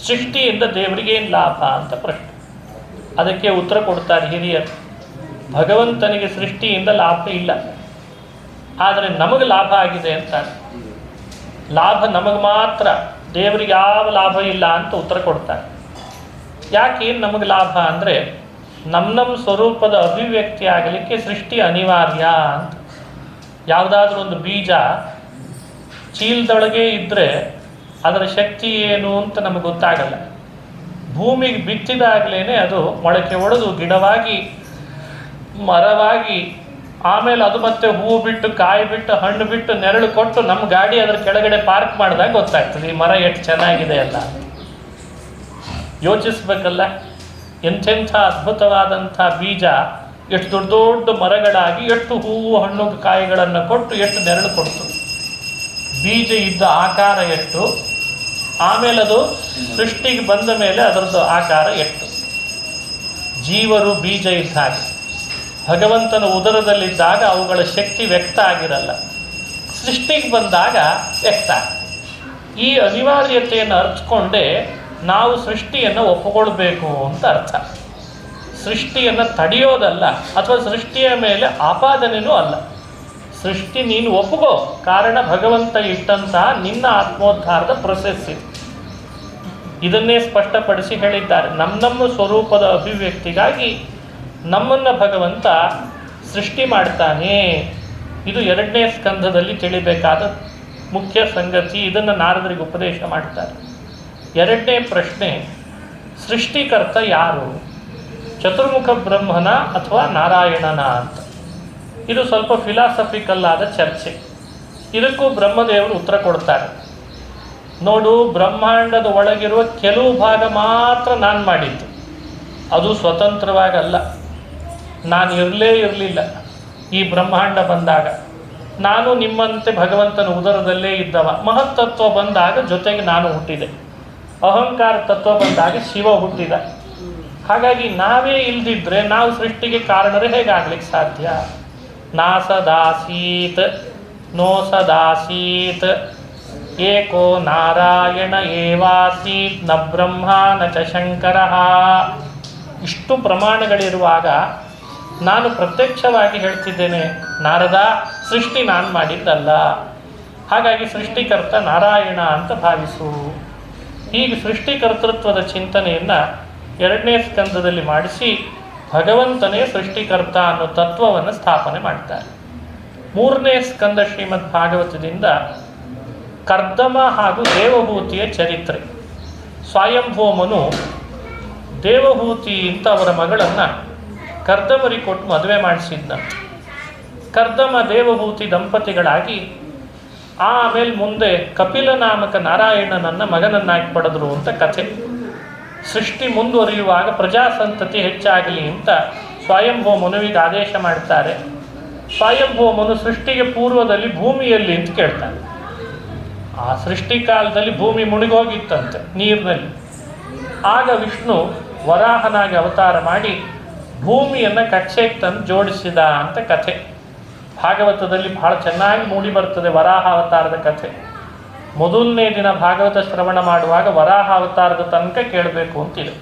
ಸೃಷ್ಟಿಯಿಂದ ದೇವರಿಗೇನು ಲಾಭ ಅಂತ ಪ್ರಶ್ನೆ. ಅದಕ್ಕೆ ಉತ್ತರ ಕೊಡ್ತಾರೆ ಹಿರಿಯರು. ಭಗವಂತನಿಗೆ ಸೃಷ್ಟಿಯಿಂದ ಲಾಭ ಇಲ್ಲ, ಆದರೆ ನಮಗೆ ಲಾಭ ಆಗಿದೆ ಅಂತಾರೆ. ಲಾಭ ನಮಗೆ ಮಾತ್ರ, ದೇವರಿಗೆ ಯಾವ ಲಾಭ ಇಲ್ಲ ಅಂತ ಉತ್ತರ ಕೊಡ್ತಾರೆ. ಯಾಕೇನು ನಮಗೆ ಲಾಭ ಅಂದರೆ ನಮ್ಮ ಸ್ವರೂಪದ ಅಭಿವ್ಯಕ್ತಿ ಆಗಲಿಕ್ಕೆ ಸೃಷ್ಟಿ ಅನಿವಾರ್ಯ ಅಂತ. ಯಾವುದಾದ್ರೂ ಒಂದು ಬೀಜ ಚೀಲದೊಳಗೆ ಇದ್ದರೆ ಅದರ ಶಕ್ತಿ ಏನು ಅಂತ ನಮಗೆ ಗೊತ್ತಾಗಲ್ಲ. ಭೂಮಿಗೆ ಬಿತ್ತಿದಾಗಲೇ ಅದು ಮೊಳಕೆ ಒಡೆದು ಗಿಡವಾಗಿ ಮರವಾಗಿ ಆಮೇಲೆ ಅದು ಮತ್ತೆ ಹೂವು ಬಿಟ್ಟು ಕಾಯಿ ಬಿಟ್ಟು ಹಣ್ಣು ಬಿಟ್ಟು ನೆರಳು ಕೊಟ್ಟು ನಮ್ಮ ಗಾಡಿ ಅದರ ಕೆಳಗಡೆ ಪಾರ್ಕ್ ಮಾಡಿದಾಗ ಗೊತ್ತಾಗ್ತದೆ ಈ ಮರ ಎಷ್ಟು ಚೆನ್ನಾಗಿದೆ ಅಲ್ಲ. ಯೋಚಿಸ್ಬೇಕಲ್ಲ, ಎಂಥೆಂಥ ಅದ್ಭುತವಾದಂಥ ಬೀಜ ಎಷ್ಟು ದೊಡ್ಡ ದೊಡ್ಡ ಮರಗಳಾಗಿ ಎಷ್ಟು ಹೂವು ಹಣ್ಣು ಕಾಯಿಗಳನ್ನು ಕೊಟ್ಟು ಎಷ್ಟು ನೆರಳು ಕೊಡ್ತು. ಬೀಜ ಇದ್ದ ಆಕಾರ ಎಷ್ಟು, ಆಮೇಲೆ ಅದು ಸೃಷ್ಟಿಗೆ ಬಂದ ಮೇಲೆ ಅದರದ್ದು ಆಕಾರ ಎಷ್ಟು. ಜೀವರು ಬೀಜ ಇದ್ದ ಹಾಗೆ ಭಗವಂತನ ಉದರದಲ್ಲಿದ್ದಾಗ ಅವುಗಳ ಶಕ್ತಿ ವ್ಯಕ್ತ ಆಗಿರಲ್ಲ, ಸೃಷ್ಟಿಗೆ ಬಂದಾಗ ವ್ಯಕ್ತ. ಈ ಅನಿವಾರ್ಯತೆಯನ್ನು ಅರ್ಥಕೊಂಡೇ ನಾವು ಸೃಷ್ಟಿಯನ್ನು ಒಪ್ಪಿಕೊಳ್ಬೇಕು ಅಂತ ಅರ್ಥ. ಸೃಷ್ಟಿಯನ್ನು ತಡೆಯೋದಲ್ಲ ಅಥವಾ ಸೃಷ್ಟಿಯ ಮೇಲೆ ಆಪಾದನೆಯೂ ಅಲ್ಲ. ಸೃಷ್ಟಿ ನೀನು ಒಪ್ಪುಗೋ, ಕಾರಣ ಭಗವಂತ ಇಟ್ಟಂತಹ ನಿನ್ನ ಆತ್ಮೋದ್ಧಾರದ ಪ್ರೊಸೆಸ್ ಇದು. ಇದನ್ನೇ ಸ್ಪಷ್ಟಪಡಿಸಿ ಹೇಳಿದ್ದಾರೆ. ನಮ್ಮ ಸ್ವರೂಪದ ಅಭಿವ್ಯಕ್ತಿಗಾಗಿ ನಮ್ಮನ್ನು ಭಗವಂತ ಸೃಷ್ಟಿ ಮಾಡ್ತಾನೆ. ಇದು 2ನೇ ಸ್ಕಂಧದಲ್ಲಿ ತಿಳಿಬೇಕಾದ ಮುಖ್ಯ ಸಂಗತಿ. ಇದನ್ನು ನಾರದರಿಗೆ ಉಪದೇಶ ಮಾಡ್ತಾರೆ. 2ನೇ ಪ್ರಶ್ನೆ, ಸೃಷ್ಟಿಕರ್ತ ಯಾರು, ಚತುರ್ಮುಖ ಬ್ರಹ್ಮನ ಅಥವಾ ನಾರಾಯಣನ ಅಂತ. ಇದು ಸ್ವಲ್ಪ ಫಿಲಾಸಫಿಕಲ್ ಆದ ಚರ್ಚೆ. ಇದಕ್ಕೂ ಬ್ರಹ್ಮದೇವರು ಉತ್ತರ ಕೊಡ್ತಾರೆ. ನೋಡು, ಬ್ರಹ್ಮಾಂಡದ ಒಳಗಿರುವ ಕೆಲವು ಭಾಗ ಮಾತ್ರ ನಾನು ಮಾಡಿದ್ದು, ಅದು ಸ್ವತಂತ್ರವಾಗಲ್ಲ. ನಾನು ಇರಲಿಲ್ಲ ಈ ಬ್ರಹ್ಮಾಂಡ ಬಂದಾಗ. ನಾನು ನಿಮ್ಮಂತೆ ಭಗವಂತನ ಉದರದಲ್ಲೇ ಇದ್ದವ. ಮಹತ್ತತ್ವ ಬಂದಾಗ ಜೊತೆಗೆ ನಾನು ಹುಟ್ಟಿದೆ. ಅಹಂಕಾರ ತತ್ವ ಬಂದಾಗ ಶಿವ ಹುಟ್ಟಿದ. ಹಾಗಾಗಿ ನಾವೇ ಇಲ್ದಿದ್ರೆ ನಾವು ಸೃಷ್ಟಿಗೆ ಕಾರಣರೇ ಹೇಗಾಗ್ಲಿಕ್ಕೆ ಸಾಧ್ಯ? ನಾ ಸದಾಸೀತ್ ನೋ ಸದಾಸೀತ್ ಏಕೋ ನಾರಾಯಣ ಏವಾಸೀತ್ ನ ಬ್ರಹ್ಮ ನ ಚ ಶಂಕರ. ಇಷ್ಟು ಪ್ರಮಾಣಗಳಿರುವಾಗ ನಾನು ಪ್ರತ್ಯಕ್ಷವಾಗಿ ಹೇಳ್ತಿದ್ದೇನೆ, ನಾರದ, ಸೃಷ್ಟಿ ನಾನು ಮಾಡಿದ್ದಲ್ಲ. ಹಾಗಾಗಿ ಸೃಷ್ಟಿಕರ್ತ ನಾರಾಯಣ ಅಂತ ಭಾವಿಸು. ಹೀಗೆ ಸೃಷ್ಟಿಕರ್ತೃತ್ವದ ಚಿಂತನೆಯನ್ನು 2ನೇ ಸ್ಕಂದದಲ್ಲಿ ಮಾಡಿಸಿ ಭಗವಂತನೇ ಸೃಷ್ಟಿಕರ್ತ ಅನ್ನೋ ತತ್ವವನ್ನು ಸ್ಥಾಪನೆ ಮಾಡ್ತಾರೆ. 3ನೇ ಸ್ಕಂದ ಶ್ರೀಮದ್ ಭಾಗವತದಿಂದ ಕರ್ದಮ ಹಾಗೂ ದೇವಹೂತಿಯ ಚರಿತ್ರೆ. ಸ್ವಯಂಭೂಮನು ದೇವಹೂತಿ ಅಂತ ಅವರ ಮಗಳನ್ನು ಕರ್ದಮರಿಗೆ ಕೊಟ್ಟು ಮದುವೆ ಮಾಡಿಸಿದ್ದಂತೆ. ಕರ್ದಮ ದೇವಹೂತಿ ದಂಪತಿಗಳಾಗಿ ಆಮೇಲೆ ಮುಂದೆ ಕಪಿಲ ನಾಮಕ ನಾರಾಯಣನನ್ನು ಮಗನನ್ನಾಗಿ ಪಡೆದ್ರು ಅಂತ ಕಥೆ. ಸೃಷ್ಟಿ ಮುಂದುವರಿಯುವಾಗ ಪ್ರಜಾಸಂತತಿ ಹೆಚ್ಚಾಗಲಿ ಅಂತ ಸ್ವಯಂಭೂ ಮನುವಿಗೆ ಆದೇಶ ಮಾಡ್ತಾರೆ. ಸ್ವಯಂಭೂ ಮನು ಸೃಷ್ಟಿಗೆ ಪೂರ್ವದಲ್ಲಿ ಭೂಮಿಯಲ್ಲಿ ಅಂತ ಕೇಳ್ತಾನೆ. ಆ ಸೃಷ್ಟಿ ಕಾಲದಲ್ಲಿ ಭೂಮಿ ಮುಳುಗೋಗಿತ್ತಂತೆ ನೀರಿನಲ್ಲಿ. ಆಗ ವಿಷ್ಣು ವರಾಹನಾಗಿ ಅವತಾರ ಮಾಡಿ ಭೂಮಿಯನ್ನು ಕಕ್ಷೆಗೆ ತಂದು ಜೋಡಿಸಿದ ಅಂತ ಕಥೆ. ಭಾಗವತದಲ್ಲಿ ಬಹಳ ಚೆನ್ನಾಗಿ ಮೂಡಿ ಬರ್ತದೆ ವರಾಹ ಅವತಾರದ ಕಥೆ. ಮೊದಲನೇ ದಿನ ಭಾಗವತ ಶ್ರವಣ ಮಾಡುವಾಗ ವರಾಹ ಅವತಾರದ ತನಕ ಕೇಳಬೇಕು ಅಂತಿದೆ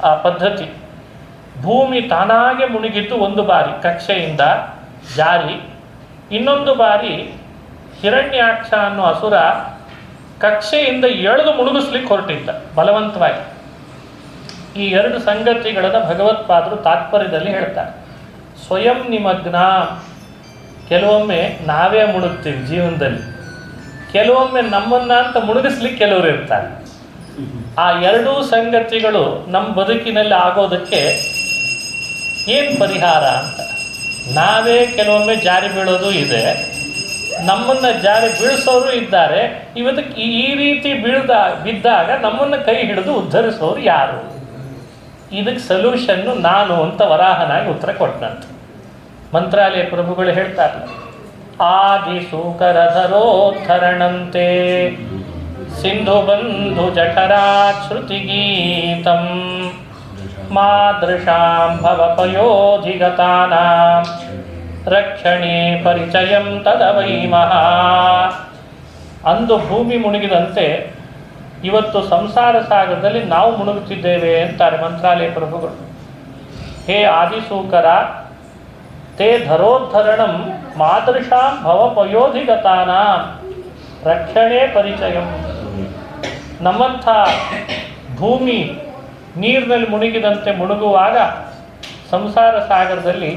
ಆ ಪದ್ಧತಿ. ಭೂಮಿ ತಾನಾಗೆ ಮುಳುಗಿದ್ದು ಒಂದು ಬಾರಿ ಕಕ್ಷೆಯಿಂದ ಜಾರಿ, ಇನ್ನೊಂದು ಬಾರಿ ಹಿರಣ್ಯಾಕ್ಷ ಅನ್ನೋ ಅಸುರ ಕಕ್ಷೆಯಿಂದ ಎಳೆದು ಮುಳುಗಿಸ್ಲಿಕ್ಕೆ ಹೊರಟಿದ್ದ ಬಲವಂತವಾಗಿ. ಈ 2 ಸಂಗತಿಗಳನ್ನು ಭಗವತ್ಪಾದರು ತಾತ್ಪರ್ಯದಲ್ಲಿ ಹೇಳ್ತಾರೆ. ಸ್ವಯಂ ನಿಮಗ್ನ, ಕೆಲವೊಮ್ಮೆ ನಾವೇ ಮುಳುಗ್ತೀವಿ ಜೀವನದಲ್ಲಿ, ಕೆಲವೊಮ್ಮೆ ನಮ್ಮನ್ನ ಅಂತ ಮುಳುಗಿಸ್ಲಿಕ್ಕೆ ಕೆಲವರು ಇರ್ತಾರೆ. ಆ 2 ಸಂಗತಿಗಳು ನಮ್ಮ ಬದುಕಿನಲ್ಲಿ ಆಗೋದಕ್ಕೆ ಏನು ಪರಿಹಾರ ಅಂತ. ನಾವೇ ಕೆಲವೊಮ್ಮೆ ಜಾರಿ ಬೀಳೋದು ಇದೆ, ನಮ್ಮನ್ನು ಜಾರಿ ಬೀಳಿಸೋರು ಇದ್ದಾರೆ. ಇವತ್ತಕ್ಕೆ ಈ ರೀತಿ ಬಿದ್ದಾಗ ನಮ್ಮನ್ನು ಕೈ ಹಿಡಿದು ಉದ್ಧರಿಸೋರು ಯಾರು? ಇದಕ್ಕೆ ಸೊಲ್ಯೂಷನ್ನು ನಾನು ಅಂತ ವರಾಹನಾಗಿ ಉತ್ತರ ಕೊಟ್ಟನಂತೆ. ಮಂತ್ರಾಲಯ ಪ್ರಭುಗಳು ಹೇಳ್ತಾರೆ, ಆದಿಸೂಕರಧರೋದ್ಧರಣಂತೆ ಸಿಂಧು ಬಂಧು ಜಠರಾಶ್ರುತಿಗೀತಂ ಮಾದೃಶಾಂ ಭವಪಯೋಧಿಗತಾನಾಂ ರಕ್ಷಣೆ ಪರಿಚಯಂ ತದವೈಮಃ. ಅಂದು ಭೂಮಿ ಮುಳುಗಿದಂತೆ ಇವತ್ತು ಸಂಸಾರ ಸಾಗರದಲ್ಲಿ ನಾವು ಮುಳುಗುತ್ತಿದ್ದೇವೆ ಅಂತಾರೆ ಮಂತ್ರಾಲಯ ಪ್ರಭುಗಳು. ಹೇ ಆದಿಸೂಕರ, ತೇ ಧರೋದ್ಧರಣಂ ಮಾದೃಶಾಂ ಭವಪಯೋಧಿಗತಾನಾಂ ರಕ್ಷಣೆ ಪರಿಚಯಂ. ನಮ್ಮಂಥ ಭೂಮಿ ನೀರಿನಲ್ಲಿ ಮುಳುಗಿದಂತೆ ಮುಳುಗುವಾಗ ಸಂಸಾರ ಸಾಗರದಲ್ಲಿ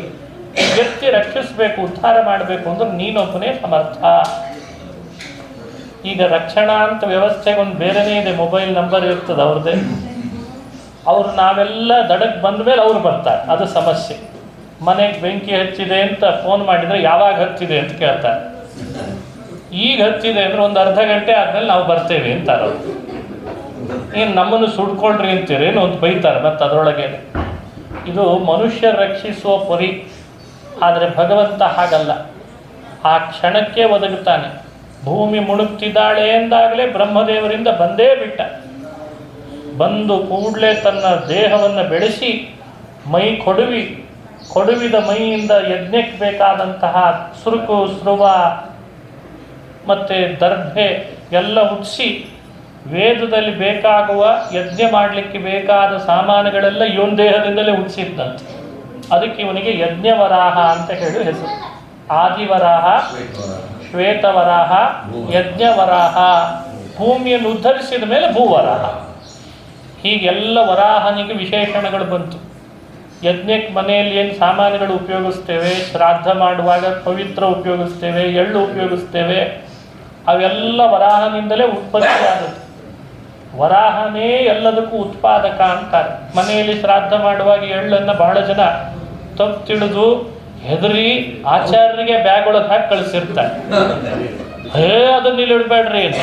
ಎತ್ತಿ ರಕ್ಷಿಸಬೇಕು, ಉದ್ಧಾರ ಮಾಡಬೇಕು ಅಂದ್ರೆ ನೀನೊಬ್ಬನೇ ಸಮರ್ಥ. ಈಗ ರಕ್ಷಣಾ ಅಂತ ವ್ಯವಸ್ಥೆಗೆ ಒಂದು ಬೇರೆನೇ ಇದೆ, ಮೊಬೈಲ್ ನಂಬರ್ ಇರ್ತದೆ ಅವ್ರದ್ದೇ. ಅವರು ನಾವೆಲ್ಲ ದಡಕ್ಕೆ ಬಂದ ಮೇಲೆ ಅವ್ರು ಬರ್ತಾರೆ, ಅದು ಸಮಸ್ಯೆ. ಮನೆಗೆ ಬೆಂಕಿ ಹಚ್ಚಿದೆ ಅಂತ ಫೋನ್ ಮಾಡಿದರೆ ಯಾವಾಗ ಹಚ್ಚಿದೆ ಅಂತ ಕೇಳ್ತಾರೆ. ಈಗ ಹಚ್ಚಿದೆ ಅಂದರೆ ಒಂದು ಅರ್ಧ ಗಂಟೆ ಆದಮೇಲೆ ನಾವು ಬರ್ತೇವೆ ಅಂತಾರೆ ಅವರು. ಏನು ನಮ್ಮನ್ನು ಸುಡ್ಕೊಳ್ರಿ ಅಂತೀರೇನು ಒಂದು ಬೈತಾರೆ ಮತ್ತು ಅದರೊಳಗೆ. ಇದು ಮನುಷ್ಯ ರಕ್ಷಿಸುವ ಪರಿ. ಆದರೆ ಭಗವಂತ ಹಾಗಲ್ಲ, ಆ ಕ್ಷಣಕ್ಕೆ ಒದಗುತ್ತಾನೆ. ಭೂಮಿ ಮುಳುಗ್ತಿದ್ದಾಳೆ ಎಂದಾಗಲೇ ಬ್ರಹ್ಮದೇವರಿಂದ ಬಂದೇ ಬಿಟ್ಟ. ಬಂದು ಕೂಡಲೇ ತನ್ನ ದೇಹವನ್ನು ಬೆಳೆಸಿ ಮೈ ಕೊಡುವಿದ ಮೈಯಿಂದ ಯಜ್ಞಕ್ಕೆ ಬೇಕಾದಂತಹ ಸುರುಕು ಸ್ರುವ ಮತ್ತು ದರ್ಭೆ ಎಲ್ಲ ಹುಟ್ಟಿಸಿ ವೇದದಲ್ಲಿ ಬೇಕಾಗುವ ಯಜ್ಞ ಮಾಡಲಿಕ್ಕೆ ಬೇಕಾದ ಸಾಮಾನುಗಳೆಲ್ಲ ಇವನ ದೇಹದಿಂದಲೇ ಹುಟ್ಟಿಸಿದ್ದಂತೆ. ಅದಕ್ಕೆ ಇವನಿಗೆ ಯಜ್ಞವರಾಹ ಅಂತ ಹೇಳಿ ಹೆಸರು. ಆದಿವರಾಹ, ಶ್ವೇತವರಾಹ, ಯಜ್ಞವರಾಹ. ಭೂಮಿಯನ್ನು ಉದ್ಧರಿಸಿದ ಮೇಲೆ ಭೂವರಾಹ. ಹೀಗೆಲ್ಲ ವರಾಹನಿಗೆ ವಿಶೇಷಣಗಳು ಬಂತು. ಯಜ್ಞಕ್ಕೆ ಮನೆಯಲ್ಲಿ ಏನು ಸಾಮಾನುಗಳು ಉಪಯೋಗಿಸ್ತೇವೆ, ಶ್ರಾದ್ದ ಮಾಡುವಾಗ ಪವಿತ್ರ ಉಪಯೋಗಿಸ್ತೇವೆ, ಎಳ್ಳು ಉಪಯೋಗಿಸ್ತೇವೆ, ಅವೆಲ್ಲ ವರಾಹನಿಂದಲೇ ಉತ್ಪತ್ತಿಯಾಗುತ್ತೆ. ವರಾಹನೇ ಎಲ್ಲದಕ್ಕೂ ಉತ್ಪಾದಕ ಅಂತಾರೆ. ಮನೆಯಲ್ಲಿ ಶ್ರಾದ್ದ ಮಾಡುವಾಗ ಎಳ್ಳನ್ನು ಬಹಳ ಜನ ತಪ್ಪು ತಿಳಿದು ಹೆದರಿ ಆಚಾರ್ಯರಿಗೆ ಬ್ಯಾಗ್ ಒಳಗೆ ಹಾಕಿ ಕಳಿಸಿರ್ತಾರೆ. ಅದನ್ನ ಇಲ್ಲಿ ಇಡಬೇಡ್ರಿ ಅಂತ.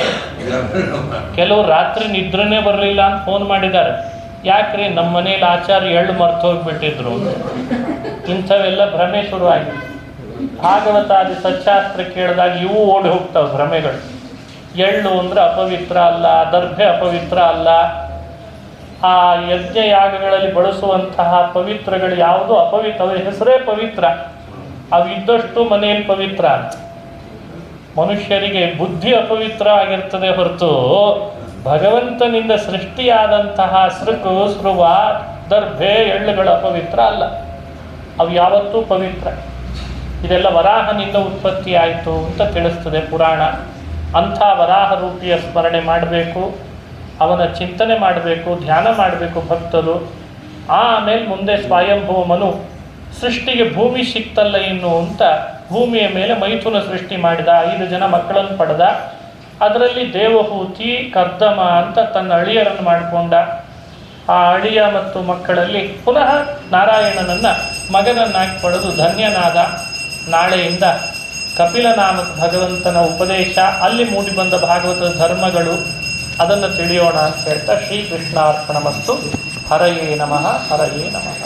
ಕೆಲವರು ರಾತ್ರಿ ನಿದ್ರೆನೇ ಬರಲಿಲ್ಲ ಅಂತ ಫೋನ್ ಮಾಡಿದ್ದಾರೆ. ಯಾಕ್ರಿ, ನಮ್ಮ ಮನೇಲಿ ಆಚಾರ್ಯ ಎಳ್ಳು ಮರ್ತು ಹೋಗ್ಬಿಟ್ಟಿದ್ರು. ಇಂಥವೆಲ್ಲ ಭ್ರಮೆ ಶುರುವಾಗಿದೆ. ಭಾಗವತಾದಿ ಸಚ್ಚಾಸ್ತ್ರ ಕೇಳಿದಾಗ ಇವು ಓಡಿ ಹೋಗ್ತಾವೆ ಭ್ರಮೆಗಳು. ಎಳ್ಳು ಅಂದ್ರೆ ಅಪವಿತ್ರ ಅಲ್ಲ, ದರ್ಭೆ ಅಪವಿತ್ರ ಅಲ್ಲ, ಆ ಯಜ್ಞ ಯಾಗಗಳಲ್ಲಿ ಬಳಸುವಂತಹ ಪವಿತ್ರಗಳು ಯಾವುದು ಅಪವಿತ್ರ, ಅವರ ಹೆಸರೇ ಪವಿತ್ರ, ಅವು ಇದ್ದಷ್ಟು ಮನೆಯಲ್ಲಿ ಪವಿತ್ರ ಅಂತ. ಮನುಷ್ಯರಿಗೆ ಬುದ್ಧಿ ಅಪವಿತ್ರ ಆಗಿರ್ತದೆ ಹೊರತು ಭಗವಂತನಿಂದ ಸೃಷ್ಟಿಯಾದಂತಹ ಸೃಕು ಸೃವ ದರ್ಭೆ ಎಳ್ಳುಗಳು ಅಪವಿತ್ರ ಅಲ್ಲ, ಅವು ಯಾವತ್ತೂ ಪವಿತ್ರ. ಇದೆಲ್ಲ ವರಾಹನಿಂದ ಉತ್ಪತ್ತಿ ಆಯಿತು ಅಂತ ತಿಳಿಸ್ತದೆ ಪುರಾಣ. ಅಂಥ ವರಾಹ ರೂಪಿಯ ಸ್ಮರಣೆ ಮಾಡಬೇಕು, ಅವನ ಚಿಂತನೆ ಮಾಡಬೇಕು, ಧ್ಯಾನ ಮಾಡಬೇಕು ಭಕ್ತರು. ಆಮೇಲೆ ಮುಂದೆ ಸ್ವಯಂಭೂ ಮನು ಸೃಷ್ಟಿಗೆ ಭೂಮಿ ಸಿಕ್ತಲ್ಲ ಇನ್ನು ಅಂತ ಭೂಮಿಯ ಮೇಲೆ ಮೈಥುನ ಸೃಷ್ಟಿ ಮಾಡಿದ, 5 ಜನ ಮಕ್ಕಳನ್ನು ಪಡೆದ. ಅದರಲ್ಲಿ ದೇವಹೂತಿ ಕರ್ದಮ ಅಂತ ತನ್ನ ಅಳಿಯರನ್ನು ಮಾಡಿಕೊಂಡ. ಆ ಅಳಿಯ ಮತ್ತು ಮಕ್ಕಳಲ್ಲಿ ಪುನಃ ನಾರಾಯಣನನ್ನು ಮಗನನ್ನಾಗಿ ಪಡೆದು ಧನ್ಯನಾದ. ನಾಳೆಯಿಂದ ಕಪಿಲನಾಮಕ ಭಗವಂತನ ಉಪದೇಶ, ಅಲ್ಲಿ ಮೂಡಿಬಂದ ಭಾಗವತದ ಧರ್ಮಗಳು, ಅದನ್ನು ತಿಳಿಯೋಣ ಅಂತ ಹೇಳ್ತಾ ಶ್ರೀಕೃಷ್ಣಾರ್ಪಣಮಸ್ತು. ಹರಯೇ ನಮಃ, ಹರಯೇ ನಮಃ.